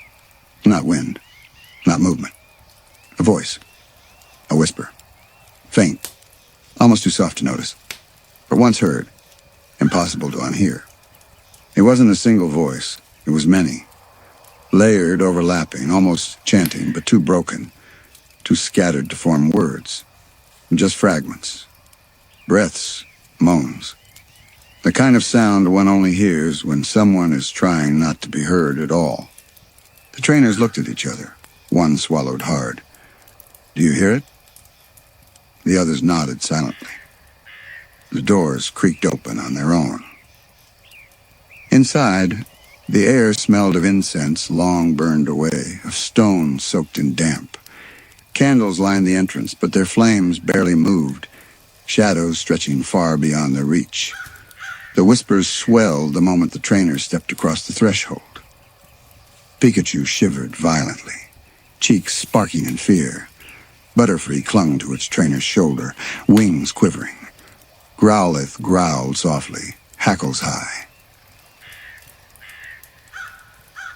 Not wind, not movement. A voice, a whisper. Faint, almost too soft to notice, but once heard, impossible to unhear. It wasn't a single voice, it was many. Layered, overlapping, almost chanting, but too broken, too scattered to form words. Just fragments. Breaths, moans. The kind of sound one only hears when someone is trying not to be heard at all. The trainers looked at each other. One swallowed hard. "Do you hear it?" The others nodded silently. The doors creaked open on their own. Inside, the air smelled of incense long burned away, of stone soaked in damp. Candles lined the entrance, but their flames barely moved, shadows stretching far beyond their reach. The whispers swelled the moment the trainers stepped across the threshold. Pikachu shivered violently, cheeks sparking in fear. Butterfree clung to its trainer's shoulder, wings quivering. Growlithe growled softly, hackles high.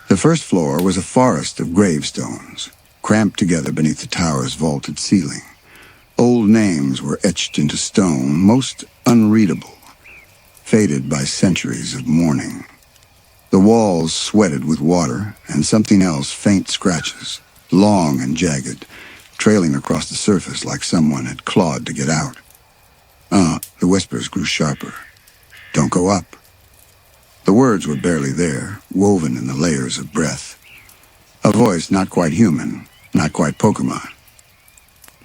The first floor was a forest of gravestones, cramped together beneath the tower's vaulted ceiling. Old names were etched into stone, most unreadable, faded by centuries of mourning. The walls sweated with water, and something else, faint scratches, long and jagged, trailing across the surface like someone had clawed to get out. The whispers grew sharper. Don't go up. The words were barely there, woven in the layers of breath. A voice not quite human, not quite Pokémon.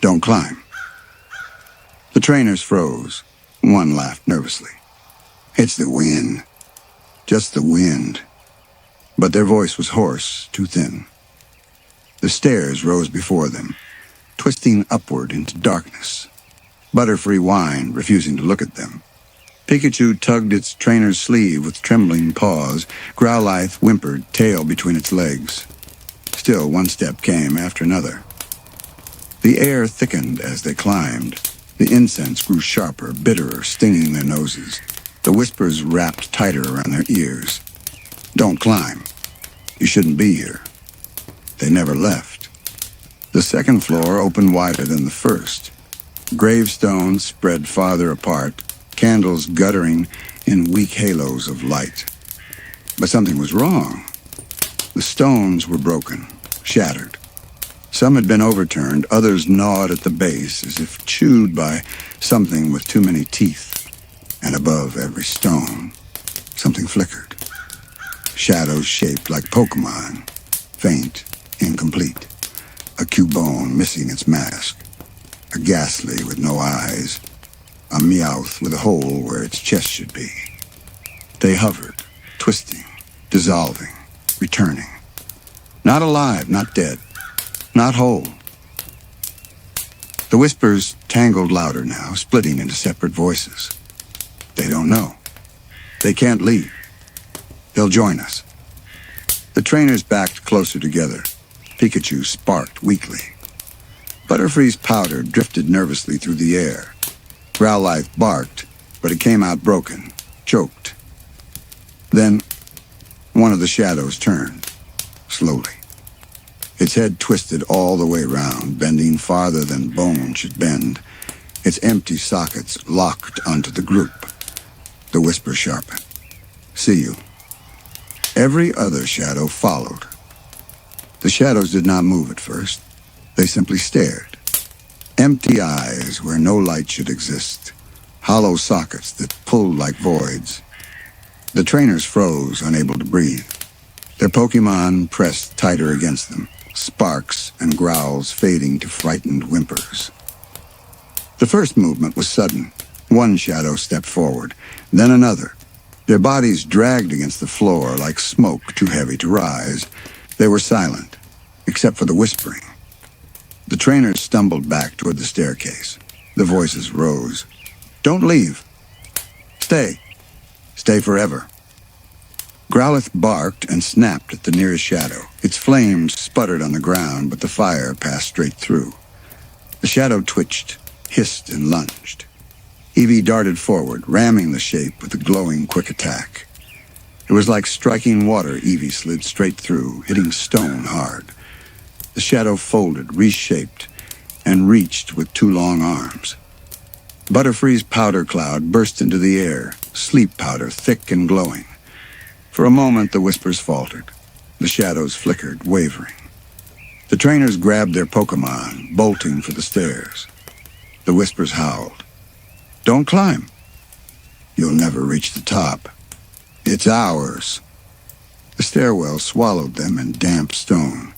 Don't climb. The trainers froze. One laughed nervously. It's the wind. Just the wind. But their voice was hoarse, too thin. The stairs rose before them, twisting upward into darkness. Butterfree whined, refusing to look at them. Pikachu tugged its trainer's sleeve with trembling paws. Growlithe whimpered, tail between its legs. Still, one step came after another. The air thickened as they climbed. The incense grew sharper, bitterer, stinging their noses. The whispers wrapped tighter around their ears. Don't climb. You shouldn't be here. They never left. The second floor opened wider than the first. Gravestones spread farther apart, candles guttering in weak halos of light. But something was wrong. The stones were broken, shattered. Some had been overturned, others gnawed at the base as if chewed by something with too many teeth. And above every stone, something flickered. Shadows shaped like Pokémon, faint, incomplete. A Cubone missing its mask. A Ghastly with no eyes. A Meowth with a hole where its chest should be. They hovered, twisting, dissolving, returning. Not alive, not dead, not whole. The whispers tangled louder now, splitting into separate voices. They don't know. They can't leave. They'll join us. The trainers backed closer together. Pikachu sparked weakly. Butterfree's powder drifted nervously through the air. Growlithe barked, but it came out broken, choked. Then, one of the shadows turned, slowly. Its head twisted all the way round, bending farther than bone should bend. Its empty sockets locked onto the group. The whisper sharpened. See you. Every other shadow followed. The shadows did not move at first. They simply stared. Empty eyes where no light should exist. Hollow sockets that pulled like voids. The trainers froze, unable to breathe. Their Pokémon pressed tighter against them, sparks and growls fading to frightened whimpers. The first movement was sudden. One shadow stepped forward, then another. Their bodies dragged against the floor like smoke too heavy to rise. They were silent, except for the whispering. The trainers stumbled back toward the staircase. The voices rose. Don't leave. Stay. Stay forever. Growlithe barked and snapped at the nearest shadow. Its flames sputtered on the ground, but the fire passed straight through. The shadow twitched, hissed, and lunged. Eevee darted forward, ramming the shape with a glowing, quick attack. It was like striking water. Eevee slid straight through, hitting stone hard. The shadow folded, reshaped, and reached with two long arms. Butterfree's powder cloud burst into the air, sleep powder, thick and glowing. For a moment, the whispers faltered. The shadows flickered, wavering. The trainers grabbed their Pokémon, bolting for the stairs. The whispers howled. Don't climb. You'll never reach the top. It's ours. The stairwell swallowed them in damp stone.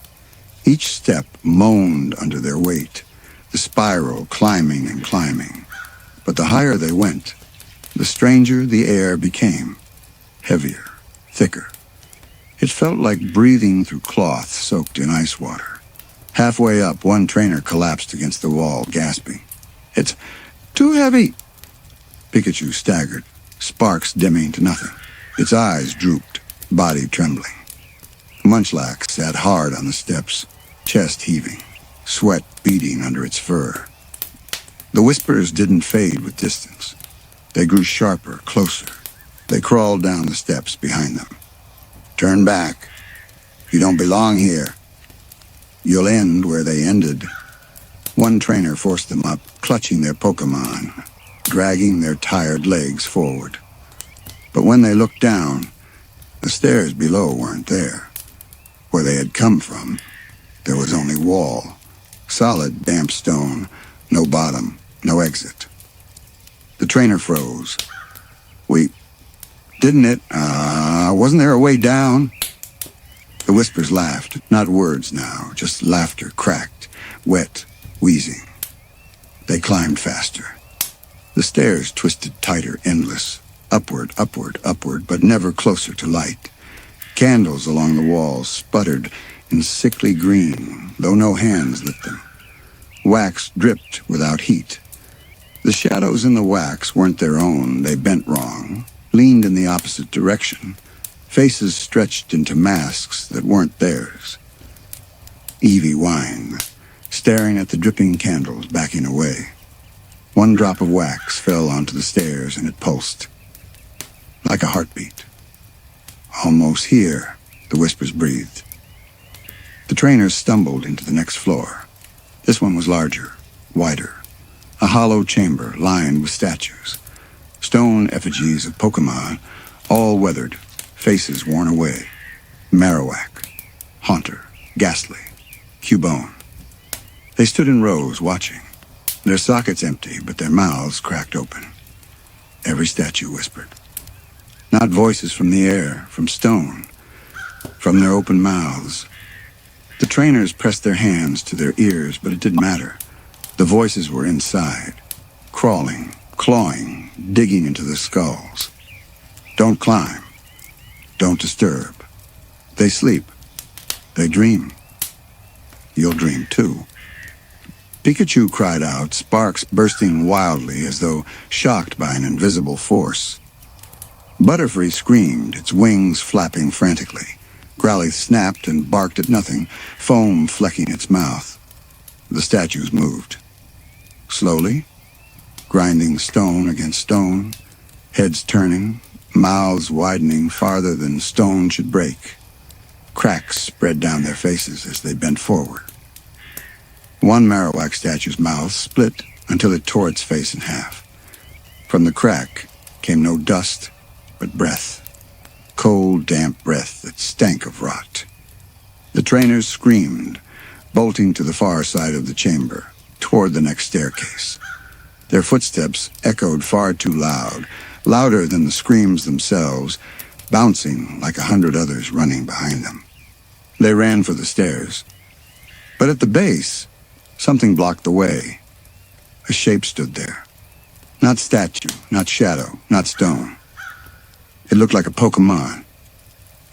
Each step moaned under their weight, the spiral climbing and climbing. But the higher they went, the stranger the air became, heavier, thicker. It felt like breathing through cloth soaked in ice water. Halfway up, one trainer collapsed against the wall, gasping. It's too heavy. Pikachu staggered, sparks dimming to nothing. Its eyes drooped, body trembling. Munchlax sat hard on the steps, chest heaving, sweat beading under its fur. The whispers didn't fade with distance. They grew sharper, closer. They crawled down the steps behind them. Turn back. You don't belong here. You'll end where they ended. One trainer forced them up, clutching their Pokémon, dragging their tired legs forward. But when they looked down, The stairs below weren't there. Where they had come from, there was only wall. Solid, damp stone. No bottom, no exit. The trainer froze. Didn't it? Wasn't there a way down? The whispers laughed. Not words now, just laughter, cracked, wet, wheezing. They climbed faster. The stairs twisted tighter, endless. Upward, upward, upward, but never closer to light. Candles along the walls sputtered in sickly green, though no hands lit them. Wax dripped without heat. The shadows in the wax weren't their own. They bent wrong, leaned in the opposite direction. Faces stretched into masks that weren't theirs. Evie whined, staring at the dripping candles, backing away. One drop of wax fell onto the stairs and it pulsed. Like a heartbeat. Almost here, the whispers breathed. The trainers stumbled into the next floor. This one was larger, wider. A hollow chamber lined with statues. Stone effigies of Pokémon, all weathered, faces worn away. Marowak, Haunter, Ghastly, Cubone. They stood in rows, watching. Their sockets empty, but their mouths cracked open. Every statue whispered. Not voices from the air, from stone, from their open mouths. The trainers pressed their hands to their ears, but it didn't matter. The voices were inside, crawling, clawing, digging into the skulls. Don't climb. Don't disturb. They sleep. They dream. You'll dream too. Pikachu cried out, sparks bursting wildly as though shocked by an invisible force. Butterfree screamed, its wings flapping frantically. Growlithe snapped and barked at nothing, foam flecking its mouth. The statues moved. Slowly, grinding stone against stone, heads turning, mouths widening farther than stone should break. Cracks spread down their faces as they bent forward. One Marowak statue's mouth split until it tore its face in half. From the crack came no dust, but breath. Cold, damp breath that stank of rot. The trainers screamed, bolting to the far side of the chamber, toward the next staircase. Their footsteps echoed far too loud, louder than the screams themselves, bouncing like 100 others running behind them. They ran for the stairs. But at the base, something blocked the way. A shape stood there. Not statue, not shadow, not stone. It looked like a Pokémon,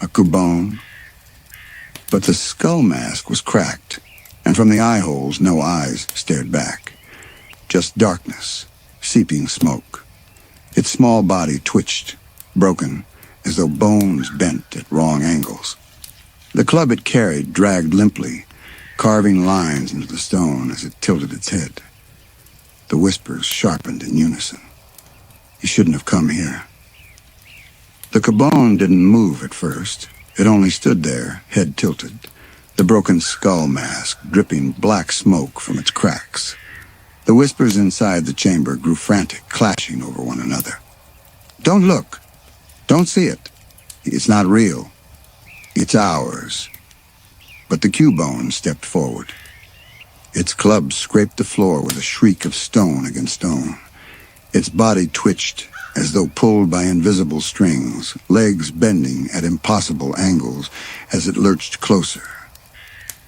a Cubone. But the skull mask was cracked, and from the eye holes no eyes stared back. Just darkness, seeping smoke. Its small body twitched, broken, as though bones bent at wrong angles. The club it carried dragged limply, carving lines into the stone as it tilted its head. The whispers sharpened in unison. You shouldn't have come here. The Cubone didn't move at first. It only stood there, head tilted, the broken skull mask dripping black smoke from its cracks. The whispers inside the chamber grew frantic, clashing over one another. Don't look. Don't see it. It's not real. It's ours. But the Cubone stepped forward. Its club scraped the floor with a shriek of stone against stone. Its body twitched as though pulled by invisible strings, legs bending at impossible angles as it lurched closer.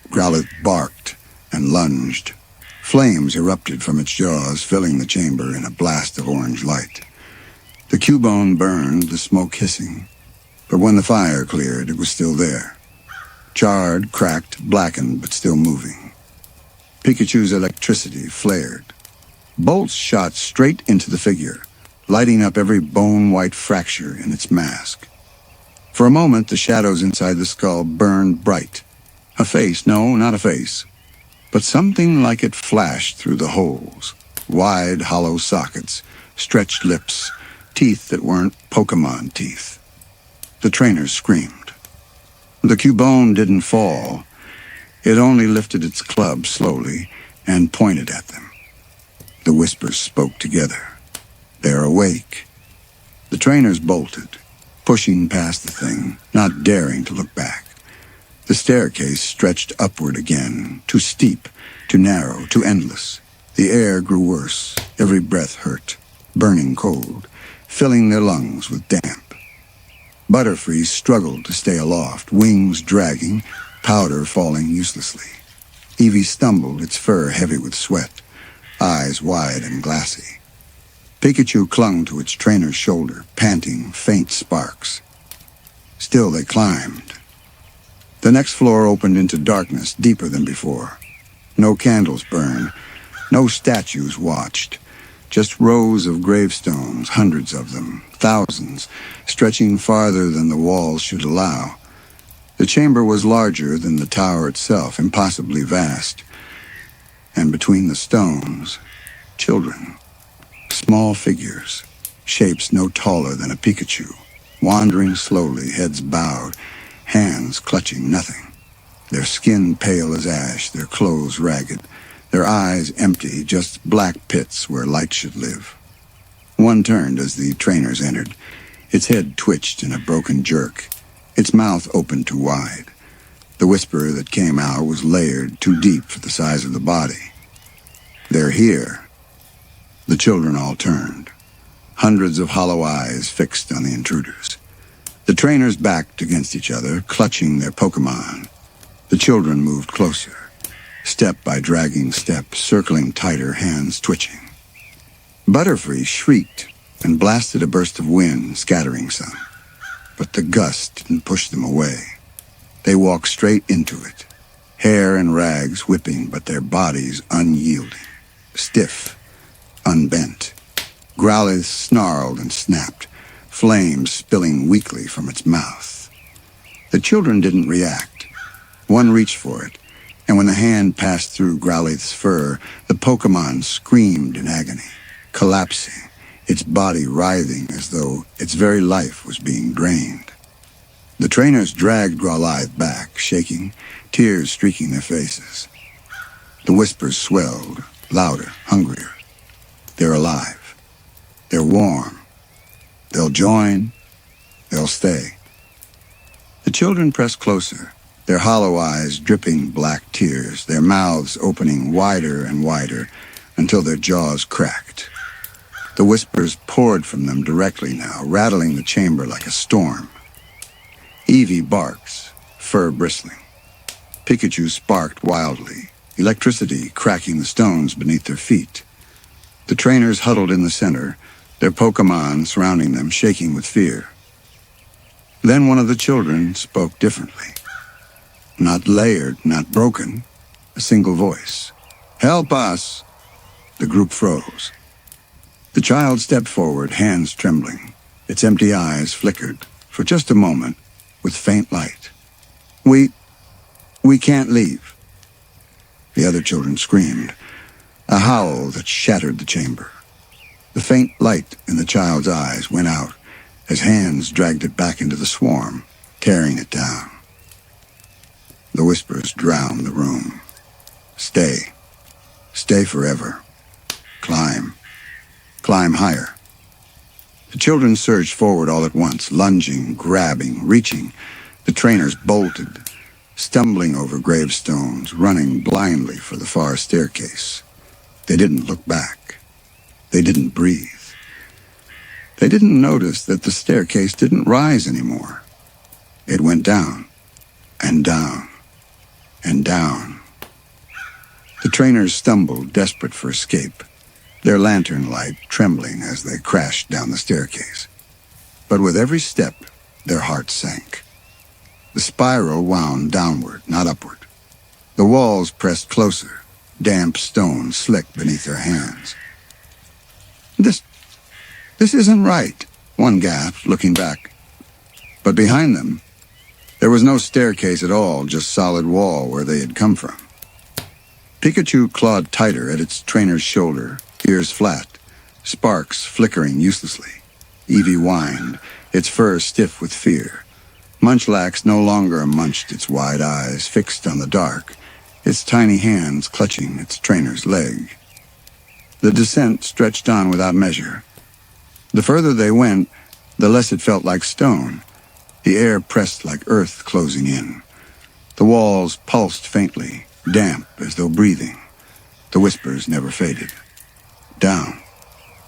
Growlithe barked and lunged. Flames erupted from its jaws, filling the chamber in a blast of orange light. The Cubone burned, the smoke hissing. But when the fire cleared, it was still there. Charred, cracked, blackened, but still moving. Pikachu's electricity flared. Bolts shot straight into the figure, lighting up every bone-white fracture in its mask. For a moment, the shadows inside the skull burned bright. A face, no, not a face, but something like it flashed through the holes. Wide, hollow sockets, stretched lips, teeth that weren't Pokémon teeth. The trainers screamed. The Cubone didn't fall. It only lifted its club slowly and pointed at them. The whispers spoke together. They're awake. The trainers bolted, pushing past the thing, not daring to look back. The staircase stretched upward again, too steep, too narrow, too endless. The air grew worse, every breath hurt, burning cold, filling their lungs with damp. Butterfree struggled to stay aloft, wings dragging, powder falling uselessly. Evie stumbled, its fur heavy with sweat, eyes wide and glassy. Pikachu clung to its trainer's shoulder, panting faint sparks. Still they climbed. The next floor opened into darkness deeper than before. No candles burned, no statues watched, just rows of gravestones, hundreds of them, thousands, stretching farther than the walls should allow. The chamber was larger than the tower itself, impossibly vast. And between the stones, children, small figures, shapes no taller than a Pikachu, wandering slowly, heads bowed, hands clutching nothing. Their skin pale as ash, their clothes ragged, their eyes empty, just black pits where light should live. One turned as the trainers entered. Its head twitched in a broken jerk. Its mouth opened too wide. The whisper that came out was layered, too deep for the size of the body. "They're here." The children all turned. Hundreds of hollow eyes fixed on the intruders. The trainers backed against each other, clutching their Pokémon. The children moved closer, step by dragging step, circling tighter, hands twitching. Butterfree shrieked and blasted a burst of wind, scattering some. But the gust didn't push them away. They walked straight into it, hair and rags whipping, but their bodies unyielding, stiff, unbent. Growlithe snarled and snapped, flames spilling weakly from its mouth. The children didn't react. One reached for it, and when the hand passed through Growlithe's fur, the Pokémon screamed in agony, collapsing, its body writhing as though its very life was being drained. The trainers dragged Growlithe back, shaking, tears streaking their faces. The whispers swelled, louder, hungrier. They're alive. They're warm. They'll join. They'll stay. The children pressed closer, their hollow eyes dripping black tears, their mouths opening wider and wider until their jaws cracked. The whispers poured from them directly now, rattling the chamber like a storm. Evie barks, fur bristling. Pikachu sparked wildly, electricity cracking the stones beneath their feet. The trainers huddled in the center, their Pokémon surrounding them, shaking with fear. Then one of the children spoke differently. Not layered, not broken, a single voice. "Help us!" The group froze. The child stepped forward, hands trembling. Its empty eyes flickered, for just a moment, with faint light. We can't leave." The other children screamed, a howl that shattered the chamber. The faint light in the child's eyes went out as hands dragged it back into the swarm, tearing it down. The whispers drowned the room. "Stay. Stay forever. Climb. Climb higher." The children surged forward all at once, lunging, grabbing, reaching. The trainers bolted, stumbling over gravestones, running blindly for the far staircase. They didn't look back. They didn't breathe. They didn't notice that the staircase didn't rise anymore. It went down, and down, and down. The trainers stumbled, desperate for escape, their lantern light trembling as they crashed down the staircase. But with every step, their hearts sank. The spiral wound downward, not upward. The walls pressed closer, damp stone slick beneath their hands. This isn't right," one gasped, looking back. But behind them, there was no staircase at all, just solid wall where they had come from. Pikachu clawed tighter at its trainer's shoulder, ears flat, sparks flickering uselessly. Evie whined, its fur stiff with fear. Munchlax no longer munched, its wide eyes fixed on the dark, its tiny hands clutching its trainer's leg. The descent stretched on without measure. The further they went, the less it felt like stone. The air pressed like earth closing in. The walls pulsed faintly, damp as though breathing. The whispers never faded. Down,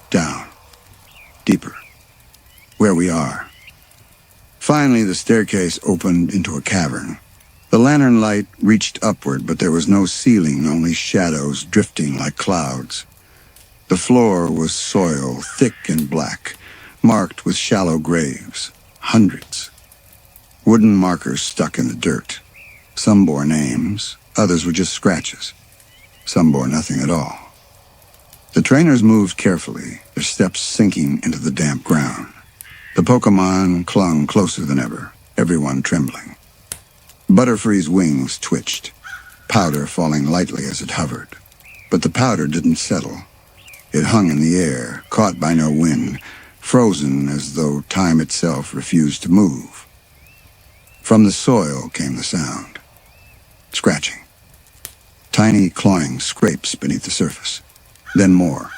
down, deeper. Where we are. Finally, the staircase opened into a cavern. The lantern light reached upward, but there was no ceiling, only shadows drifting like clouds. The floor was soil, thick and black, marked with shallow graves, hundreds. Wooden markers stuck in the dirt. Some bore names, others were just scratches. Some bore nothing at all. The trainers moved carefully, their steps sinking into the damp ground. The Pokémon clung closer than ever, everyone trembling. Butterfree's wings twitched, powder falling lightly as it hovered. But the powder didn't settle. It hung in the air, caught by no wind, frozen as though time itself refused to move. From the soil came the sound. Scratching. Tiny clawing scrapes beneath the surface. Then more.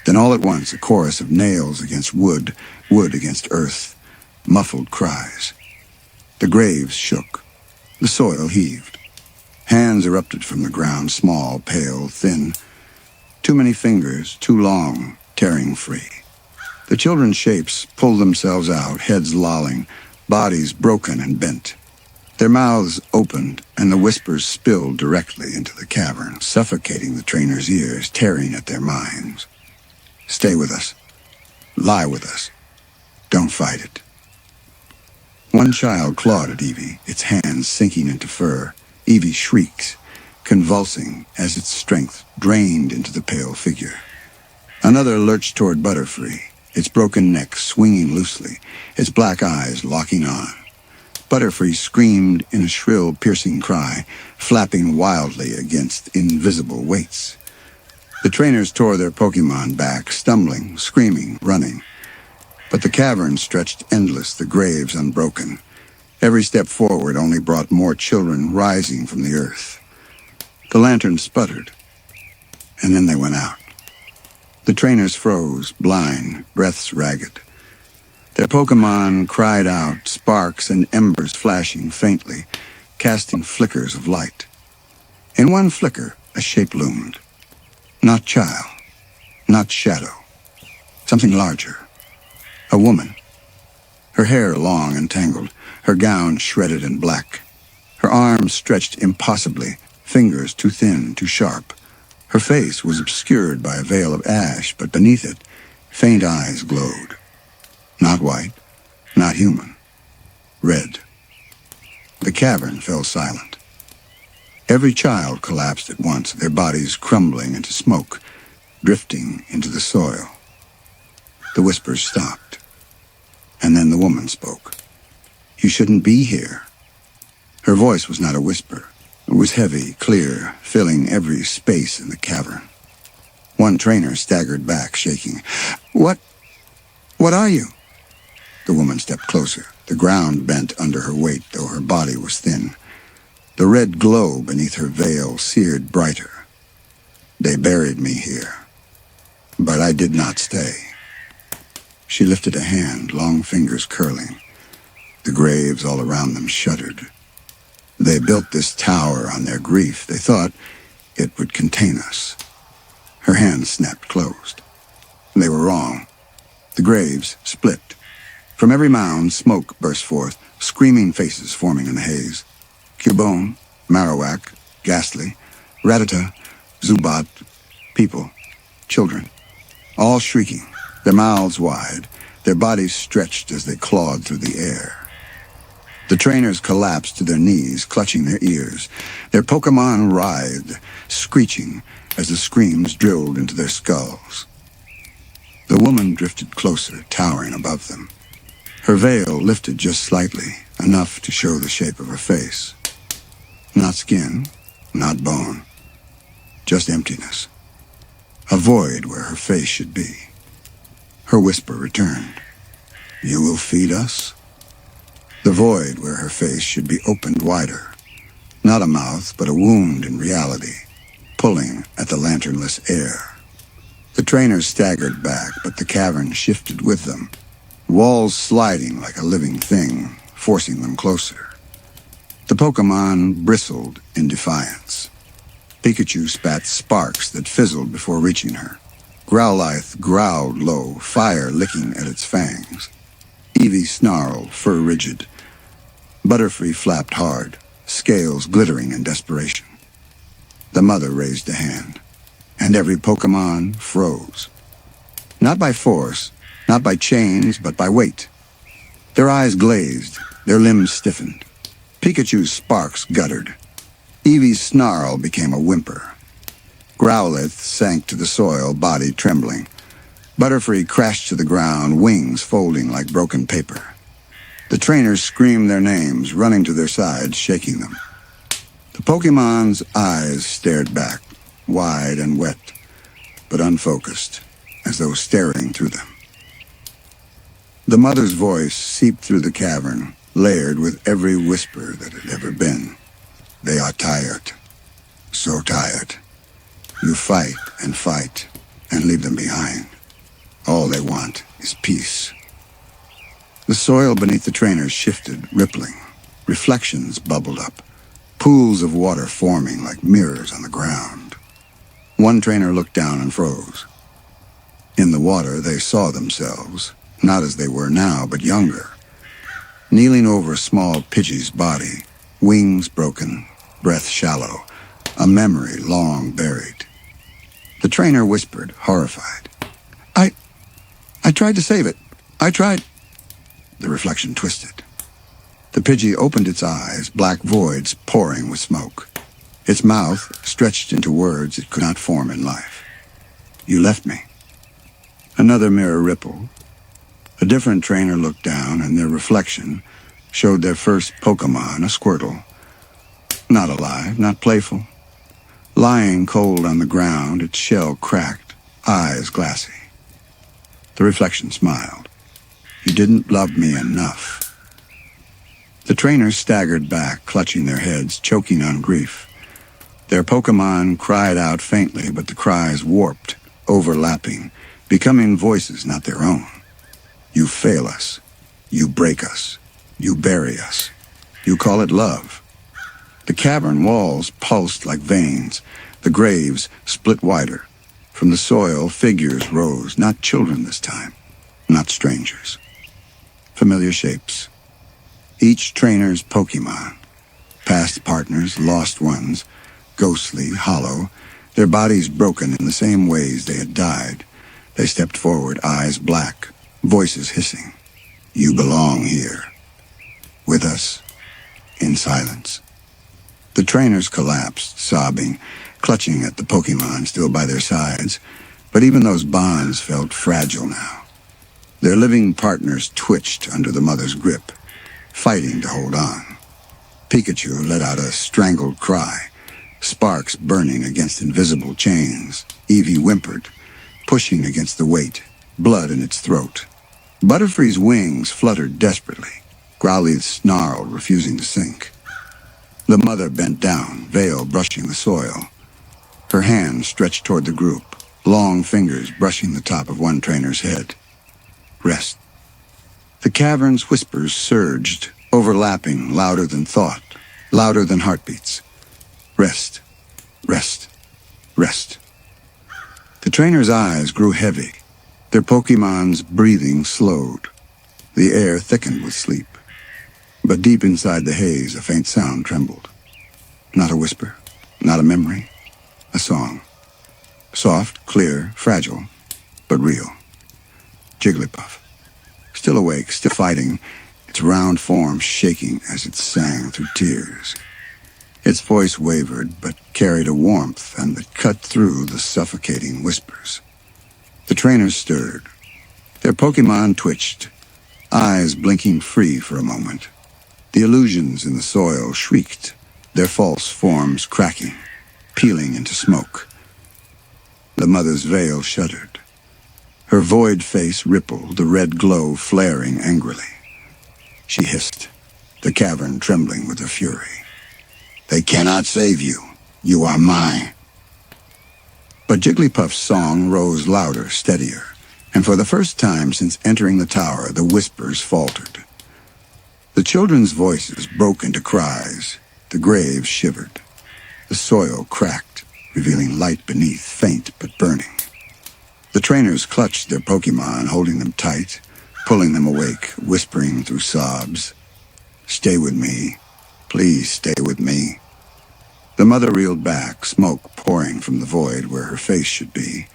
Then all at once a chorus of nails against wood, wood against earth, muffled cries. The graves shook. The soil heaved. Hands erupted from the ground, small, pale, thin. Too many fingers, too long, tearing free. The children's shapes pulled themselves out, heads lolling, bodies broken and bent. Their mouths opened, and the whispers spilled directly into the cavern, suffocating the trainers' ears, tearing at their minds. Stay with us. Lie with us. Don't fight it. One child clawed at Eevee, its hands sinking into fur. Eevee shrieks, convulsing as its strength drained into the pale figure. Another lurched toward Butterfree, its broken neck swinging loosely, its black eyes locking on. Butterfree screamed in a shrill, piercing cry, flapping wildly against invisible weights. The trainers tore their Pokémon back, stumbling, screaming, running. But the cavern stretched endless, the graves unbroken. Every step forward only brought more children rising from the earth. The lantern sputtered, and then they went out. The trainers froze, blind, breaths ragged. Their Pokémon cried out, sparks and embers flashing faintly, casting flickers of light. In one flicker, a shape loomed. Not child, not shadow. Something larger. A woman. Her hair long and tangled, her gown shredded and black. Her arms stretched impossibly, fingers too thin, too sharp. Her face was obscured by a veil of ash, but beneath it, faint eyes glowed. Not white, not human. Red. The cavern fell silent. Every child collapsed at once, their bodies crumbling into smoke, drifting into the soil. The whispers stopped. And then the woman spoke. You shouldn't be here. Her voice was not a whisper. It was heavy, clear, filling every space in the cavern. One trainer staggered back, shaking. What are you? The woman stepped closer. The ground bent under her weight, though her body was thin. The red glow beneath her veil seared brighter. They buried me here. But I did not stay. She lifted a hand, long fingers curling. The graves all around them shuddered. They built this tower on their grief. They thought it would contain us. Her hand snapped closed. They were wrong. The graves split. From every mound, smoke burst forth, screaming faces forming in the haze. Cubone, Marowak, Ghastly, Rattata, Zubat, people, children, all shrieking, their mouths wide, their bodies stretched as they clawed through the air. The trainers collapsed to their knees, clutching their ears. Their Pokémon writhed, screeching as the screams drilled into their skulls. The woman drifted closer, towering above them. Her veil lifted just slightly, enough to show the shape of her face. Not skin, not bone, just emptiness. A void where her face should be. Her whisper returned. You will feed us? The void where her face should be opened wider. Not a mouth, but a wound in reality, pulling at the lanternless air. The trainers staggered back, but the cavern shifted with them. walls sliding like a living thing, forcing them closer. The Pokémon bristled in defiance. Pikachu spat sparks that fizzled before reaching her. Growlithe growled low, fire licking at its fangs. Eevee snarled, fur rigid. Butterfree flapped hard, scales glittering in desperation. The mother raised a hand, and every Pokémon froze. Not by force, not by chains, but by weight. Their eyes glazed, their limbs stiffened. Pikachu's sparks guttered. Eevee's snarl became a whimper. Growlithe sank to the soil, body trembling. Butterfree crashed to the ground, wings folding like broken paper. The trainers screamed their names, running to their sides, shaking them. The Pokémon's eyes stared back, wide and wet, but unfocused, as though staring through them. The mother's voice seeped through the cavern, layered with every whisper that had ever been. They are tired. So tired. You fight and leave them behind. All they want is peace. The soil beneath the trainers shifted, rippling. Reflections bubbled up, pools of water forming like mirrors on the ground. One trainer looked down and froze. In the water, they saw themselves, not as they were now, but younger. Kneeling over a small Pidgey's body, wings broken, breath shallow, a memory long buried. The trainer whispered, horrified. I tried to save it. I tried. The reflection twisted. The Pidgey opened its eyes, black voids pouring with smoke. Its mouth stretched into words it could not form in life. You left me. Another mirror rippled. A different trainer looked down, and their reflection showed their first Pokémon, a Squirtle. Not alive, not playful. Lying cold on the ground, its shell cracked, eyes glassy. The reflection smiled. You didn't love me enough. The trainers staggered back, clutching their heads, choking on grief. Their Pokémon cried out faintly, but the cries warped, overlapping, becoming voices not their own. You fail us. You break us. You bury us. You call it love. The cavern walls pulsed like veins. The graves split wider. From the soil, figures rose, not children this time, not strangers. Familiar shapes. Each trainer's Pokémon. Past partners, lost ones, ghostly, hollow, their bodies broken in the same ways they had died. They stepped forward, eyes black, voices hissing. You belong here. With us, in silence. The trainers collapsed, sobbing, clutching at the Pokémon still by their sides, but even those bonds felt fragile now. Their living partners twitched under the mother's grip, fighting to hold on. Pikachu let out a strangled cry, sparks burning against invisible chains. Eevee whimpered, pushing against the weight, blood in its throat. Butterfree's wings fluttered desperately. Growlithe snarled, refusing to sink. The mother bent down, veil brushing the soil. Her hand stretched toward the group, long fingers brushing the top of one trainer's head. Rest. The cavern's whispers surged, overlapping, louder than thought, louder than heartbeats. Rest. Rest. Rest. The trainer's eyes grew heavy. Their Pokémon's breathing slowed. The air thickened with sleep. But deep inside the haze, a faint sound trembled. Not a whisper, not a memory, a song. Soft, clear, fragile, but real. Jigglypuff. Still awake, still fighting, its round form shaking as it sang through tears. Its voice wavered, but carried a warmth and that cut through the suffocating whispers. The trainers stirred. Their Pokémon twitched, eyes blinking free for a moment. The illusions in the soil shrieked, their false forms cracking, peeling into smoke. The mother's veil shuddered. Her void face rippled, the red glow flaring angrily. She hissed, the cavern trembling with her fury. They cannot save you. You are mine. But Jigglypuff's song rose louder, steadier, And for the first time since entering the tower, the whispers faltered. The children's voices broke into cries. The grave shivered. The soil cracked, revealing light beneath, faint but burning. The trainers clutched their Pokémon, holding them tight, pulling them awake, whispering through sobs. "Stay with me. Please stay with me." The mother reeled back, smoke pouring from the void where her face should be,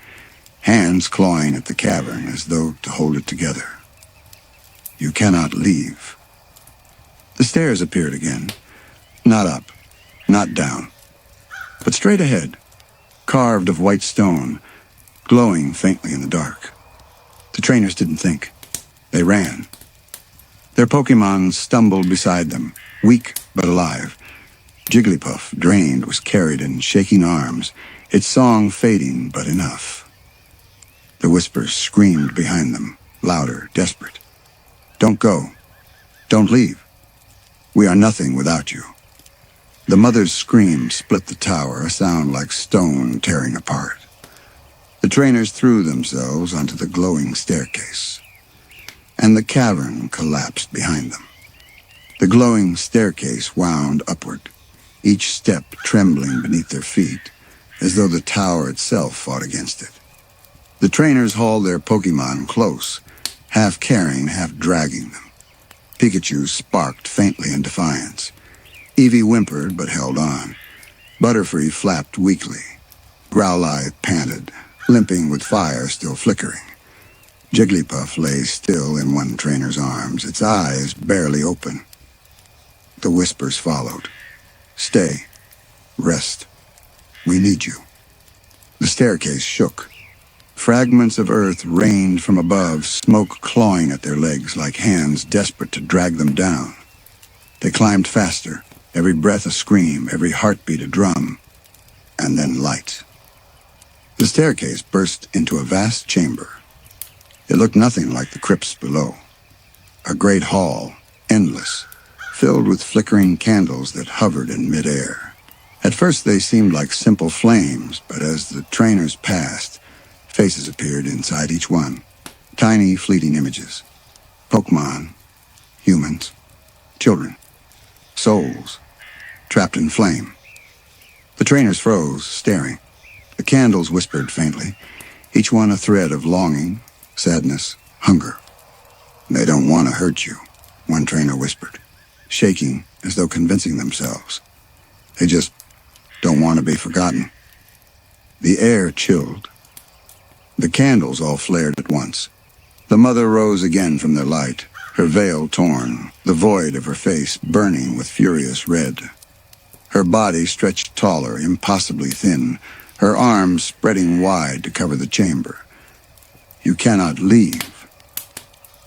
hands clawing at the cavern as though to hold it together. "You cannot leave." The stairs appeared again. Not up, not down, but straight ahead, carved of white stone, glowing faintly in the dark. The trainers didn't think. They ran. Their Pokémon stumbled beside them, weak but alive. Jigglypuff, drained, was carried in shaking arms, its song fading but enough. The whispers screamed behind them, louder, desperate. "Don't go. Don't leave. We are nothing without you." The mother's scream split the tower, a sound like stone tearing apart. The trainers threw themselves onto the glowing staircase, and the cavern collapsed behind them. The glowing staircase wound upward, each step trembling beneath their feet, as though the tower itself fought against it. The trainers hauled their Pokémon close, half carrying, half dragging them. Pikachu sparked faintly in defiance. Eevee whimpered but held on. Butterfree flapped weakly. Growlithe panted, limping with fire still flickering. Jigglypuff lay still in one trainer's arms, its eyes barely open. The whispers followed. "Stay. Rest. We need you." The staircase shook. Fragments of earth rained from above, smoke clawing at their legs like hands desperate to drag them down. They climbed faster, every breath a scream, every heartbeat a drum. And then light. The staircase burst into a vast chamber. It looked nothing like the crypts below. A great hall, endless, filled with flickering candles that hovered in midair. At first they seemed like simple flames, but as the trainers passed, faces appeared inside each one. Tiny, fleeting images. Pokémon, humans, children, souls, trapped in flame. The trainers froze, staring. The candles whispered faintly, each one a thread of longing, sadness, hunger. "They don't want to hurt you," one trainer whispered, shaking as though convincing themselves. "They just don't want to be forgotten." The air chilled. The candles all flared at once. The mother rose again from their light, her veil torn, the void of her face burning with furious red. Her body stretched taller, impossibly thin, her arms spreading wide to cover the chamber. "You cannot leave."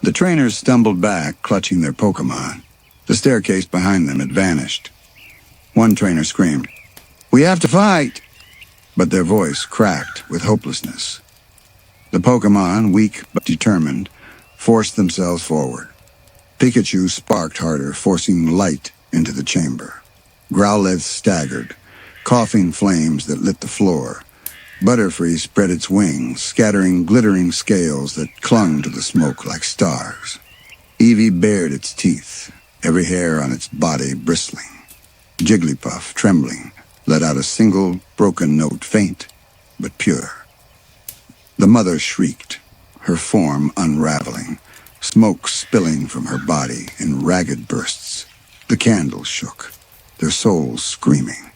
The trainers stumbled back, clutching their Pokémon. The staircase behind them had vanished. One trainer screamed, "We have to fight!" But their voice cracked with hopelessness. The Pokémon, weak but determined, forced themselves forward. Pikachu sparked harder, forcing light into the chamber. Growlithe staggered, coughing flames that lit the floor. Butterfree spread its wings, scattering glittering scales that clung to the smoke like stars. Eevee bared its teeth, every hair on its body bristling. Jigglypuff, trembling, let out a single broken note, faint but pure. The mother shrieked, her form unraveling, smoke spilling from her body in ragged bursts. The candles shook, their souls screaming.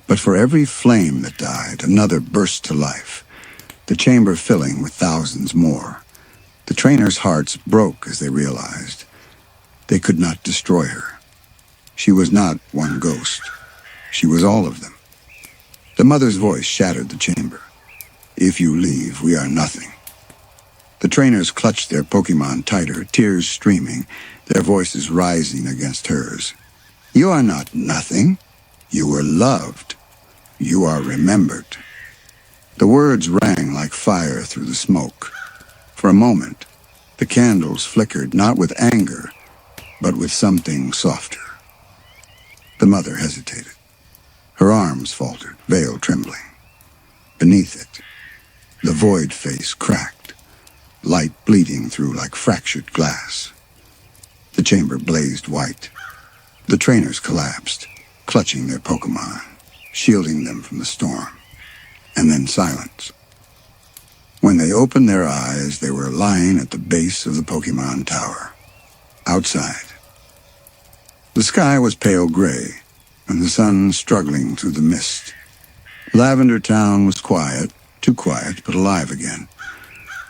But for every flame that died, another burst to life, the chamber filling with thousands more. The trainers' hearts broke as they realized they could not destroy her. She was not one ghost. She was all of them. The mother's voice shattered the chamber. "If you leave, we are nothing." The trainers clutched their Pokémon tighter, tears streaming, their voices rising against hers. "You are not nothing. You were loved. You are remembered." The words rang like fire through the smoke. For a moment, the candles flickered not with anger, but with something softer. The mother hesitated. Her arms faltered, veil trembling. Beneath it, the void face cracked. light bleeding through like fractured glass. The chamber blazed white. The trainers collapsed, clutching their Pokémon, shielding them from the storm. And then silence. When they opened their eyes, they were lying at the base of the Pokémon Tower. Outside. The sky was pale gray, and the sun struggling through the mist. Lavender Town was quiet, too quiet, but alive again.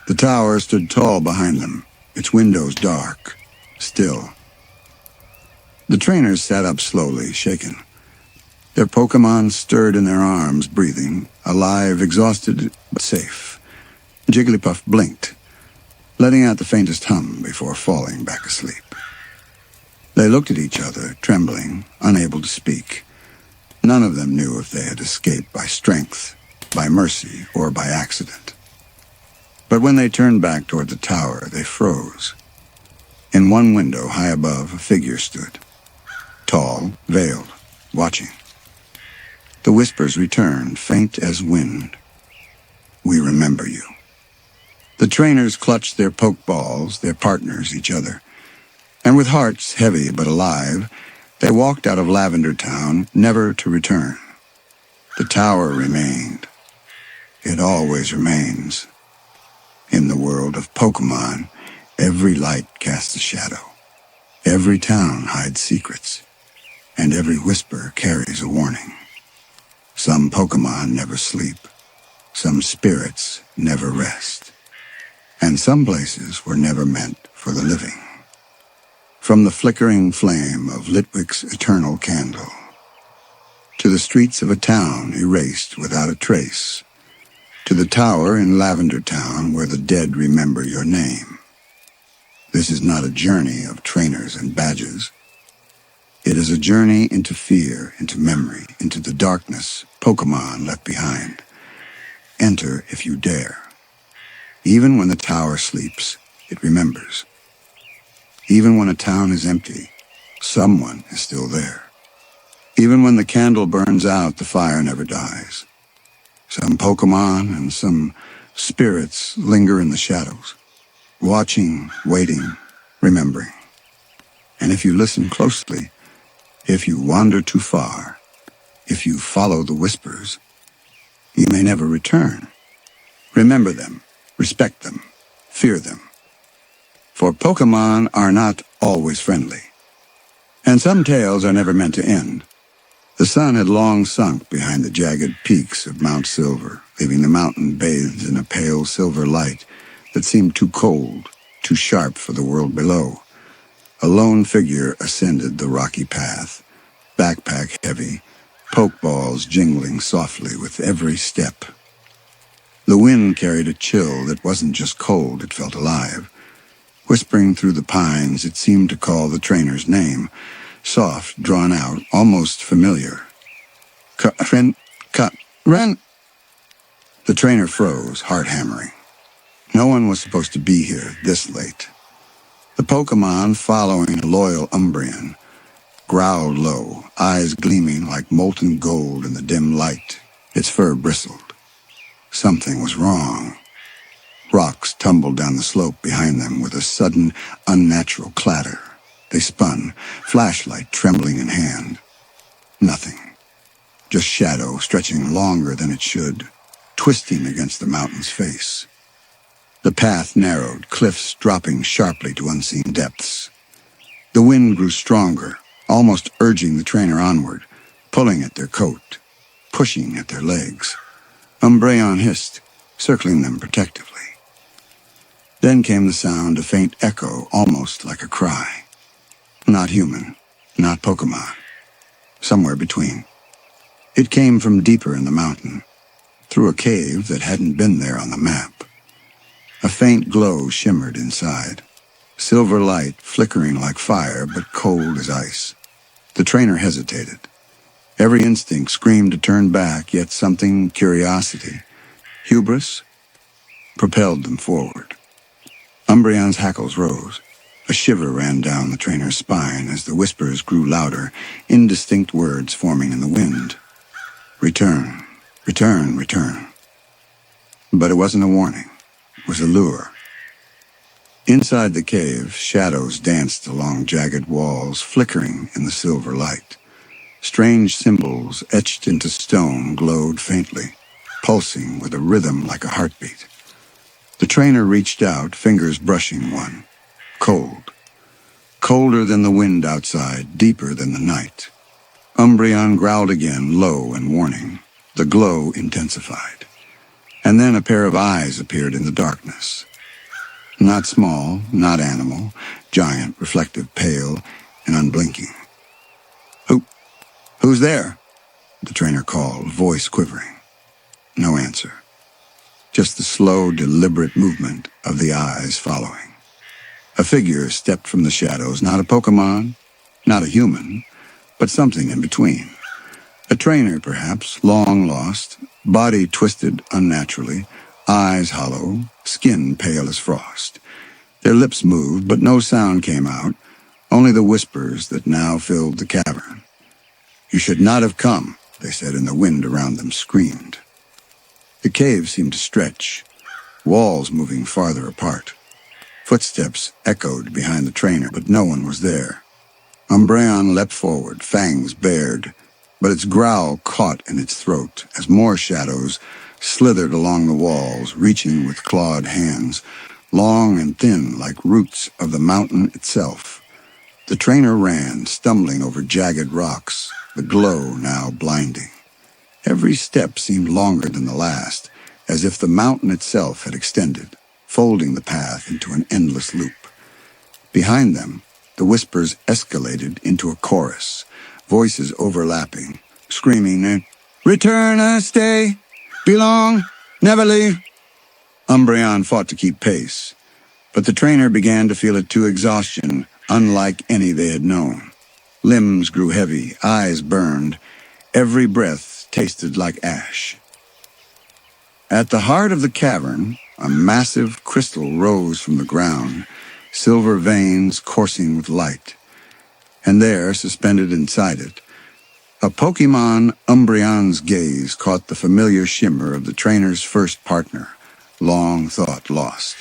The tower stood tall behind them, its windows dark, still. The trainers sat up slowly, shaken. Their Pokémon stirred in their arms, breathing, alive, exhausted, but safe. Jigglypuff blinked, letting out the faintest hum before falling back asleep. They looked at each other, trembling, unable to speak. None of them knew if they had escaped by strength, by mercy, or by accident. But when they turned back toward the tower, they froze. In one window, high above, a figure stood. Tall, veiled, watching. The whispers returned, faint as wind. "We remember you." The trainers clutched their Pokeballs, their partners, each other. And with hearts heavy but alive, they walked out of Lavender Town, never to return. The tower remained. It always remains. In the world of Pokémon, every light casts a shadow. Every town hides secrets. And every whisper carries a warning. Some Pokémon never sleep. Some spirits never rest. And some places were never meant for the living. From the flickering flame of Litwick's eternal candle, to the streets of a town erased without a trace, to the tower in Lavender Town where the dead remember your name. This is not a journey of trainers and badges. It is a journey into fear, into memory, into the darkness Pokémon left behind. Enter if you dare. Even when the tower sleeps, it remembers. Even when a town is empty, someone is still there. Even when the candle burns out, the fire never dies. Some Pokémon and some spirits linger in the shadows, watching, waiting, remembering. And if you listen closely, if you wander too far, if you follow the whispers, you may never return. Remember them, respect them, fear them. For Pokémon are not always friendly. And some tales are never meant to end. The sun had long sunk behind the jagged peaks of Mount Silver, leaving the mountain bathed in a pale silver light that seemed too cold, too sharp for the world below. A lone figure ascended the rocky path, backpack heavy, Pokeballs jingling softly with every step. The wind carried a chill that wasn't just cold, it felt alive. Whispering through the pines, it seemed to call the trainer's name, soft, drawn out, almost familiar. Ren. The trainer froze, heart hammering. No one was supposed to be here this late. The Pokémon, following a loyal Umbreon, growled low, eyes gleaming like molten gold in the dim light. Its fur bristled. Something was wrong. Rocks tumbled down the slope behind them with a sudden, unnatural clatter. They spun, flashlight trembling in hand. Nothing. Just shadow stretching longer than it should, twisting against the mountain's face. The path narrowed, cliffs dropping sharply to unseen depths. The wind grew stronger, almost urging the trainer onward, pulling at their coat, pushing at their legs. Umbreon hissed, circling them protectively. Then came the sound, a faint echo, almost like a cry. Not human, not Pokémon. Somewhere between. It came from deeper in the mountain, through a cave that hadn't been there on the map. A faint glow shimmered inside, silver light flickering like fire but cold as ice. The trainer hesitated. Every instinct screamed to turn back, yet something, curiosity, hubris, propelled them forward. Umbreon's hackles rose. A shiver ran down the trainer's spine as the whispers grew louder, indistinct words forming in the wind. Return, return, return. But it wasn't a warning. It was a lure. Inside the cave, shadows danced along jagged walls, flickering in the silver light. Strange symbols etched into stone glowed faintly, pulsing with a rhythm like a heartbeat. The trainer reached out, fingers brushing one. Cold. Colder than the wind outside, deeper than the night. Umbreon growled again, low and warning. The glow intensified. And then a pair of eyes appeared in the darkness. Not small, not animal, giant, reflective, pale, and unblinking. Who's there? The trainer called, voice quivering. No answer. Just the slow, deliberate movement of the eyes following. A figure stepped from the shadows, not a Pokémon, not a human, but something in between. A trainer, perhaps, long lost, body twisted unnaturally, eyes hollow, skin pale as frost. Their lips moved, but no sound came out, only the whispers that now filled the cavern. You should not have come, they said, and the wind around them screamed. The cave seemed to stretch, walls moving farther apart. Footsteps echoed behind the trainer, but no one was there. Umbreon leapt forward, fangs bared, but its growl caught in its throat as more shadows slithered along the walls, reaching with clawed hands, long and thin like roots of the mountain itself. The trainer ran, stumbling over jagged rocks, the glow now blinding. Every step seemed longer than the last, as if the mountain itself had extended, folding the path into an endless loop. Behind them, the whispers escalated into a chorus, voices overlapping, screaming, "Return, stay, belong, never leave." Umbreon fought to keep pace, but the trainer began to feel it to exhaustion, unlike any they had known. Limbs grew heavy, eyes burned, every breath tasted like ash. At the heart of the cavern, a massive crystal rose from the ground, silver veins coursing with light. And there, suspended inside it, a Pokémon. Umbreon's gaze caught the familiar shimmer of the trainer's first partner, long thought lost.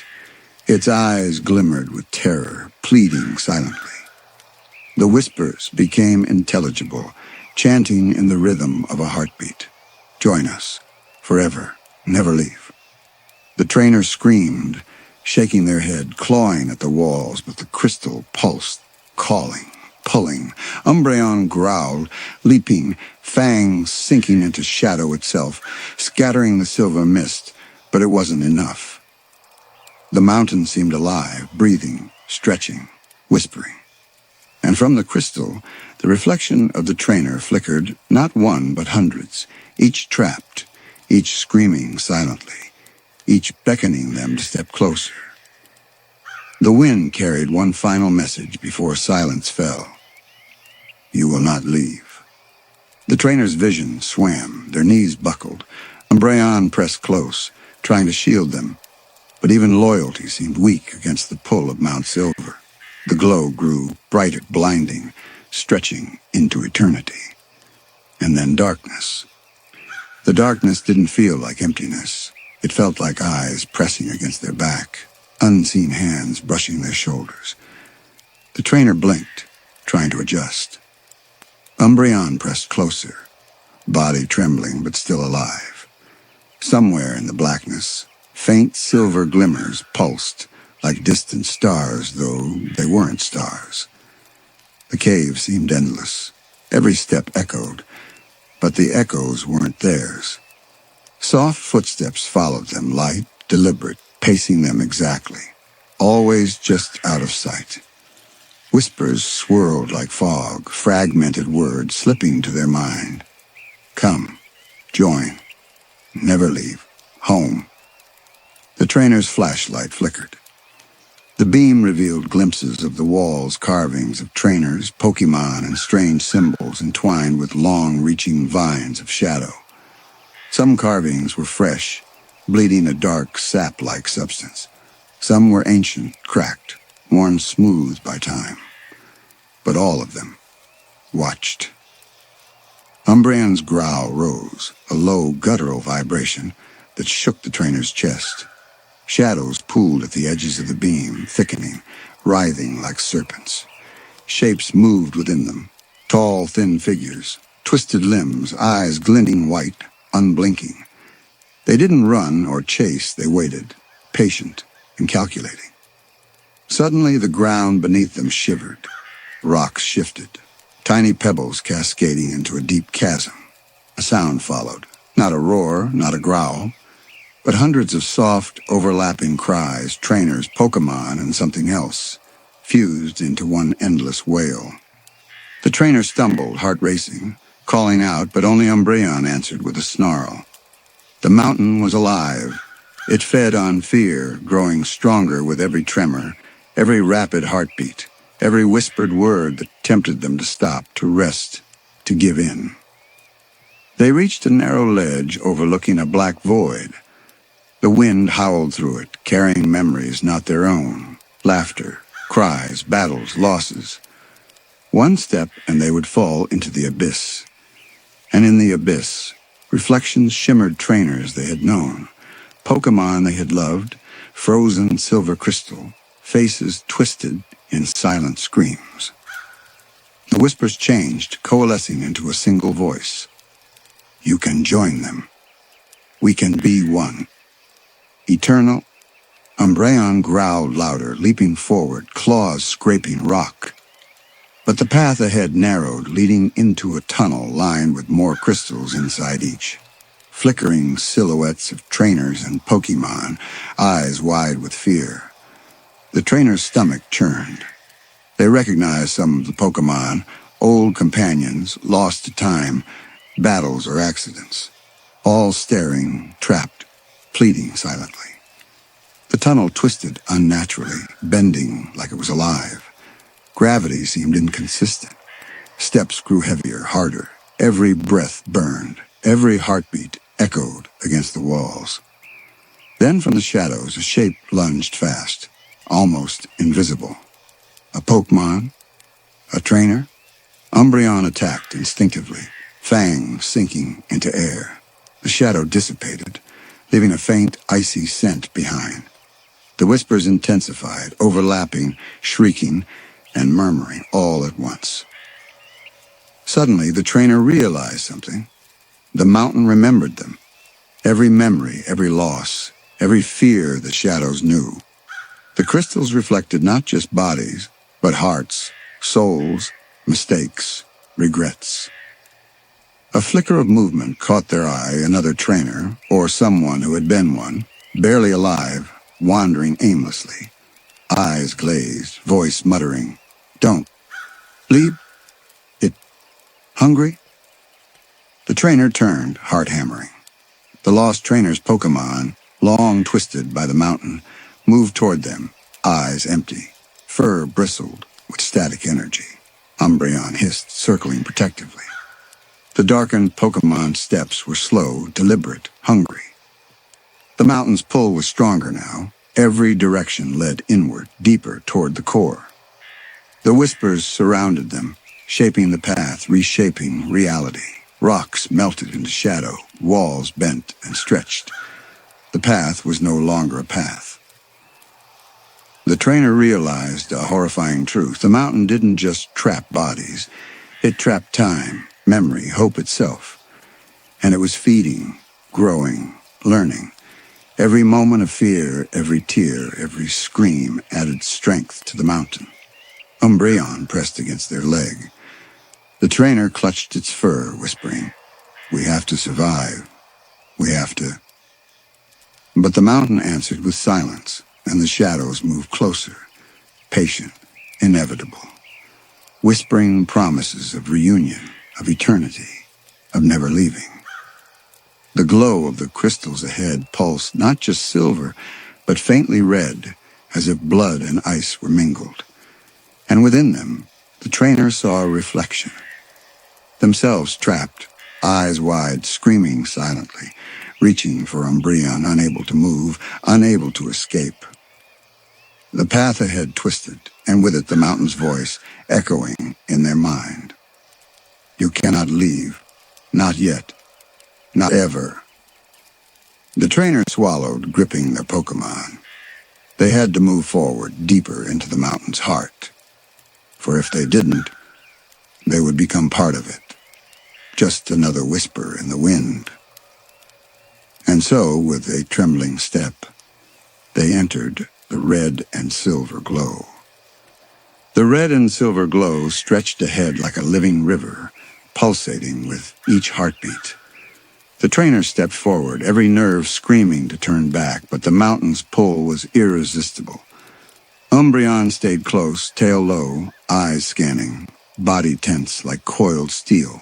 Its eyes glimmered with terror, pleading silently. The whispers became intelligible, chanting in the rhythm of a heartbeat. "Join us, forever, never leave." The trainer screamed, shaking their head, clawing at the walls, but the crystal pulsed, calling, pulling. Umbreon growled, leaping, fangs sinking into shadow itself, scattering the silver mist, but it wasn't enough. The mountain seemed alive, breathing, stretching, whispering. And from the crystal, the reflection of the trainer flickered, not one but hundreds, each trapped, each screaming silently, each beckoning them to step closer. The wind carried one final message before silence fell. You will not leave. The trainer's vision swam, their knees buckled. Umbreon pressed close, trying to shield them, but even loyalty seemed weak against the pull of Mount Silver. The glow grew brighter, blinding, stretching into eternity. And then darkness. The darkness didn't feel like emptiness. It felt like eyes pressing against their back, unseen hands brushing their shoulders. The trainer blinked, trying to adjust. Umbreon pressed closer, body trembling but still alive. Somewhere in the blackness, faint silver glimmers pulsed, like distant stars, though they weren't stars. The cave seemed endless. Every step echoed, but the echoes weren't theirs. Soft footsteps followed them, light, deliberate, pacing them exactly, always just out of sight. Whispers swirled like fog, fragmented words slipping to their mind. Come, join, never leave, home. The trainer's flashlight flickered. The beam revealed glimpses of the walls, carvings of trainers, Pokémon, and strange symbols entwined with long-reaching vines of shadow. Some carvings were fresh, bleeding a dark, sap-like substance. Some were ancient, cracked, worn smooth by time. But all of them watched. Umbreon's growl rose, a low, guttural vibration that shook the trainer's chest. Shadows pooled at the edges of the beam, thickening, writhing like serpents. Shapes moved within them. Tall, thin figures, twisted limbs, eyes glinting white, unblinking. They didn't run or chase, they waited, patient and calculating. Suddenly, the ground beneath them shivered. Rocks shifted, tiny pebbles cascading into a deep chasm. A sound followed, not a roar, not a growl, but hundreds of soft, overlapping cries, trainers, Pokémon, and something else, fused into one endless wail. The trainer stumbled, heart racing, calling out, but only Umbreon answered with a snarl. The mountain was alive. It fed on fear, growing stronger with every tremor, every rapid heartbeat, every whispered word that tempted them to stop, to rest, to give in. They reached a narrow ledge overlooking a black void. The wind howled through it, carrying memories not their own. Laughter, cries, battles, losses. One step and they would fall into the abyss. And in the abyss, reflections shimmered trainers they had known. Pokémon they had loved, frozen silver crystal, faces twisted in silent screams. The whispers changed, coalescing into a single voice. You can join them. We can be one. Eternal. Umbreon growled louder, leaping forward, claws scraping rock. But the path ahead narrowed, leading into a tunnel lined with more crystals inside each. Flickering silhouettes of trainers and Pokémon, eyes wide with fear. The trainer's stomach churned. They recognized some of the Pokémon, old companions, lost to time, battles or accidents. All staring, trapped, pleading silently. The tunnel twisted unnaturally, bending like it was alive. Gravity seemed inconsistent. Steps grew heavier, harder. Every breath burned. Every heartbeat echoed against the walls. Then from the shadows, a shape lunged fast, almost invisible. A Pokémon? A trainer? Umbreon attacked instinctively, fangs sinking into air. The shadow dissipated, leaving a faint, icy scent behind. The whispers intensified, overlapping, shrieking, and murmuring all at once. Suddenly, the trainer realized something. The mountain remembered them. Every memory, every loss, every fear the shadows knew. The crystals reflected not just bodies, but hearts, souls, mistakes, regrets. A flicker of movement caught their eye, another trainer, or someone who had been one, barely alive, wandering aimlessly. Eyes glazed, voice muttering, "Don't. Leave. It. Hungry?" The trainer turned, heart hammering. The lost trainer's Pokémon, long twisted by the mountain, moved toward them, eyes empty. Fur bristled with static energy. Umbreon hissed, circling protectively. The darkened Pokémon steps were slow, deliberate, hungry. The mountain's pull was stronger now. Every direction led inward, deeper toward the core. The whispers surrounded them, shaping the path, reshaping reality. Rocks melted into shadow, walls bent and stretched. The path was no longer a path. The trainer realized a horrifying truth. The mountain didn't just trap bodies. It trapped time, memory, hope itself. And it was feeding, growing, learning. Every moment of fear, every tear, every scream added strength to the mountain. Umbreon pressed against their leg. The trainer clutched its fur, whispering, "We have to survive. We have to." But the mountain answered with silence, and the shadows moved closer, patient, inevitable, whispering promises of reunion, of eternity, of never leaving. The glow of the crystals ahead pulsed not just silver, but faintly red, as if blood and ice were mingled. And within them, the trainer saw a reflection. Themselves trapped, eyes wide, screaming silently, reaching for Umbreon, unable to move, unable to escape. The path ahead twisted, and with it the mountain's voice, echoing in their mind. "You cannot leave. Not yet. Not ever." The trainer swallowed, gripping their Pokémon. They had to move forward, deeper into the mountain's heart. For if they didn't, they would become part of it. Just another whisper in the wind. And so, with a trembling step, they entered the red and silver glow. The red and silver glow stretched ahead like a living river, pulsating with each heartbeat. The trainer stepped forward, every nerve screaming to turn back, but the mountain's pull was irresistible. Umbreon stayed close, tail low, eyes scanning, body tense like coiled steel.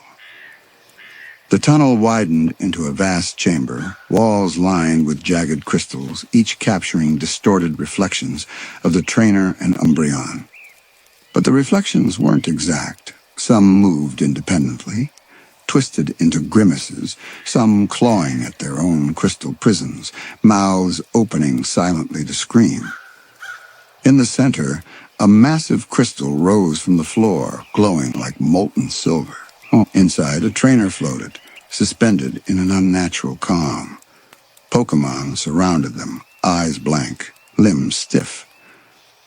The tunnel widened into a vast chamber, walls lined with jagged crystals, each capturing distorted reflections of the trainer and Umbreon. But the reflections weren't exact. Some moved independently, twisted into grimaces, some clawing at their own crystal prisons, mouths opening silently to scream. In the center, a massive crystal rose from the floor, glowing like molten silver. Inside, a trainer floated, suspended in an unnatural calm. Pokémon surrounded them, eyes blank, limbs stiff.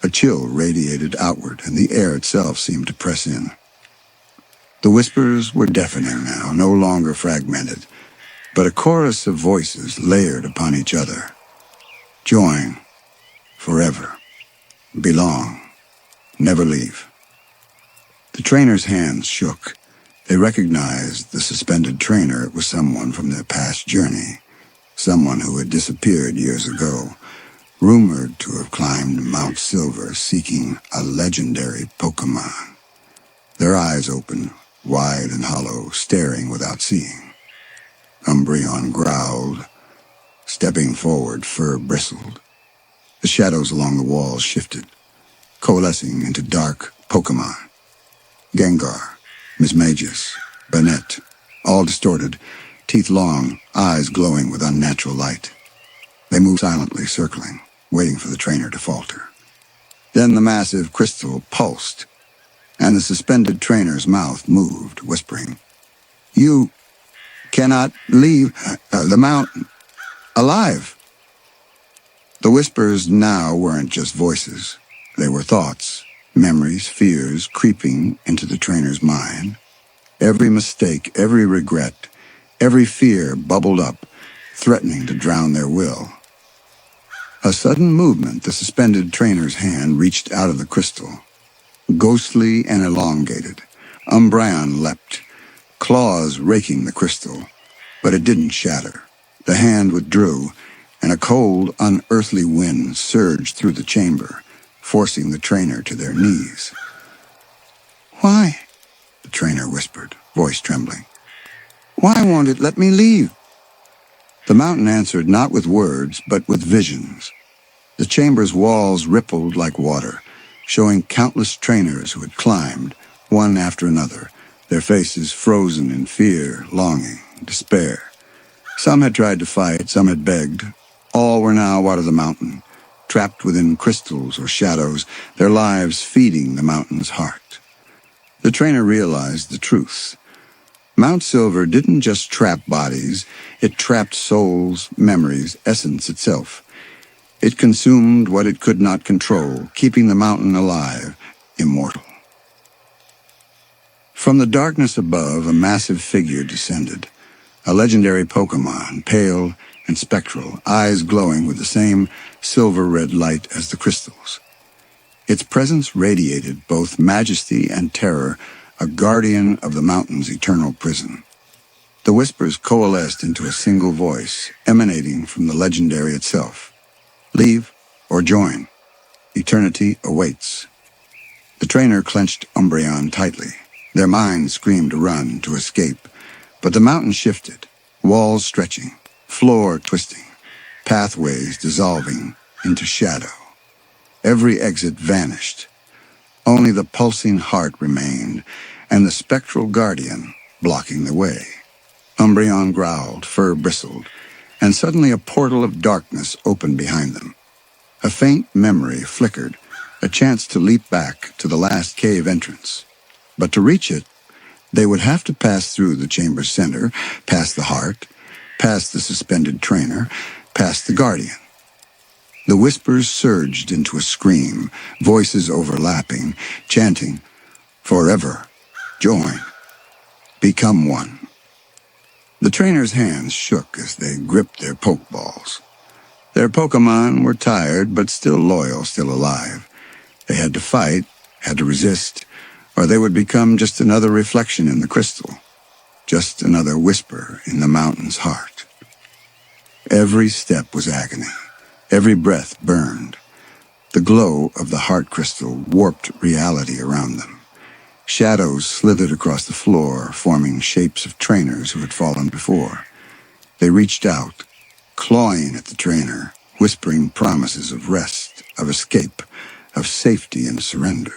A chill radiated outward, and the air itself seemed to press in. The whispers were deafening now, no longer fragmented, but a chorus of voices layered upon each other. Join, forever, belong, never leave. The trainer's hands shook. They recognized the suspended trainer. It was someone from their past journey, someone who had disappeared years ago, rumored to have climbed Mount Silver seeking a legendary Pokémon. Their eyes opened, wide and hollow, staring without seeing. Umbreon growled. Stepping forward, fur bristled. The shadows along the walls shifted, coalescing into dark Pokémon. Gengar, Mismagius, Banette, all distorted, teeth long, eyes glowing with unnatural light. They moved silently, circling, waiting for the trainer to falter. Then the massive crystal pulsed, and the suspended trainer's mouth moved, whispering, "You cannot leave the mountain alive." The whispers now weren't just voices. They were thoughts, memories, fears creeping into the trainer's mind. Every mistake, every regret, every fear bubbled up, threatening to drown their will. A sudden movement, the suspended trainer's hand reached out of the crystal. Ghostly and elongated, Umbreon leapt, claws raking the crystal, but it didn't shatter. The hand withdrew, and a cold, unearthly wind surged through the chamber, forcing the trainer to their knees. "Why?" the trainer whispered, voice trembling. "Why won't it let me leave?" The mountain answered not with words, but with visions. The chamber's walls rippled like water, showing countless trainers who had climbed, one after another, their faces frozen in fear, longing, despair. Some had tried to fight, some had begged. All were now out of the mountain, trapped within crystals or shadows, their lives feeding the mountain's heart. The trainer realized the truth. Mount Silver didn't just trap bodies, it trapped souls, memories, essence itself. It consumed what it could not control, keeping the mountain alive, immortal. From the darkness above, a massive figure descended. A legendary Pokémon, pale and spectral, eyes glowing with the same silver-red light as the crystals. Its presence radiated both majesty and terror, a guardian of the mountain's eternal prison. The whispers coalesced into a single voice, emanating from the legendary itself. "Leave or join. Eternity awaits." The trainer clenched Umbreon tightly. Their minds screamed to run, to escape. But the mountain shifted, walls stretching, floor twisting, pathways dissolving into shadow. Every exit vanished. Only the pulsing heart remained, and the spectral guardian blocking the way. Umbreon growled, fur bristled, and suddenly a portal of darkness opened behind them. A faint memory flickered, a chance to leap back to the last cave entrance. But to reach it, they would have to pass through the chamber's center, past the heart, past the suspended trainer, past the guardian. The whispers surged into a scream, voices overlapping, chanting, "Forever, join, become one." The trainer's hands shook as they gripped their pokeballs. Their Pokémon were tired, but still loyal, still alive. They had to fight, had to resist, or they would become just another reflection in the crystal, just another whisper in the mountain's heart. Every step was agony. Every breath burned. The glow of the heart crystal warped reality around them. Shadows slithered across the floor, forming shapes of trainers who had fallen before. They reached out, clawing at the trainer, whispering promises of rest, of escape, of safety and surrender.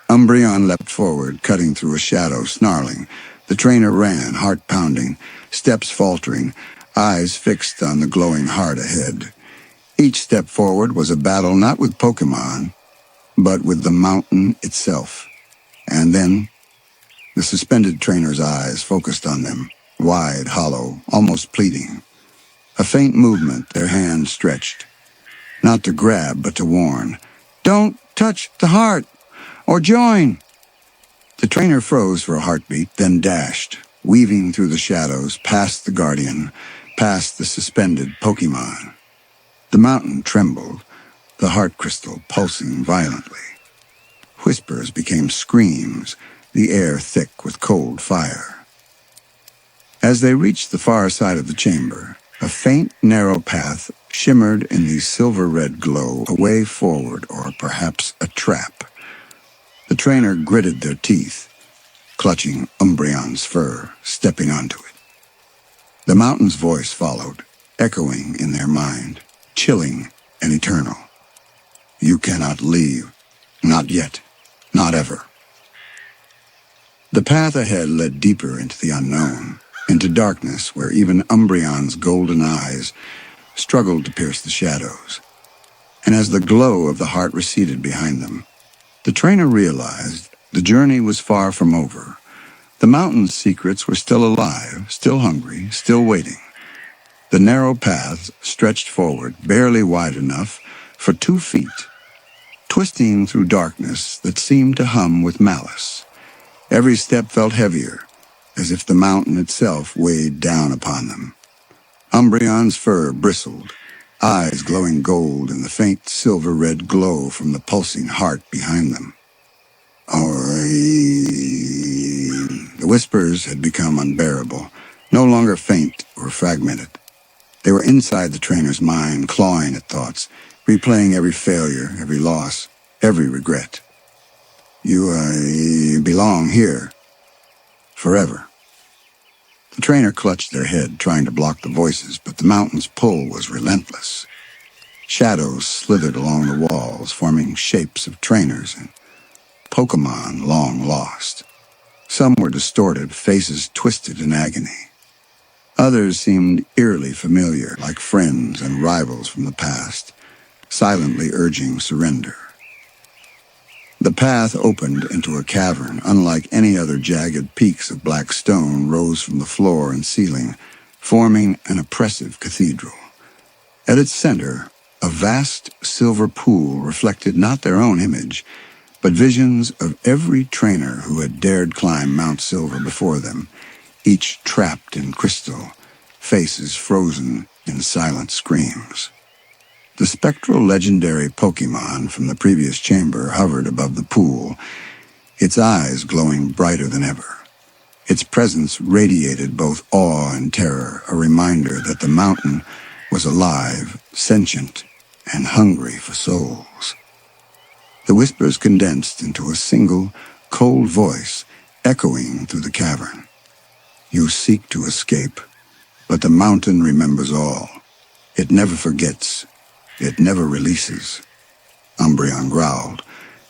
Umbreon leapt forward, cutting through a shadow, snarling. The trainer ran, heart pounding, steps faltering, eyes fixed on the glowing heart ahead. Each step forward was a battle not with Pokémon, but with the mountain itself. And then, the suspended trainer's eyes focused on them, wide, hollow, almost pleading. A faint movement, their hand stretched. Not to grab, but to warn. "Don't touch the heart, or join!" The trainer froze for a heartbeat, then dashed, weaving through the shadows, past the guardian, past the suspended Pokémon. The mountain trembled, the heart crystal pulsing violently. Whispers became screams, the air thick with cold fire. As they reached the far side of the chamber, a faint, narrow path shimmered in the silver-red glow, a way forward, or perhaps a trap. The trainer gritted their teeth, clutching Umbreon's fur, stepping onto it. The mountain's voice followed, echoing in their mind, chilling and eternal. "You cannot leave. Not yet. Not ever." The path ahead led deeper into the unknown, into darkness where even Umbreon's golden eyes struggled to pierce the shadows. And as the glow of the heart receded behind them, the trainer realized the journey was far from over. The mountain's secrets were still alive, still hungry, still waiting. The narrow paths stretched forward, barely wide enough for 2 feet, twisting through darkness that seemed to hum with malice. Every step felt heavier, as if the mountain itself weighed down upon them. Umbreon's fur bristled, eyes glowing gold in the faint silver-red glow from the pulsing heart behind them. The whispers had become unbearable, no longer faint or fragmented. They were inside the trainer's mind, clawing at thoughts, replaying every failure, every loss, every regret. You belong here. Forever." The trainer clutched their head, trying to block the voices, but the mountain's pull was relentless. Shadows slithered along the walls, forming shapes of trainers and Pokémon long lost. Some were distorted, faces twisted in agony. Others seemed eerily familiar, like friends and rivals from the past, silently urging surrender. The path opened into a cavern, unlike any other. Jagged peaks of black stone rose from the floor and ceiling, forming an oppressive cathedral. At its center, a vast silver pool reflected not their own image, but visions of every trainer who had dared climb Mount Silver before them, each trapped in crystal, faces frozen in silent screams. The spectral legendary Pokémon from the previous chamber hovered above the pool, its eyes glowing brighter than ever. Its presence radiated both awe and terror, a reminder that the mountain was alive, sentient, and hungry for souls. The whispers condensed into a single, cold voice, echoing through the cavern. "You seek to escape, but the mountain remembers all. It never forgets. It never releases," Umbreon growled,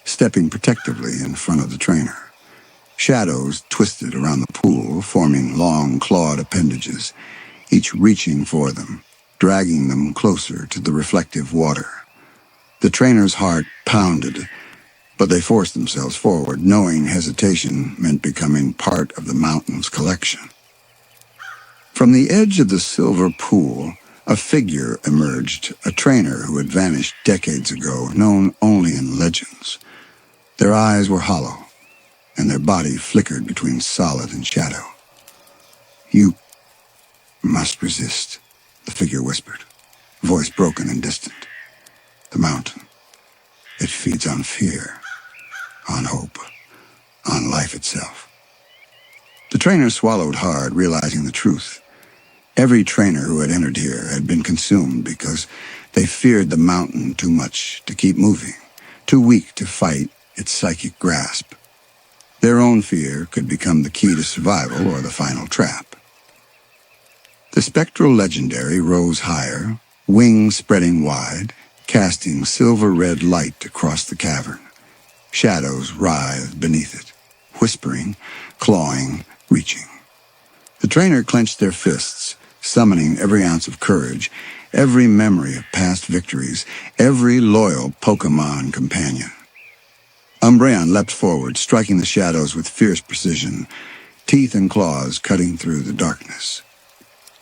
stepping protectively in front of the trainer. Shadows twisted around the pool, forming long, clawed appendages, each reaching for them, dragging them closer to the reflective water. The trainer's heart pounded, but they forced themselves forward, knowing hesitation meant becoming part of the mountain's collection. From the edge of the silver pool, a figure emerged, a trainer who had vanished decades ago, known only in legends. Their eyes were hollow, and their body flickered between solid and shadow. "You must resist," the figure whispered, voice broken and distant. "The mountain, it feeds on fear, on hope, on life itself." The trainer swallowed hard, realizing the truth. Every trainer who had entered here had been consumed because they feared the mountain too much to keep moving, too weak to fight its psychic grasp. Their own fear could become the key to survival or the final trap. The spectral legendary rose higher, wings spreading wide, casting silver-red light across the cavern. Shadows writhed beneath it, whispering, clawing, reaching. The trainer clenched their fists, summoning every ounce of courage, every memory of past victories, every loyal Pokémon companion. Umbreon leapt forward, striking the shadows with fierce precision, teeth and claws cutting through the darkness.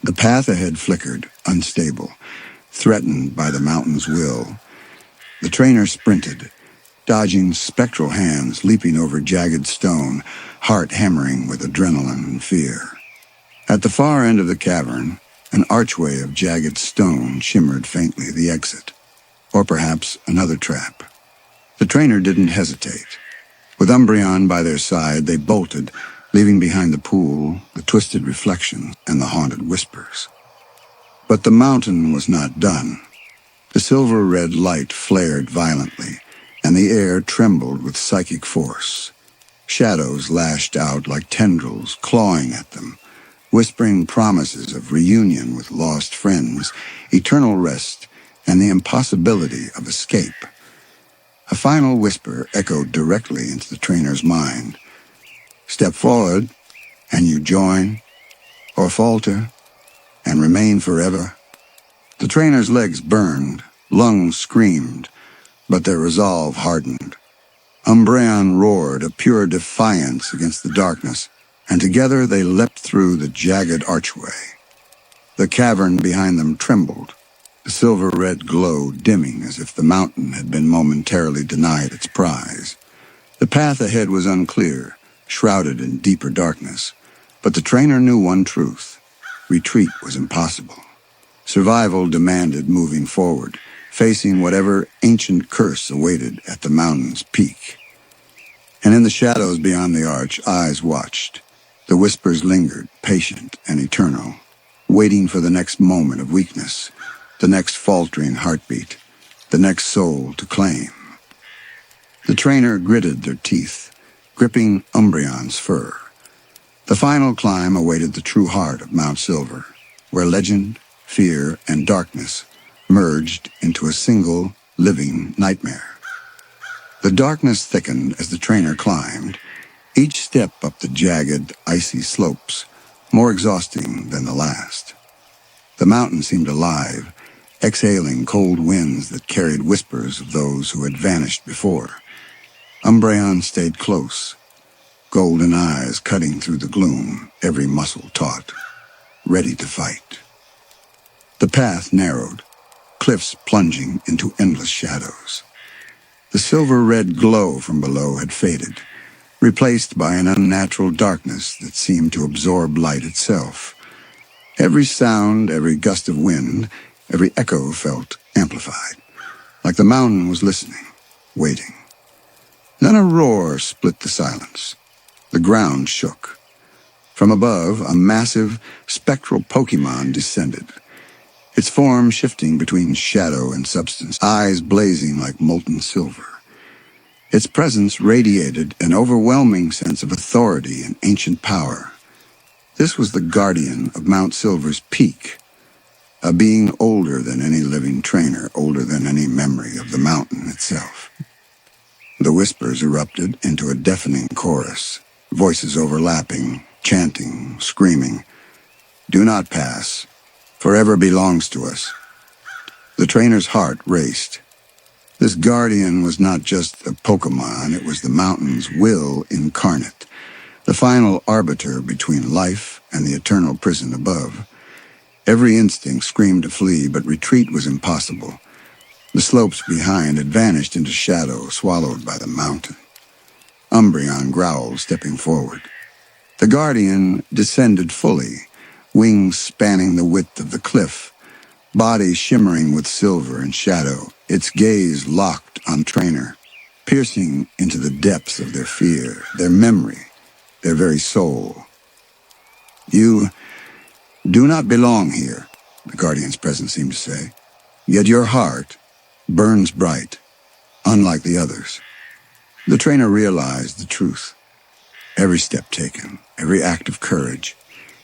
The path ahead flickered, unstable, threatened by the mountain's will. The trainer sprinted, dodging spectral hands leaping over jagged stone, heart hammering with adrenaline and fear. At the far end of the cavern, an archway of jagged stone shimmered faintly, the exit, or perhaps another trap. The trainer didn't hesitate. With Umbreon by their side, they bolted, leaving behind the pool, the twisted reflection, and the haunted whispers. But the mountain was not done. The silver-red light flared violently, and the air trembled with psychic force. Shadows lashed out like tendrils, clawing at them, whispering promises of reunion with lost friends, eternal rest, and the impossibility of escape. A final whisper echoed directly into the trainer's mind. "Step forward, and you join, or falter, and remain forever." The trainer's legs burned, lungs screamed, but their resolve hardened. Umbreon roared, a pure defiance against the darkness, and together they leapt through the jagged archway. The cavern behind them trembled, the silver-red glow dimming as if the mountain had been momentarily denied its prize. The path ahead was unclear, shrouded in deeper darkness, but the trainer knew one truth: retreat was impossible. Survival demanded moving forward, facing whatever ancient curse awaited at the mountain's peak. And in the shadows beyond the arch, eyes watched. The whispers lingered, patient and eternal, waiting for the next moment of weakness, the next faltering heartbeat, the next soul to claim. The trainer gritted their teeth, gripping Umbreon's fur. The final climb awaited the true heart of Mount Silver, where legend, fear, and darkness merged into a single, living nightmare. The darkness thickened as the trainer climbed, each step up the jagged, icy slopes, more exhausting than the last. The mountain seemed alive, exhaling cold winds that carried whispers of those who had vanished before. Umbreon stayed close, golden eyes cutting through the gloom, every muscle taut, ready to fight. The path narrowed, cliffs plunging into endless shadows. The silver-red glow from below had faded, replaced by an unnatural darkness that seemed to absorb light itself. Every sound, every gust of wind, every echo felt amplified, like the mountain was listening, waiting. Then a roar split the silence. The ground shook. From above, a massive, spectral Pokémon descended, its form shifting between shadow and substance, eyes blazing like molten silver. Its presence radiated an overwhelming sense of authority and ancient power. This was the guardian of Mount Silver's peak, a being older than any living trainer, older than any memory of the mountain itself. The whispers erupted into a deafening chorus, voices overlapping, chanting, screaming. "Do not pass. Forever belongs to us." The trainer's heart raced. This guardian was not just a Pokémon, it was the mountain's will incarnate, the final arbiter between life and the eternal prison above. Every instinct screamed to flee, but retreat was impossible. The slopes behind had vanished into shadow, swallowed by the mountain. Umbreon growled, stepping forward. The Guardian descended fully, wings spanning the width of the cliff, body shimmering with silver and shadow, its gaze locked on Trainer, piercing into the depths of their fear, their memory, their very soul. "You do not belong here," the Guardian's presence seemed to say. "Yet your heart burns bright, unlike the others." The Trainer realized the truth. Every step taken, every act of courage,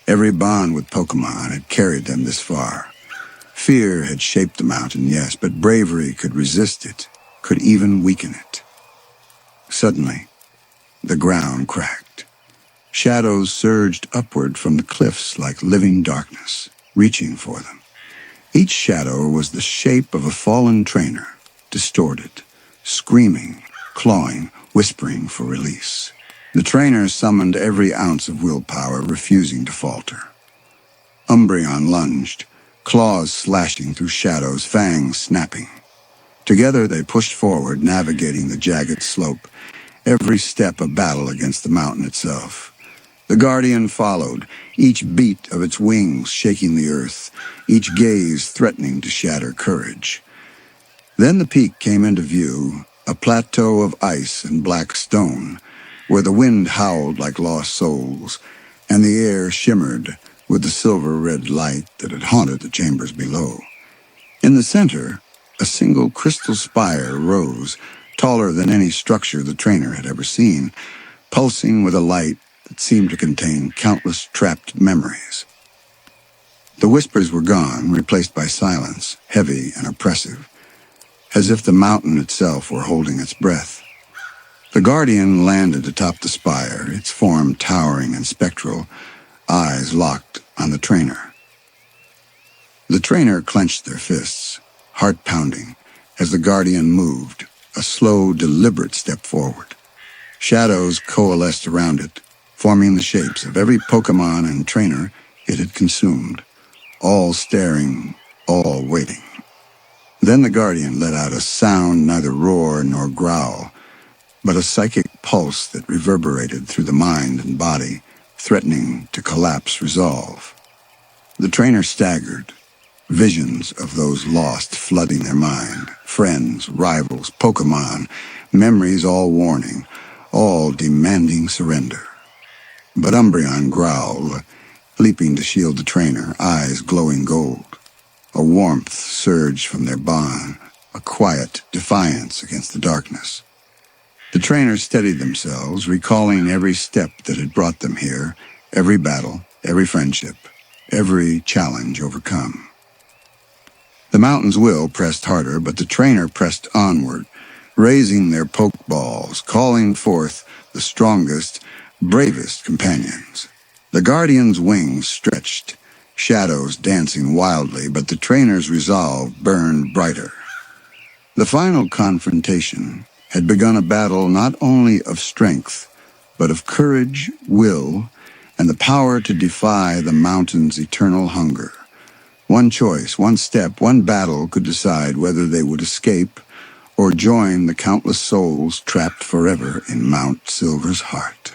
every bond with Pokémon had carried them this far. Fear had shaped the mountain, yes, but bravery could resist it, could even weaken it. Suddenly, the ground cracked. Shadows surged upward from the cliffs like living darkness, reaching for them. Each shadow was the shape of a fallen Trainer, distorted, screaming, clawing, whispering for release. The Trainer summoned every ounce of willpower, refusing to falter. Umbreon lunged, claws slashing through shadows, fangs snapping. Together they pushed forward, navigating the jagged slope, every step a battle against the mountain itself. The Guardian followed, each beat of its wings shaking the earth, each gaze threatening to shatter courage. Then the peak came into view, a plateau of ice and black stone, where the wind howled like lost souls, and the air shimmered with the silver-red light that had haunted the chambers below. In the center, a single crystal spire rose, taller than any structure the Trainer had ever seen, pulsing with a light that seemed to contain countless trapped memories. The whispers were gone, replaced by silence, heavy and oppressive, as if the mountain itself were holding its breath. The Guardian landed atop the spire, its form towering and spectral, eyes locked on the Trainer. The Trainer clenched their fists, heart pounding, as the Guardian moved, a slow, deliberate step forward. Shadows coalesced around it, forming the shapes of every Pokémon and Trainer it had consumed, all staring, all waiting. Then the Guardian let out a sound neither roar nor growl, but a psychic pulse that reverberated through the mind and body, threatening to collapse resolve. The Trainer staggered, visions of those lost flooding their mind, friends, rivals, Pokémon, memories all warning, all demanding surrender. But Umbreon growled, leaping to shield the Trainer, eyes glowing gold. A warmth surged from their bond, a quiet defiance against the darkness. The Trainers steadied themselves, recalling every step that had brought them here, every battle, every friendship, every challenge overcome. The mountain's will pressed harder, but the Trainer pressed onward, raising their pokeballs, calling forth the strongest, bravest companions. The Guardian's wings stretched, shadows dancing wildly, but the Trainer's resolve burned brighter. The final confrontation had begun a battle not only of strength, but of courage, will, and the power to defy the mountain's eternal hunger. One choice, one step, one battle could decide whether they would escape or join the countless souls trapped forever in Mount Silver's heart.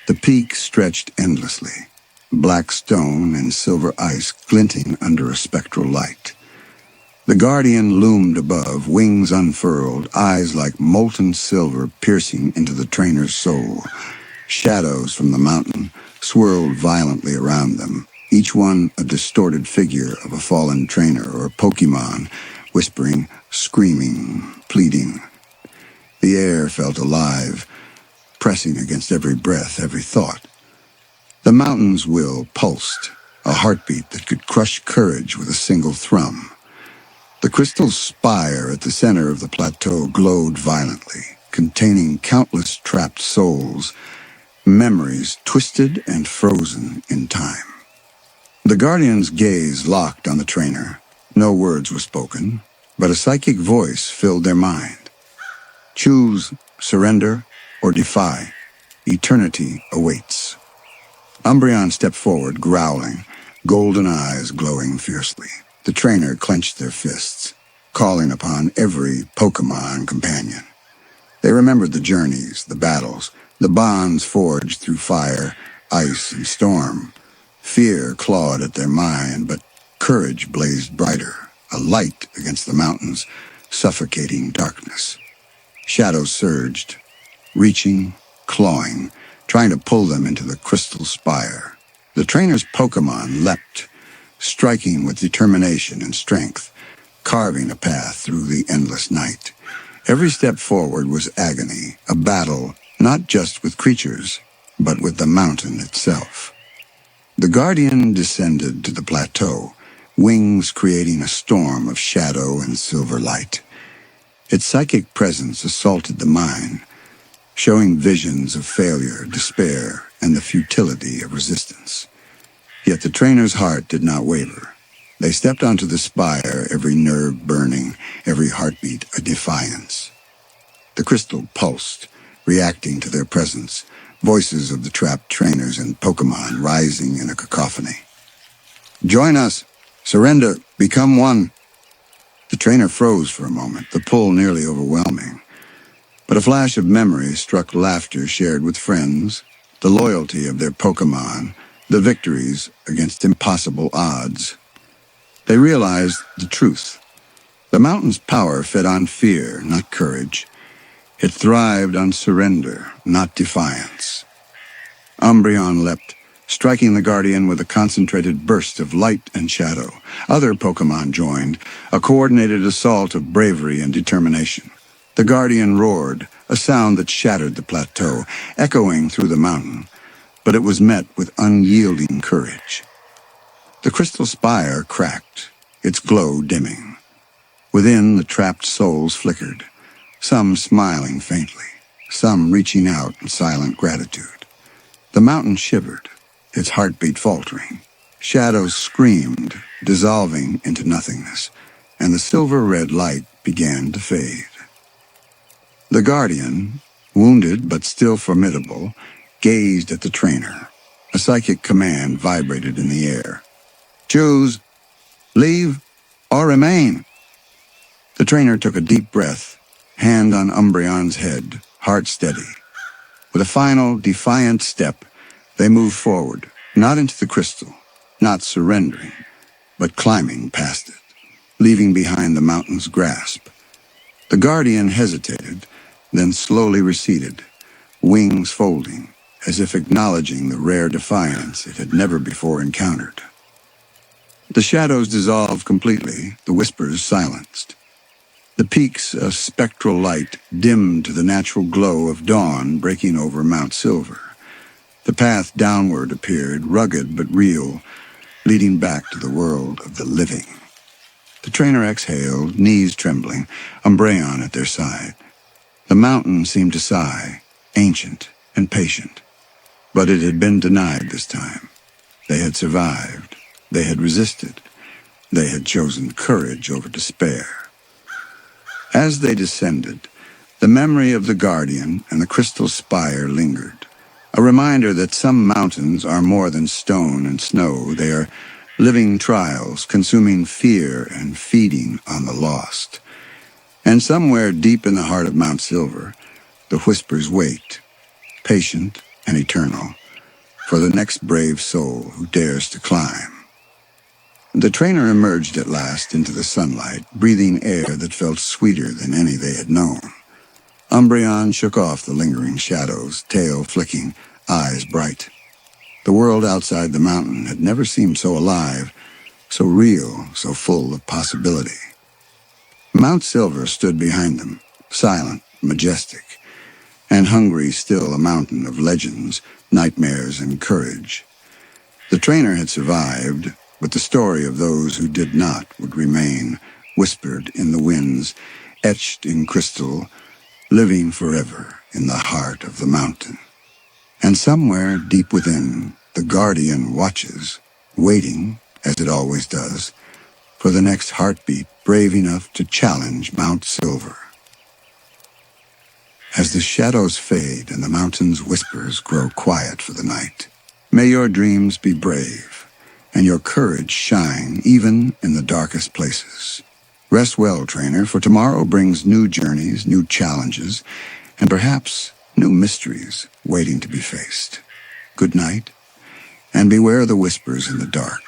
The peak stretched endlessly, black stone and silver ice glinting under a spectral light. The Guardian loomed above, wings unfurled, eyes like molten silver piercing into the Trainer's soul. Shadows from the mountain swirled violently around them, each one a distorted figure of a fallen Trainer or Pokémon, whispering, screaming, pleading. The air felt alive, pressing against every breath, every thought. The mountain's will pulsed, a heartbeat that could crush courage with a single thrum. The crystal spire at the center of the plateau glowed violently, containing countless trapped souls, memories twisted and frozen in time. The Guardian's gaze locked on the Trainer. No words were spoken, but a psychic voice filled their mind. Choose surrender or defy. Eternity awaits. Umbreon stepped forward, growling, golden eyes glowing fiercely. The trainer clenched their fists, calling upon every Pokémon companion. They remembered the journeys, the battles, the bonds forged through fire, ice, and storm. Fear clawed at their mind, but courage blazed brighter, a light against the mountains, suffocating darkness. Shadows surged, reaching, clawing, trying to pull them into the crystal spire. The trainer's Pokémon leapt, striking with determination and strength, carving a path through the endless night. Every step forward was agony, a battle not just with creatures, but with the mountain itself. The Guardian descended to the plateau, wings creating a storm of shadow and silver light. Its psychic presence assaulted the mind, showing visions of failure, despair, and the futility of resistance. Yet the trainer's heart did not waver. They stepped onto the spire, every nerve burning, every heartbeat a defiance. The crystal pulsed, reacting to their presence, voices of the trapped trainers and Pokémon rising in a cacophony. Join us! Surrender! Become one! The trainer froze for a moment, the pull nearly overwhelming. But a flash of memory struck laughter shared with friends, the loyalty of their Pokémon, the victories against impossible odds. They realized the truth. The mountain's power fed on fear, not courage. It thrived on surrender, not defiance. Umbreon leapt, striking the Guardian with a concentrated burst of light and shadow. Other Pokémon joined, a coordinated assault of bravery and determination. The Guardian roared, a sound that shattered the plateau, echoing through the mountain, but it was met with unyielding courage. The crystal spire cracked, its glow dimming. Within, the trapped souls flickered, some smiling faintly, some reaching out in silent gratitude. The mountain shivered, its heartbeat faltering. Shadows screamed, dissolving into nothingness, and the silver-red light began to fade. The Guardian, wounded but still formidable, gazed at the trainer. A psychic command vibrated in the air. Choose, leave, or remain. The trainer took a deep breath, hand on Umbreon's head, heart steady. With a final, defiant step, they moved forward, not into the crystal, not surrendering, but climbing past it, leaving behind the mountain's grasp. The Guardian hesitated, then slowly receded, wings folding, as if acknowledging the rare defiance it had never before encountered. The shadows dissolved completely, the whispers silenced. The peaks of spectral light dimmed to the natural glow of dawn breaking over Mount Silver. The path downward appeared, rugged but real, leading back to the world of the living. The trainer exhaled, knees trembling, Umbreon at their side. The mountain seemed to sigh, ancient and patient. But it had been denied this time. They had survived. They had resisted. They had chosen courage over despair. As they descended, the memory of the Guardian and the crystal spire lingered. A reminder that some mountains are more than stone and snow. They are living trials, consuming fear and feeding on the lost. And somewhere deep in the heart of Mount Silver, the whispers wait, patient and eternal, for the next brave soul who dares to climb. The trainer emerged at last into the sunlight, breathing air that felt sweeter than any they had known. Umbreon shook off the lingering shadows, tail flicking, eyes bright. The world outside the mountain had never seemed so alive, so real, so full of possibility. Mount Silver stood behind them, silent, majestic, and hungry still a mountain of legends, nightmares, and courage. The trainer had survived, but the story of those who did not would remain, whispered in the winds, etched in crystal, living forever in the heart of the mountain. And somewhere deep within, the Guardian watches, waiting, as it always does, for the next heartbeat brave enough to challenge Mount Silver. as the shadows fade and the mountain's whispers grow quiet for the night. May your dreams be brave, and your courage shine even in the darkest places. Rest well, trainer, for tomorrow brings new journeys, new challenges, and perhaps new mysteries waiting to be faced. Good night, and beware the whispers in the dark.